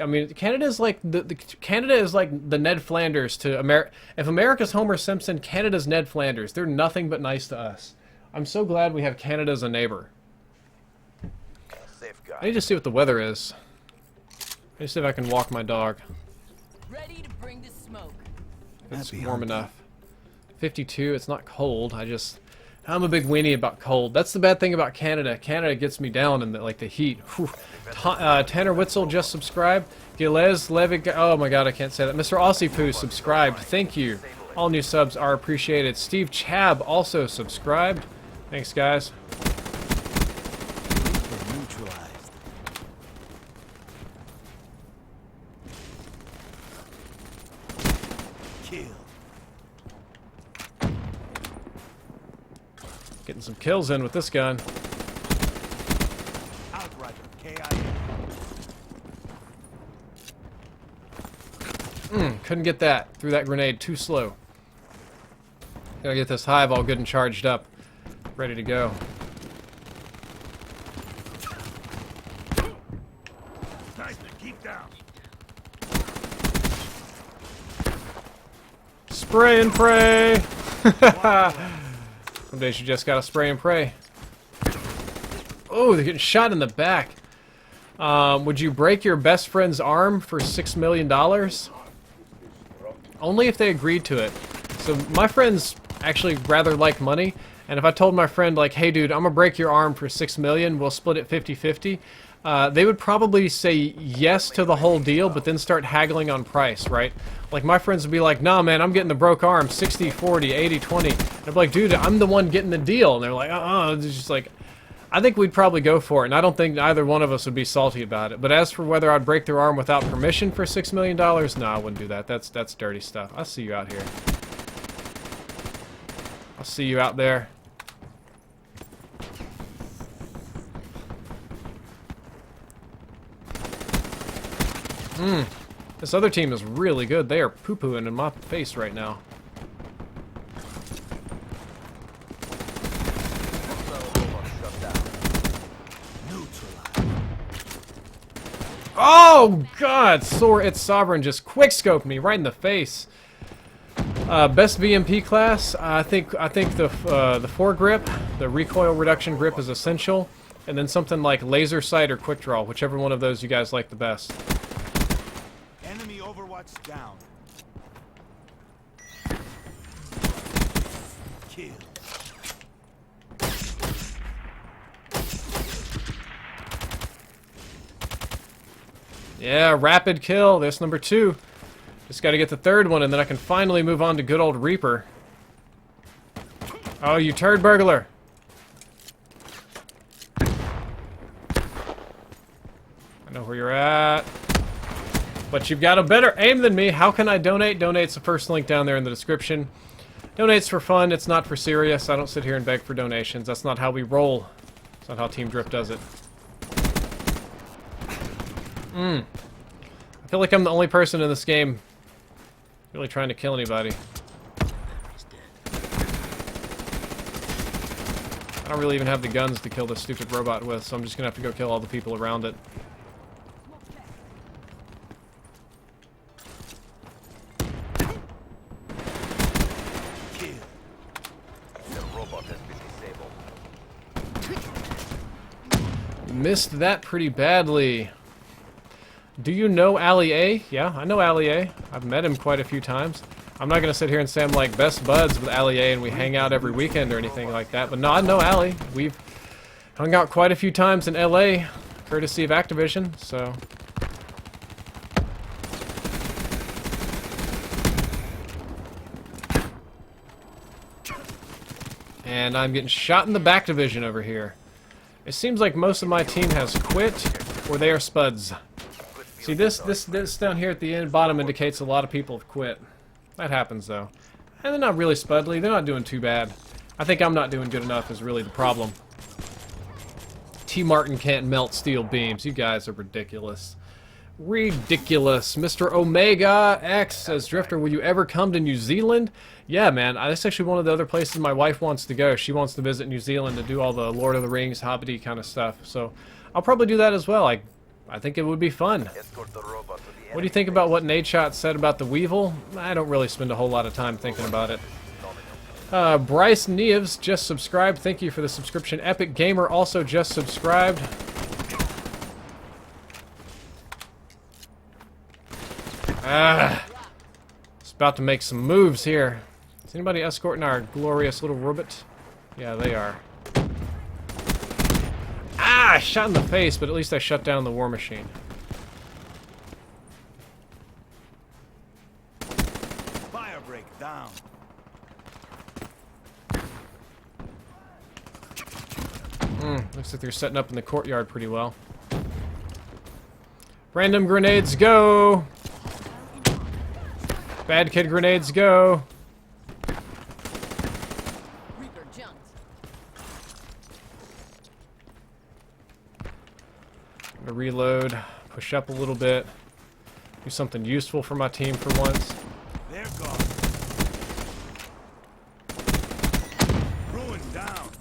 I mean, Canada is like the Ned Flanders to America. If America's Homer Simpson, Canada's Ned Flanders. They're nothing but nice to us. I'm so glad we have Canada as a neighbor. I need to see what the weather is. Let me see if I can walk my dog. Ready to bring the smoke. It's warm enough. 52. It's not cold. I'm a big weenie about cold. That's the bad thing about Canada. Canada gets me down in the heat. Tanner Witzel just subscribed. Gilles Levick. Oh my God, I can't say that. Mr. Aussie Poo subscribed. Thank you. All new subs are appreciated. Steve Chab also subscribed. Thanks, guys. Getting some kills in with this gun. Couldn't get that. Threw that grenade too slow. Gotta get this hive all good and charged up. Ready to go. Keep down. Spray and pray! Some days you just gotta spray and pray. Oh, they're getting shot in the back. Would you break your best friend's arm for $6 million? Only if they agreed to it. So my friends actually rather like money, and if I told my friend, like, hey dude, I'm gonna break your arm for $6 million, we'll split it 50-50, they would probably say yes to the whole deal, but then start haggling on price, right? Like, my friends would be like, nah man, I'm getting the broke arm, 60-40, 80-20. I'd be like, dude, I'm the one getting the deal. And they're like, it's just like, I think we'd probably go for it, and I don't think either one of us would be salty about it. But as for whether I'd break their arm without permission for $6 million, no, I wouldn't do that. That's dirty stuff. I'll see you out here. I'll see you out there. This other team is really good. They are poo-pooing in my face right now. Oh God! It's Sovereign just quickscoped me right in the face. Best VMP class. I think the foregrip, the recoil reduction grip is essential, and then something like laser sight or quick draw, whichever one of those you guys like the best. Enemy Overwatch down. Kill. Yeah, rapid kill. That's number 2. Just got to get the 3rd one, and then I can finally move on to good old Reaper. Oh, you turd burglar! I know where you're at. But you've got a better aim than me. How can I donate? Donate's the first link down there in the description. Donate's for fun. It's not for serious. I don't sit here and beg for donations. That's not how we roll. It's not how Team Drift does it. I feel like I'm the only person in this game really trying to kill anybody. He's dead. I don't really even have the guns to kill this stupid robot with, so I'm just gonna have to go kill all the people around it. The robot has been disabled. Missed that pretty badly. Do you know Ali A? Yeah, I know Ali A. I've met him quite a few times. I'm not gonna sit here and say I'm like best buds with Ali A and we hang out every weekend or anything like that, but no, I know Ali. We've hung out quite a few times in LA, courtesy of Activision, so. And I'm getting shot in the back division over here. It seems like most of my team has quit, or they are spuds. See, this down here at the end bottom indicates a lot of people have quit. That happens, though. And they're not really spudly. They're not doing too bad. I think I'm not doing good enough is really the problem. T. Martin can't melt steel beams. You guys are ridiculous. Ridiculous. Mr. Omega X says, Drifter, will you ever come to New Zealand? Yeah, man. That's actually one of the other places my wife wants to go. She wants to visit New Zealand to do all the Lord of the Rings, Hobbity kind of stuff. So I'll probably do that as well. I think it would be fun. Escort the robot to the What do you think about what Nadeshot said about the Weevil? I don't really spend a whole lot of time thinking about it. Bryce Neves just subscribed. Thank you for the subscription. Epic Gamer also just subscribed. It's about to make some moves here. Is anybody escorting our glorious little robot? Yeah, they are. Ah! Shot in the face, but at least I shut down the war machine. Fire break down. Looks like they're setting up in the courtyard pretty well. Random grenades, go! Bad kid grenades, go! Reaper jumped. I'm gonna reload, push up a little bit, do something useful for my team for once. They're gone. Ruin down.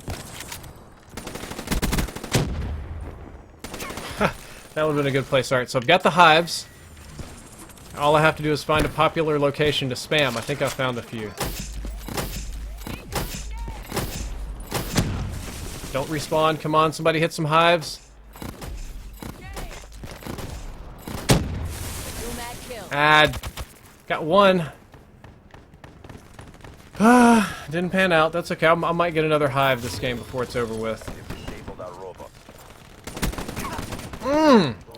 That would have been a good place. Alright, so I've got the hives. All I have to do is find a popular location to spam. I think I found a few. Don't respawn. Come on, somebody hit some hives. Ah, got one. Didn't pan out. That's okay. I might get another hive this game before it's over with. disabled our robot.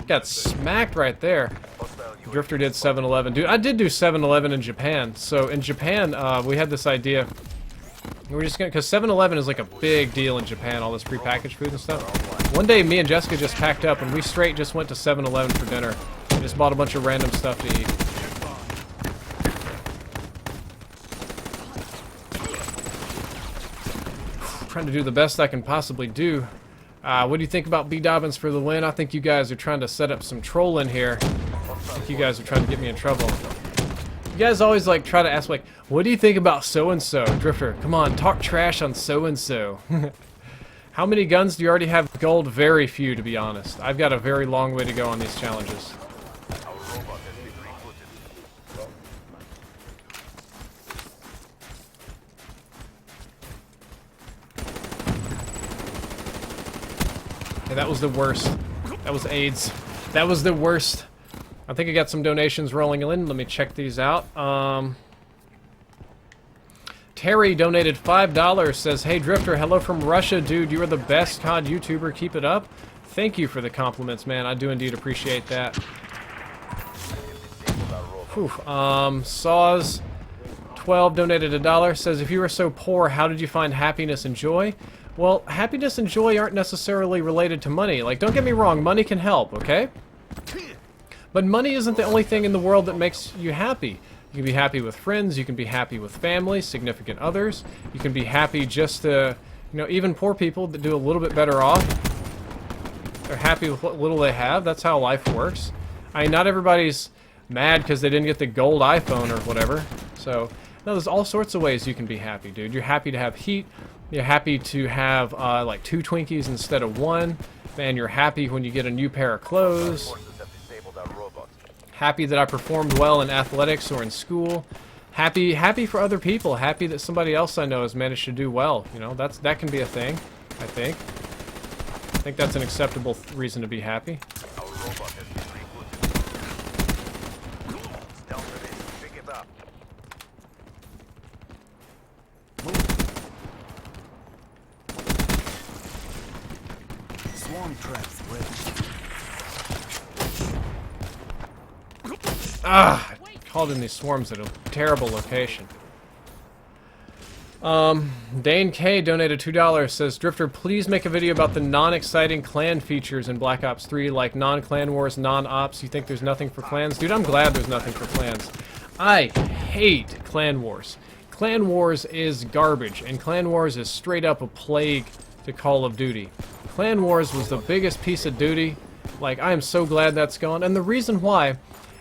Got smacked right there. Hostile UAV Drifter did 7-Eleven. Dude, I did do 7-Eleven in Japan. So in Japan, we had this idea. We're just gonna, because 7-Eleven is like a big deal in Japan, all this prepackaged food and stuff. One day, me and Jessica just packed up and we straight just went to 7-Eleven for dinner. And just bought a bunch of random stuff to eat. Trying to do the best I can possibly do. What do you think about B. Dobbins for the win? I think you guys are trying to set up some trolling here. I think you guys are trying to get me in trouble. You guys always like try to ask like, what do you think about so-and-so? Drifter, come on, talk trash on so-and-so. How many guns do you already have gold? Very few, to be honest. I've got a very long way to go on these challenges. Our robot has been rebooted. Yeah, that was the worst. That was AIDS. That was the worst. I think I got some donations rolling in. Let me check these out. Terry donated $5. Says, "Hey Drifter, hello from Russia, dude. You are the best COD YouTuber. Keep it up." Thank you for the compliments, man. I do indeed appreciate that. Whew. Saws 12 donated $1. Says, "If you were so poor, how did you find happiness and joy?" Well, happiness and joy aren't necessarily related to money. Like, don't get me wrong, money can help, okay? But money isn't the only thing in the world that makes you happy. You can be happy with friends, you can be happy with family, significant others. You can be happy just to You know, even poor people that do a little bit better off, they're happy with what little they have. That's how life works. I mean, not everybody's mad because they didn't get the gold iPhone or whatever. So, no, there's all sorts of ways you can be happy, dude. You're happy to have heat. You're happy to have, like, 2 Twinkies instead of 1. Man, you're happy when you get a new pair of clothes. Forces have disabled our robots. Happy that I performed well in athletics or in school. Happy for other people. Happy that somebody else I know has managed to do well. You know, that can be a thing, I think. I think that's an acceptable reason to be happy. Our robot has been rebooted. Stealth grenade, pick it up. Swarm traps ready. Ah! Called in these swarms at a terrible location. Dane K donated $2, says, Drifter, please make a video about the non-exciting clan features in Black Ops 3, like non-clan wars, non-ops. You think there's nothing for clans? Dude, I'm glad there's nothing for clans. I hate clan wars. Clan wars is garbage, and clan wars is straight up a plague to Call of Duty. Clan wars was the biggest piece of duty. Like, I am so glad that's gone, and the reason why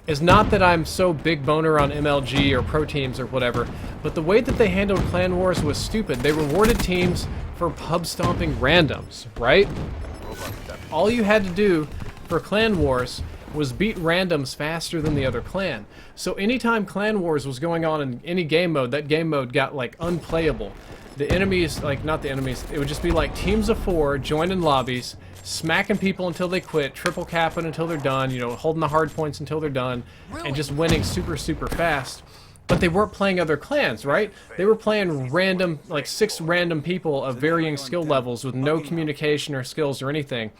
is not that I'm so big boner on MLG or pro teams or whatever, but the way that they handled clan wars was stupid. They rewarded teams for pub stomping randoms, right? All you had to do for clan wars was beat randoms faster than the other clan. So anytime clan wars was going on in any game mode, that game mode got like unplayable. The enemies, like not the enemies, it would just be like teams of 4 joining lobbies, smacking people until they quit, triple capping until they're done, you know, holding the hard points until they're done, and just winning super, super fast. But they weren't playing other clans, right? They were playing random, like 6 random people of varying skill levels with no communication or skills or anything.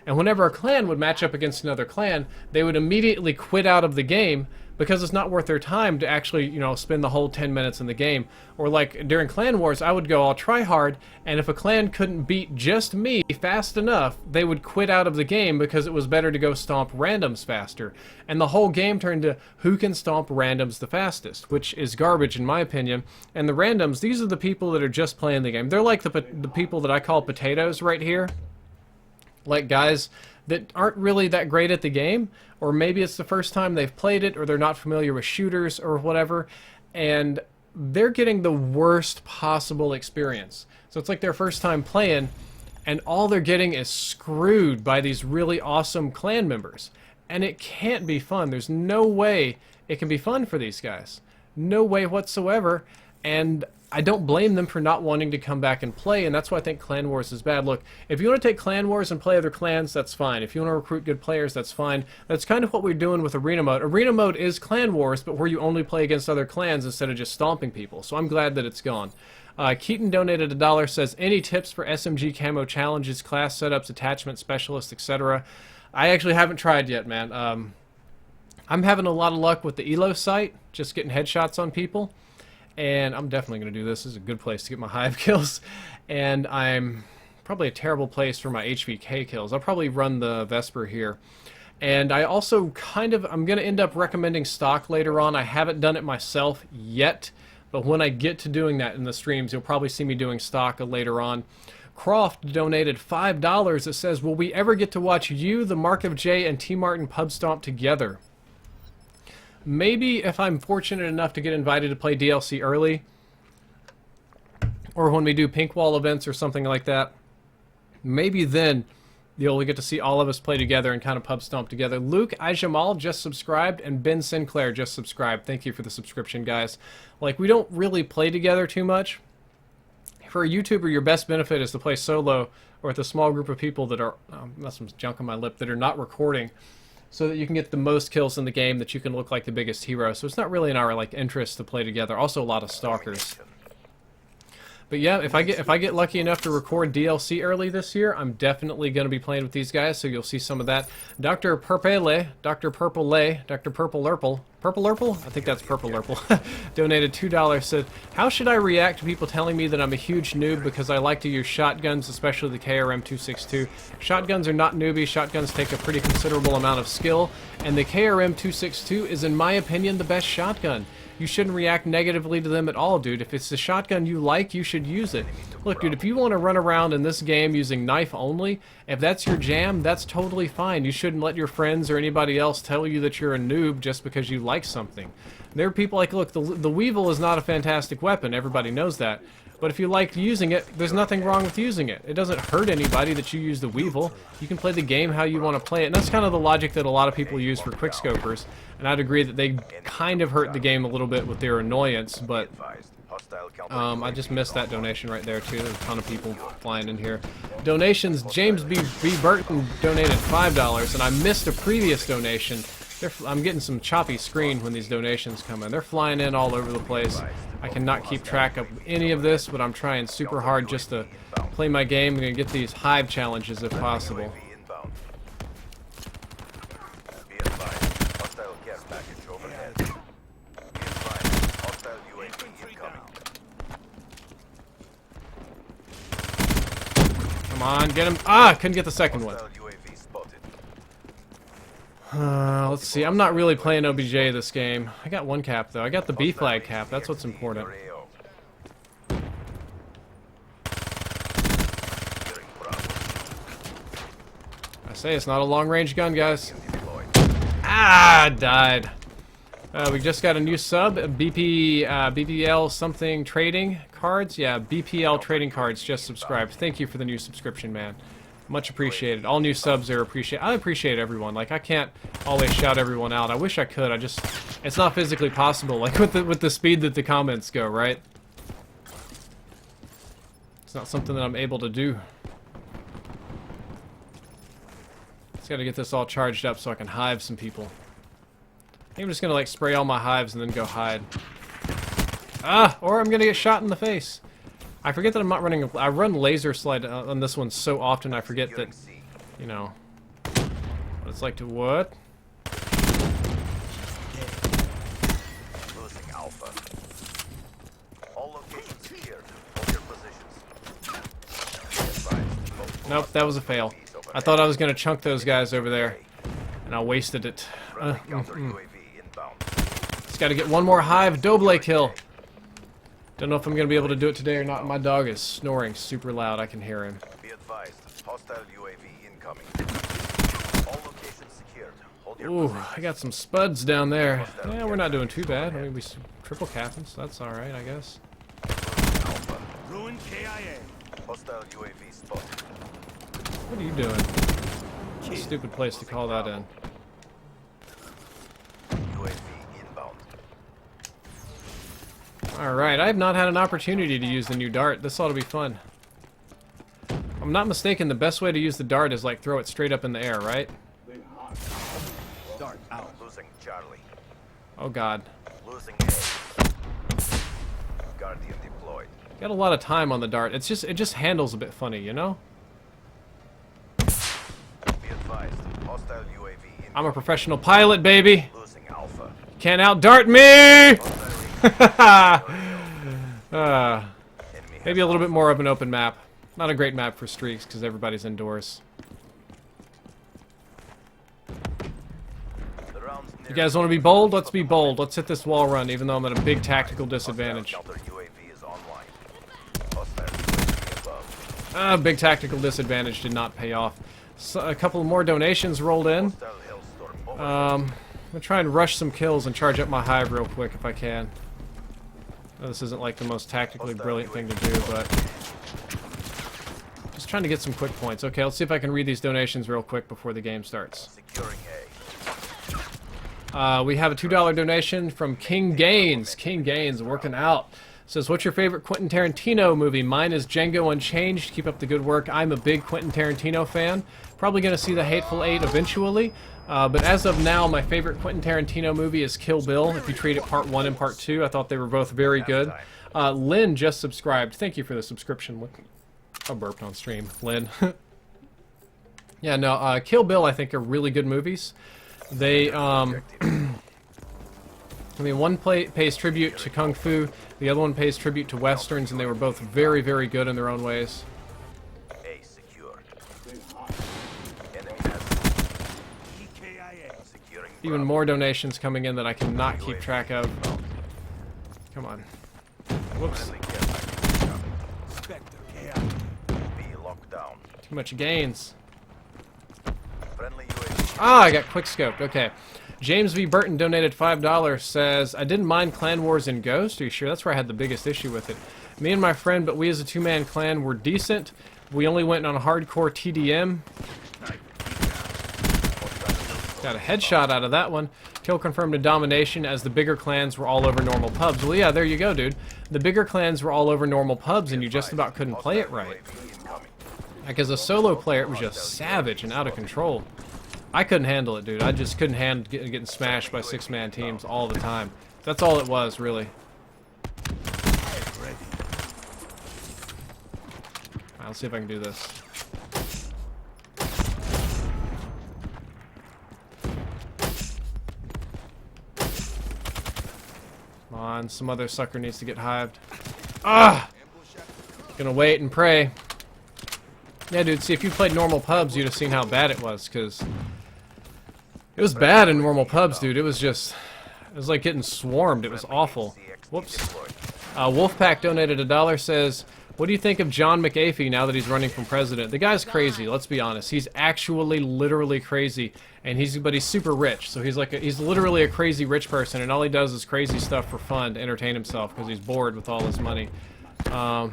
And whenever a clan would match up against another clan, they would immediately quit out of the game because it's not worth their time to actually, you know, spend the whole 10 minutes in the game. Or like during clan wars, I would go, I'll try hard, and if a clan couldn't beat just me fast enough, they would quit out of the game because it was better to go stomp randoms faster. And the whole game turned to who can stomp randoms the fastest, which is garbage in my opinion. And the randoms, these are the people that are just playing the game. They're like the people that I call potatoes right here. Like guys that aren't really that great at the game, or maybe it's the first time they've played it, or they're not familiar with shooters or whatever, and they're getting the worst possible experience. So it's like their first time playing, and all they're getting is screwed by these really awesome clan members. And it can't be fun. There's no way it can be fun for these guys. No way whatsoever. And I don't blame them for not wanting to come back and play, and that's why I think Clan Wars is bad. Look, if you want to take Clan Wars and play other clans, that's fine. If you want to recruit good players, that's fine. That's kind of what we're doing with Arena Mode. Arena Mode is Clan Wars, but where you only play against other clans instead of just stomping people. So I'm glad that it's gone. Keaton donated $1, says, any tips for SMG camo challenges, class setups, attachment specialists, etc.? I actually haven't tried yet, man. I'm having a lot of luck with the Elo site, just getting headshots on people. And I'm definitely going to do this. This is a good place to get my hive kills. And I'm probably a terrible place for my HVK kills. I'll probably run the Vesper here. And I also I'm going to end up recommending stock later on. I haven't done it myself yet. But when I get to doing that in the streams, you'll probably see me doing stock later on. Croft donated $5. It says, will we ever get to watch you, the Mark of J, and T. Martin pub stomp together? Maybe if I'm fortunate enough to get invited to play DLC early, or when we do pink wall events or something like that, maybe then you'll get to see all of us play together and kind of pub stomp together. Luke Ajamal just subscribed, and Ben Sinclair just subscribed. Thank you for the subscription, guys. Like, we don't really play together too much. For a YouTuber, your best benefit is to play solo or with a small group of people that are, that's some junk on my lip, that are not recording, so that you can get the most kills in the game, that you can look like the biggest hero. So it's not really in our like interest to play together. Also a lot of stalkers. But yeah, if I get lucky enough to record DLC early this year, I'm definitely going to be playing with these guys, so you'll see some of that. Dr. Purple, Dr. Purple Lurple, Purple Urple? I think that's Purple Urple. Donated $2. Said, how should I react to people telling me that I'm a huge noob because I like to use shotguns, especially the KRM-262? Shotguns are not newbie. Shotguns take a pretty considerable amount of skill, and the KRM-262 is, in my opinion, the best shotgun. You shouldn't react negatively to them at all, dude. If it's the shotgun you like, you should use it. Look, dude, if you want to run around in this game using knife only, if that's your jam, that's totally fine. You shouldn't let your friends or anybody else tell you that you're a noob just because you like something. There are people like, look, the Weevil is not a fantastic weapon. Everybody knows that. But if you like using it, there's nothing wrong with using it. It doesn't hurt anybody that you use the Weevil. You can play the game how you want to play it. And that's kind of the logic that a lot of people use for quickscopers. And I'd agree that they kind of hurt the game a little bit with their annoyance, but I just missed that donation right there too. There's a ton of people flying in here. Donations, James B. Burton donated $5, and I missed a previous donation. I'm getting some choppy screen when these donations come in. They're flying in all over the place. I cannot keep track of any of this, but I'm trying super hard just to play my game and get these hive challenges if possible. Come on, get him. Ah, couldn't get the second one. Let's see. I'm not really playing OBJ this game. I got one cap, though. I got the B flag cap. That's what's important. I say it's not a long-range gun, guys. Ah, died. We just got a new sub, BPL something trading cards. Yeah, BPL trading cards just subscribed. Thank you for the new subscription, man. Much appreciated. All new subs are appreciated. I appreciate everyone. Like, I can't always shout everyone out. I wish I could. It's not physically possible. Like with the speed that the comments go, right? It's not something that I'm able to do. Just gotta get this all charged up so I can hive some people. I think I'm just gonna like spray all my hives and then go hide. Ah! Or I'm gonna get shot in the face. I forget that I'm not running. I run laser slide on this one so often. I forget that, you know, what it's like to what? Losing Alpha. All locations secured. Hold your positions. Nope, that was a fail. I thought I was gonna chunk those guys over there, and I wasted it. Just gotta get one more hive double kill. Don't know if I'm gonna be able to do it today or not. My dog is snoring super loud. I can hear him. Be advised. Hostile UAV incoming. All locations secured. Hold your Ooh, positions. I got some spuds down there. Yeah, we're not doing too bad. I mean, we triple capping, so that's all right, I guess. Alpha. Ruin KIA. Hostile UAV spotted. What are you doing? What a stupid place to call that in. UAV inbound. Alright, I have not had an opportunity to use the new dart. This ought to be fun. If I'm not mistaken, the best way to use the dart is like throw it straight up in the air, right? Dart out. Losing Charlie. Oh god. Losing A. Guardian deployed. Got a lot of time on the dart. It just handles a bit funny, you know? Be advised. Hostile UAV incoming. I'm a professional pilot, baby! Losing Alpha. Can't out-dart me! Maybe a little bit more of an open map. Not a great map for streaks because everybody's indoors. You guys want to be bold? Let's be bold. Let's hit this wall run, even though I'm at a big tactical disadvantage. Big tactical disadvantage did not pay off. So, a couple more donations rolled in. I'm gonna try and rush some kills and charge up my hive real quick if I can. Now, this isn't like the most tactically brilliant thing to do, but just trying to get some quick points. Okay, let's see if I can read these donations real quick before the game starts. We have a $2 donation from King Gaines. King Gaines working out. Says, what's your favorite Quentin Tarantino movie? Mine is Django Unchained. Keep up the good work. I'm a big Quentin Tarantino fan. Probably going to see The Hateful Eight eventually. But as of now, my favorite Quentin Tarantino movie is Kill Bill. If you treat it part 1 and part 2, I thought they were both very good. Lynn just subscribed. Thank you for the subscription. I burped on stream. Lynn. Yeah, no, Kill Bill I think are really good movies. They, I mean, one pays tribute to Kung Fu, the other one pays tribute to Westerns, and they were both very, very good in their own ways. A secure. Enemy has securing Even more donations coming in that I cannot keep track of. Come on. Whoops. friendly care package incoming. Spectre, KIA. Be locked down. Too much gains. Friendly UAV. Ah, I got quick scoped. Okay. James V. Burton donated $5, says, I didn't mind Clan Wars and Ghost. Are you sure? That's where I had the biggest issue with it. Me and my friend, but we as a two-man clan were decent. We only went on a hardcore TDM. Got a headshot out of that one. Kill confirmed to domination as the bigger clans were all over normal pubs. Well, yeah, there you go, dude. The bigger clans were all over normal pubs and you just about couldn't play it right. Like, as a solo player, it was just savage and out of control. I couldn't handle it, dude. I just couldn't handle getting smashed by six-man teams all the time. That's all it was, really. Ready. Let's see if I can do this. Come on, some other sucker needs to get hived. Ah! Gonna wait and pray. Yeah, dude, see, if you played normal pubs, you'd have seen how bad it was, because it was bad in normal pubs, dude. It was just, it was like getting swarmed. It was awful. Whoops. Wolfpack donated $1, says, what do you think of John McAfee now that he's running for president? The guy's crazy, let's be honest. He's actually literally crazy, and but he's super rich. So he's like he's literally a crazy rich person, and all he does is crazy stuff for fun to entertain himself because he's bored with all his money. High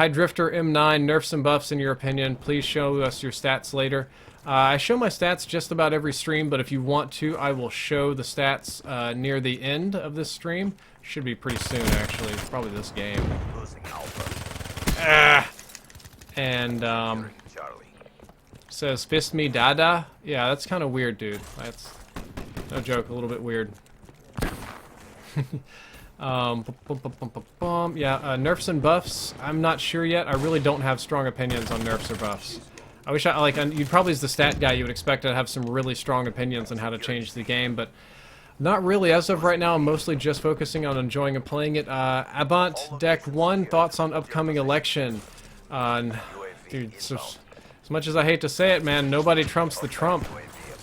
Drifter M9, nerfs and buffs in your opinion. Please show us your stats later. I show my stats just about every stream, but if you want to, I will show the stats near the end of this stream. Should be pretty soon, actually. Probably this game. And, says, fist me dada? Yeah, that's kind of weird, dude. That's, no joke, a little bit weird. Yeah, nerfs and buffs, I'm not sure yet. I really don't have strong opinions on nerfs or buffs. I wish you'd probably, as the stat guy, you would expect to have some really strong opinions on how to change the game, but not really. As of right now, I'm mostly just focusing on enjoying and playing it. Avant Deck 1, thoughts on upcoming election? Dude, so, as much as I hate to say it, man, nobody trumps the Trump.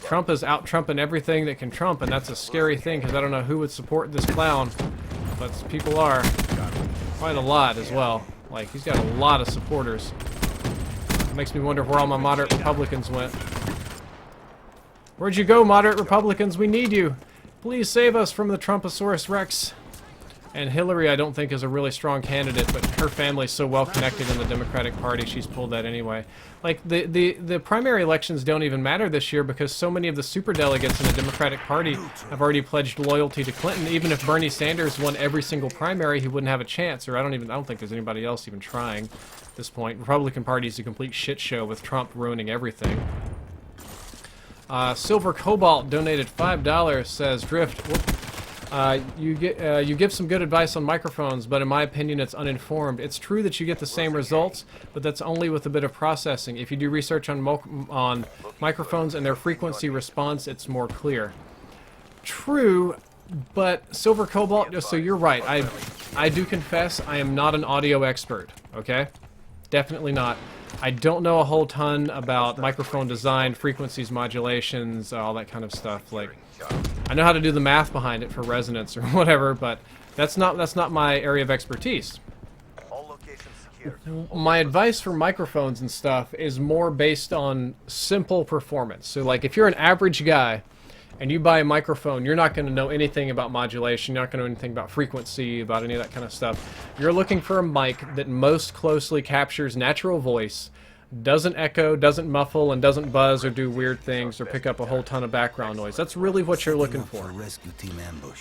Trump is out-trumping everything that can trump, and that's a scary thing, because I don't know who would support this clown, but people are. Quite a lot, as well. Like, he's got a lot of supporters. Makes me wonder where all my moderate Republicans went. Where'd you go, moderate Republicans? We need you. Please save us from the Trumposaurus Rex. And Hillary, I don't think, is a really strong candidate, but her family's so well connected in the Democratic Party, she's pulled that anyway. Like, the primary elections don't even matter this year because so many of the superdelegates in the Democratic Party have already pledged loyalty to Clinton. Even if Bernie Sanders won every single primary, he wouldn't have a chance, or I don't think there's anybody else even trying at this point. Republican Party's a complete shit show with Trump ruining everything. Silver Cobalt donated $5, says, Drift, you give some good advice on microphones, but in my opinion it's uninformed. It's true that you get the same results, but that's only with a bit of processing. If you do research on microphones and their frequency response, it's more clear. True, but Silver Cobalt, so you're right. I do confess I am not an audio expert, okay? Definitely not. I don't know a whole ton about microphone design, frequencies, modulations, all that kind of stuff. Like, I know how to do the math behind it for resonance or whatever, but that's not my area of expertise. All locations secure. My advice for microphones and stuff is more based on simple performance. So, like, if you're an average guy and you buy a microphone, you're not going to know anything about modulation, you're not going to know anything about frequency, about any of that kind of stuff. You're looking for a mic that most closely captures natural voice, doesn't echo, doesn't muffle, and doesn't buzz or do weird things or pick up a whole ton of background noise. That's really what you're looking for.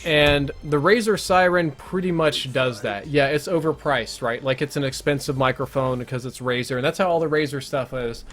And the Razer Siren pretty much does that. Yeah, it's overpriced, right? Like, it's an expensive microphone because it's Razer, and that's how all the Razer stuff is.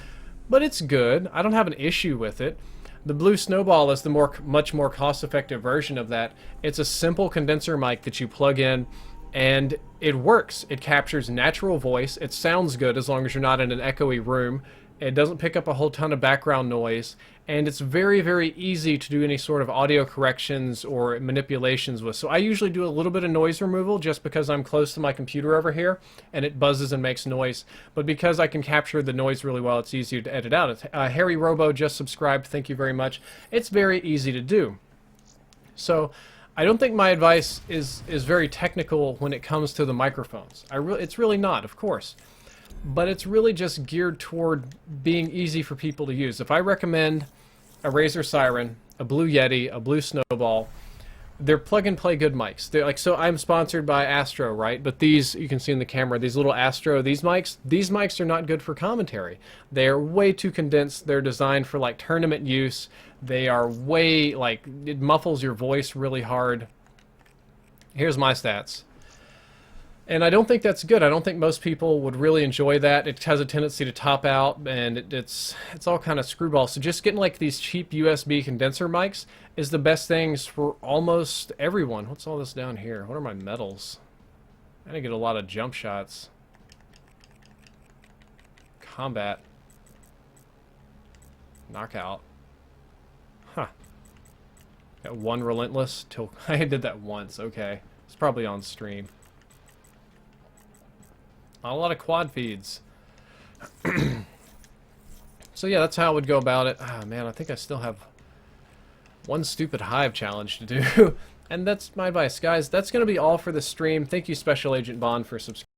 But it's good. I don't have an issue with it. The Blue Snowball is the much more cost-effective version of that. It's a simple condenser mic that you plug in, and it works. It captures natural voice. It sounds good as long as you're not in an echoey room, It doesn't pick up a whole ton of background noise, and it's very, very easy to do any sort of audio corrections or manipulations with. So I usually do a little bit of noise removal just because I'm close to my computer over here, and it buzzes and makes noise. But because I can capture the noise really well, it's easier to edit out. Harry Robo just subscribed. Thank you very much. It's very easy to do. So I don't think my advice is very technical when it comes to the microphones. It's really not, of course. But it's really just geared toward being easy for people to use. If I recommend a Razer Siren, a Blue Yeti, a Blue Snowball, they're plug-and-play good mics. They're like, so I'm sponsored by Astro, right? But these, you can see in the camera, these little Astro, these mics are not good for commentary. They're way too condensed. They're designed for like tournament use. They are way, like, it muffles your voice really hard. Here's my stats. And I don't think that's good. I don't think most people would really enjoy that. It has a tendency to top out, and it's all kind of screwball. So just getting like these cheap USB condenser mics is the best things for almost everyone. What's all this down here? What are my medals? I didn't get a lot of jump shots. Combat. Knockout. Huh. Got one relentless till I did that once. Okay. It's probably on stream. Not a lot of quad feeds. So yeah, that's how I would go about it. Ah, man, I think I still have one stupid hive challenge to do. And that's my advice. Guys, that's going to be all for the stream. Thank you, Special Agent Bond, for subscribing.